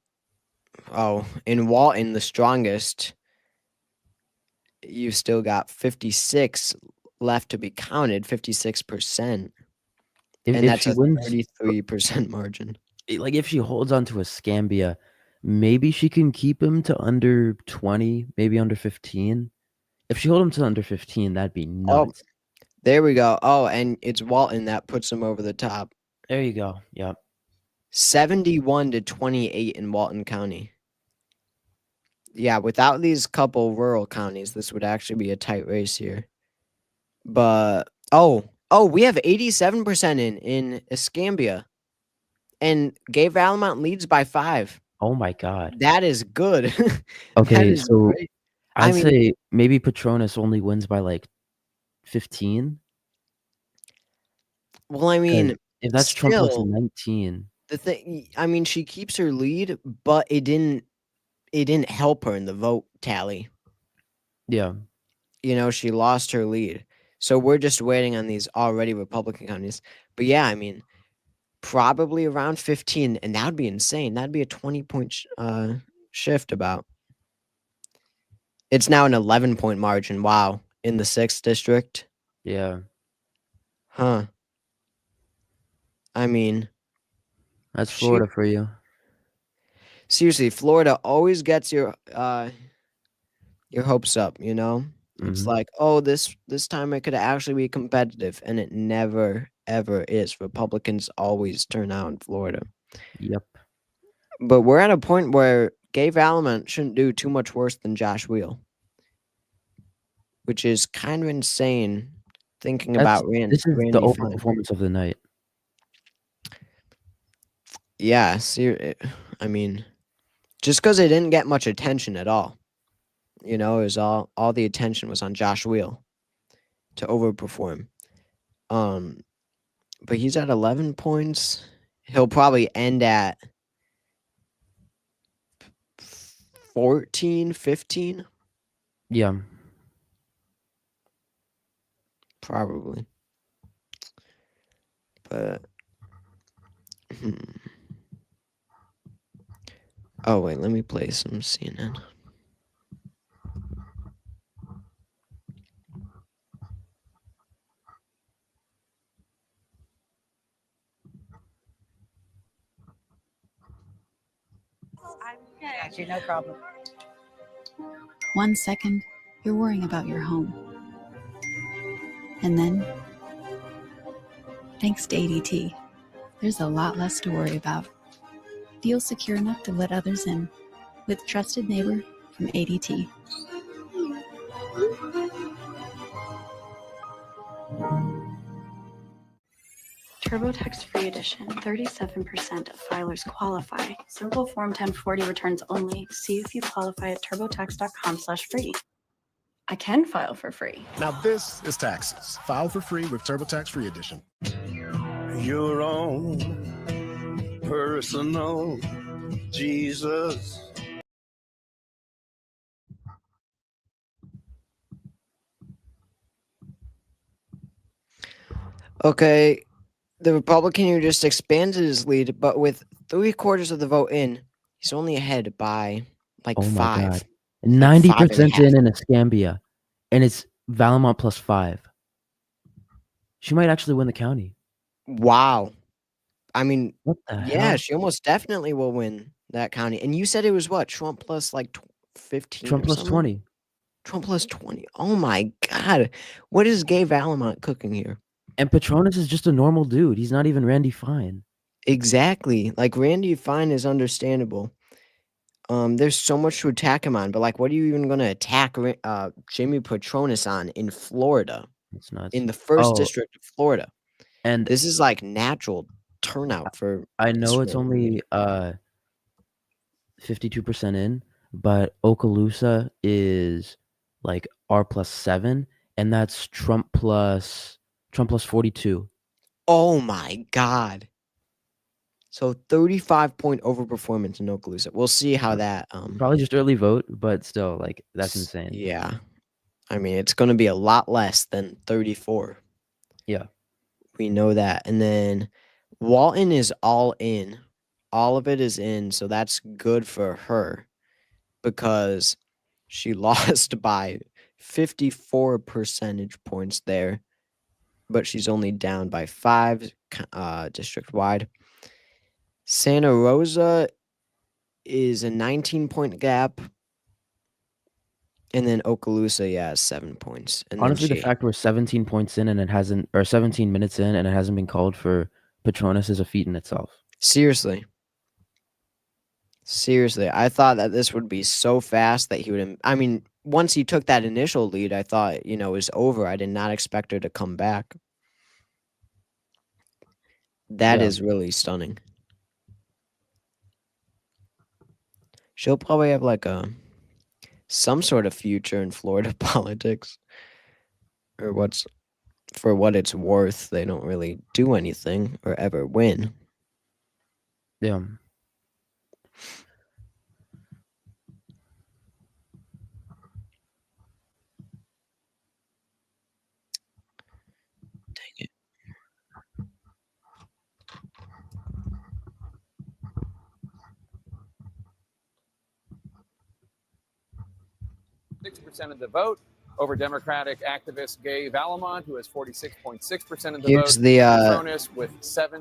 Speaker 1: in Walton, the strongest, you've still got 56 left to be counted, 56%. And
Speaker 12: If
Speaker 1: that's
Speaker 12: she
Speaker 1: a
Speaker 12: wins
Speaker 1: 33% margin.
Speaker 12: like if she holds on to Escambia, maybe she can keep him to under 20, maybe under 15. If she hold him to under 15, that'd be
Speaker 1: Oh,
Speaker 12: nuts.
Speaker 1: there we go. Oh, and it's Walton that puts him over the top.
Speaker 12: There you go. Yep.
Speaker 1: 71-28 in Walton County. Yeah, without these couple rural counties, this would actually be a tight race here. But we have 87% in Escambia. And Gabe Alamont leads by 5.
Speaker 12: Oh my god.
Speaker 1: That is good. That
Speaker 12: Okay,
Speaker 1: is
Speaker 12: so
Speaker 1: great.
Speaker 12: I'd say maybe Petronas only wins by like 15.
Speaker 1: Well, I
Speaker 12: 'Cause
Speaker 1: mean,
Speaker 12: if that's Trump plus
Speaker 1: still
Speaker 12: 19.
Speaker 1: the thing, I mean, she keeps her lead, but it didn't help her in the vote tally.
Speaker 12: Yeah.
Speaker 1: You know, she lost her lead. So we're just waiting on these already Republican counties. But yeah, I mean, probably around 15, and that would be insane. That'd be a 20-point shift about. It's now an 11-point margin. Wow. In the 6th district.
Speaker 12: Yeah.
Speaker 1: Huh. I mean,
Speaker 12: That's Florida for you.
Speaker 1: seriously, Florida always gets your hopes up, you know? It's
Speaker 12: Mhm.
Speaker 1: like, oh, this time it could actually be competitive, and it never ever is. Republicans always turn out in Florida.
Speaker 12: Yep.
Speaker 1: But we're at a point where Gabe Alamont shouldn't do too much worse than Josh Wheel, which is kind of insane thinking about
Speaker 12: This is the
Speaker 1: Randy Fine.
Speaker 12: overperformance of the night.
Speaker 1: Yeah, I mean, just because it didn't get much attention at all. You know, it was all the attention was on Josh Wheel to overperform. But he's at 11 points. He'll probably end at 14, 15?
Speaker 12: Yeah.
Speaker 1: Probably. But oh wait, let me play some CNN.
Speaker 7: Actually, no problem.
Speaker 18: 1 second, you're worrying about your home. And then, thanks to ADT, there's a lot less to worry about. Feel secure enough to let others in with Trusted Neighbor from ADT. TurboTax Free Edition, 37% of filers qualify. Simple Form 1040 returns only. See if you qualify at turbotax.com/free. I can file for free.
Speaker 19: Now this is taxes. File for free with TurboTax Free Edition.
Speaker 6: Your own personal Jesus.
Speaker 1: Okay, the Republican who just expanded his lead, but with 3/4 of the vote in, he's only ahead by like
Speaker 12: Oh my
Speaker 1: 5.
Speaker 12: god.
Speaker 1: Like
Speaker 12: 90%
Speaker 1: 5.5.
Speaker 12: in Escambia. And it's Valamont plus 5. She might actually win the county.
Speaker 1: Wow. I mean,
Speaker 12: What the
Speaker 1: yeah,
Speaker 12: hell?
Speaker 1: she almost definitely will win that county. And you said it was what? Trump plus like 15
Speaker 12: Trump
Speaker 1: or
Speaker 12: plus
Speaker 1: something?
Speaker 12: 20.
Speaker 1: Trump plus 20. Oh my god. What is Gay Valamont cooking here?
Speaker 12: And Petronas is just a normal dude. He's not even Randy Fine.
Speaker 1: Exactly. Like Randy Fine is understandable. There's so much to attack him on, but like, what are you even gonna attack Jimmy Petronas on in Florida?
Speaker 12: It's nuts.
Speaker 1: In the first
Speaker 12: Oh,
Speaker 1: district of Florida.
Speaker 12: and
Speaker 1: This is like natural turnout for
Speaker 12: I know
Speaker 1: this
Speaker 12: it's
Speaker 1: random
Speaker 12: only 52% in, but Okaloosa is like R plus 7, and that's Trump plus 42.
Speaker 1: Oh my god. So 35-point overperformance in Okaloosa. We'll see how that
Speaker 12: Probably just early vote, but still, like, that's insane.
Speaker 1: yeah. I mean, it's gonna be a lot less than 34.
Speaker 12: Yeah.
Speaker 1: We know that. And then Walton is all in. All of it is in, so that's good for her because she lost by 54 percentage points there, but she's only down by 5 district wide. Santa Rosa is a 19-point gap. And then Okaloosa, yeah, 7 points. And
Speaker 12: Honestly, the
Speaker 1: then
Speaker 12: fact we're 17 points in and it hasn't, or 17 minutes in and it hasn't been called for Petronas is a feat in itself.
Speaker 1: Seriously. Seriously, I thought that this would be so fast that he would. I mean, once he took that initial lead, I thought, it was over. I did not expect her to come back. That is really stunning. She'll probably have like some sort of future in Florida politics. Or for what it's worth, they don't really do anything or ever win.
Speaker 12: Yeah.
Speaker 1: Dang it.
Speaker 4: 6% of the vote over Democratic activist Gay Valamont, who has 46.6% of the
Speaker 1: Here's
Speaker 4: vote.
Speaker 1: the
Speaker 4: Petronas with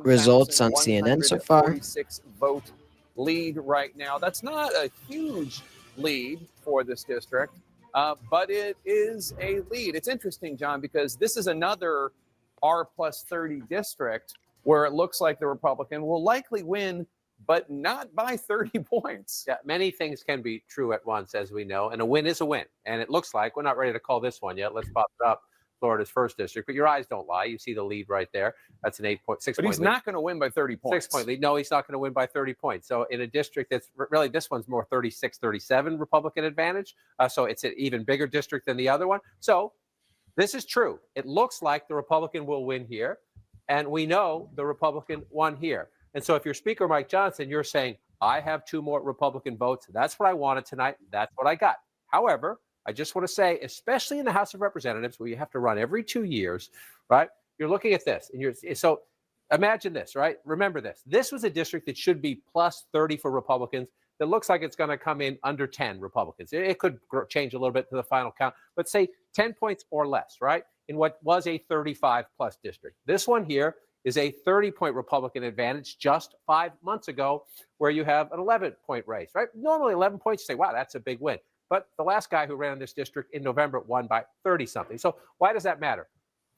Speaker 1: results on CNN so far.
Speaker 4: 7,146 vote lead right now. That's not a huge lead for this district, but it is a lead. It's interesting, John, because this is another R plus 30 district where it looks like the Republican will likely win, but not by 30 points.
Speaker 15: Yeah, many things can be true at once, as we know, and a win is a win. And it looks like we're not ready to call this one yet. Let's pop it up. Florida's first district, but your eyes don't lie. You see the lead right there. That's an 8.6.
Speaker 4: But he's not going to win by 30 points.
Speaker 15: 6-point lead. No, he's not going to win by 30 points. So in a district that's really, this one's more 36-37 Republican advantage. So it's an even bigger district than the other one. So this is true. It looks like the Republican will win here. And we know the Republican won here. And so if you're Speaker Mike Johnson, you're saying, I have 2 more Republican votes. That's what I wanted tonight. That's what I got. However, I just want to say, especially in the House of Representatives, where you have to run every 2 years, right? You're looking at this, and so imagine this, right? Remember this. This was a district that should be plus 30 for Republicans. That looks like it's going to come in under 10 Republicans. It could change a little bit to the final count, but say 10 points or less, right? In what was a 35 plus district. This one here is a 30-point Republican advantage just 5 months ago, where you have an 11-point race, right? Normally 11 points, you say, wow, that's a big win. But the last guy who ran in this district in November won by 30-something. So why does that matter?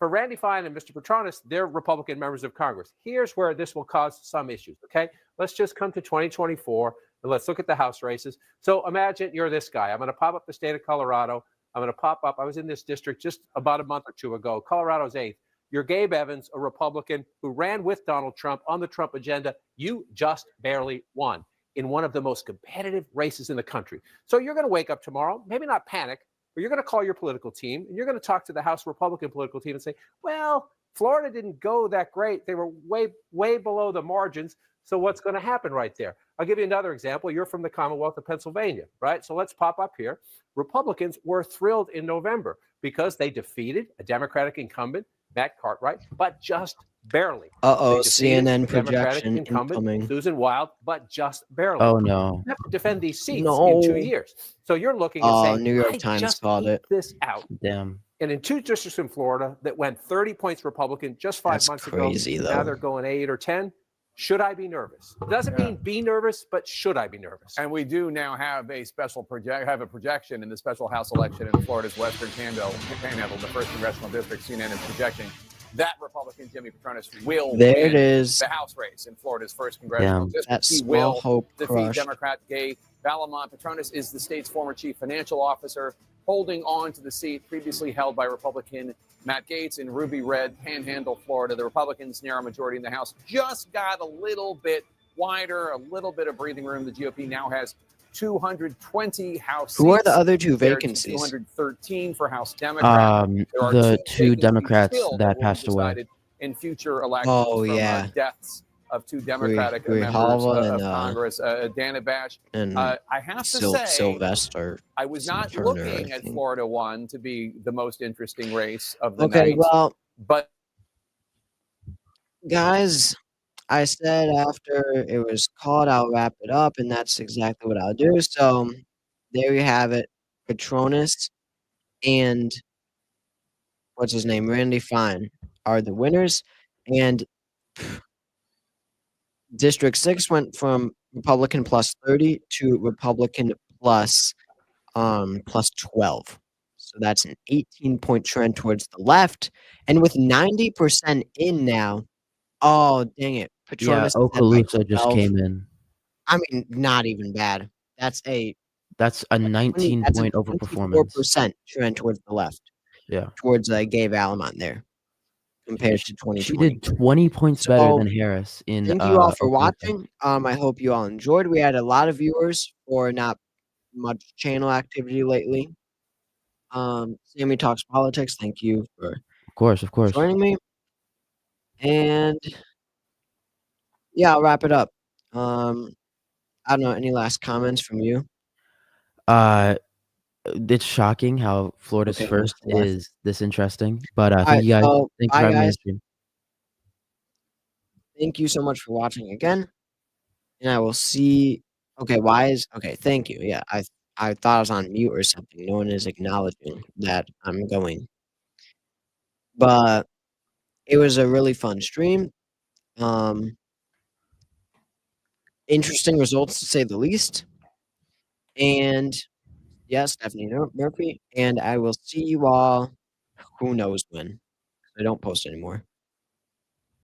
Speaker 15: For Randy Fine and Mr. Petronis, they're Republican members of Congress. Here's where this will cause some issues, okay? Let's just come to 2024, and let's look at the House races. So imagine you're this guy. I'm going to pop up the state of Colorado. I'm going to pop up. I was in this district just about a month or two ago. Colorado's 8th. You're Gabe Evans, a Republican who ran with Donald Trump on the Trump agenda. You just barely won in one of the most competitive races in the country. So you're going to wake up tomorrow, maybe not panic, but you're going to call your political team and you're going to talk to the House Republican political team and say, well, Florida didn't go that great. They were way below the margins. So what's going to happen right there? I'll give you another example. You're from the Commonwealth of Pennsylvania, right? So let's pop up here. Republicans were thrilled in November because they defeated a Democratic incumbent, Matt Cartwright, but just barely.
Speaker 1: Uh-oh,
Speaker 15: They defeated
Speaker 1: CNN
Speaker 15: the Democratic
Speaker 1: projection
Speaker 15: incumbent,
Speaker 1: incoming.
Speaker 15: Susan Wild, but just barely.
Speaker 12: Oh, no.
Speaker 15: You have to defend these seats in
Speaker 1: No.
Speaker 15: 2 years. So you're looking and
Speaker 1: Oh,
Speaker 15: saying,
Speaker 1: New York
Speaker 15: I
Speaker 1: Times
Speaker 15: just
Speaker 1: called
Speaker 15: eke
Speaker 1: it.
Speaker 15: this out.
Speaker 12: Damn.
Speaker 15: And in 2 districts in Florida that went 30 points Republican just 5
Speaker 1: That's
Speaker 15: months
Speaker 1: crazy,
Speaker 15: ago,
Speaker 1: though.
Speaker 15: now they're going 8 or 10. Should I be nervous? It doesn't mean be nervous, but should I be nervous?
Speaker 4: And we do now have a projection in the special House election in Florida's Western Panhandle, the first congressional district. CNN is projecting that Republican Jimmy Petronis will
Speaker 1: There
Speaker 4: win
Speaker 1: it is.
Speaker 4: the House race in Florida's first congressional
Speaker 12: Damn.
Speaker 4: district.
Speaker 1: That
Speaker 4: He
Speaker 1: small
Speaker 4: will
Speaker 1: hope
Speaker 4: defeat
Speaker 1: crushed.
Speaker 4: Democrat Gay Valamont. Petronis is the state's former chief financial officer, holding on to the seat previously held by Republican Matt Gaetz in Ruby Red, Panhandle, Florida. The Republicans' narrow majority in the House just got a little bit wider, a little bit of breathing room. The GOP now has 220 House
Speaker 1: Who are
Speaker 4: seats.
Speaker 1: the other two
Speaker 4: There's
Speaker 1: vacancies?
Speaker 4: 213 for House Democrats. There are
Speaker 12: The 2
Speaker 4: vacancies
Speaker 12: Democrats
Speaker 4: still
Speaker 12: that
Speaker 4: will be
Speaker 12: passed away.
Speaker 4: decided in future elections
Speaker 1: Oh,
Speaker 4: from
Speaker 1: yeah.
Speaker 4: deaths of 2 Democratic
Speaker 1: Guri
Speaker 4: members
Speaker 1: Halva
Speaker 4: of
Speaker 1: and,
Speaker 4: Congress. Dana Bash.
Speaker 1: and
Speaker 4: I have to say,
Speaker 1: Sylvester.
Speaker 4: I was not
Speaker 1: Turner, I
Speaker 4: looking at
Speaker 1: think.
Speaker 4: Florida 1 to be the most interesting race of the
Speaker 1: Okay,
Speaker 4: night.
Speaker 1: well,
Speaker 4: But
Speaker 1: guys, I said after it was called, I'll wrap it up, and that's exactly what I'll do. So there you have it. Patronus and what's his name? Randy Fine are the winners. And District 6 went from Republican plus 30 to Republican plus 12. So that's an 18-point trend towards the left. And with 90% in now, oh, dang it.
Speaker 12: Yeah,
Speaker 1: Patronus is ahead by
Speaker 12: Okaloosa just
Speaker 1: 12.
Speaker 12: came in.
Speaker 1: I mean, not even bad. That's a
Speaker 12: That's a 19-point overperformance.
Speaker 1: 24% trend towards the left,
Speaker 12: Yeah.
Speaker 1: towards Gay Valamont there, compared to
Speaker 12: She
Speaker 1: 2020.
Speaker 12: did 20 points better
Speaker 1: So,
Speaker 12: than Harris in
Speaker 1: thank you all for
Speaker 12: Okaloosa.
Speaker 1: watching. I hope you all enjoyed. We had a lot of viewers for not much channel activity lately. Sammy Talks Politics, thank you for
Speaker 12: Of course.
Speaker 1: joining me. And yeah, I'll wrap it up. I don't know, any last comments from you?
Speaker 12: It's shocking how Florida's
Speaker 1: Okay,
Speaker 12: first
Speaker 1: what's left?
Speaker 12: is this interesting. But
Speaker 1: All
Speaker 12: thank
Speaker 1: right,
Speaker 12: you guys.
Speaker 1: so
Speaker 12: Thanks for
Speaker 1: bye,
Speaker 12: having me on
Speaker 1: guys.
Speaker 12: stream.
Speaker 1: Thank you so much for watching again. And I will see. Okay, okay, thank you. Yeah, I thought I was on mute or something. No one is acknowledging that I'm going. But it was a really fun stream. Interesting results to say the least. And yes, Stephanie Murphy. And I will see you all who knows when. I don't post anymore.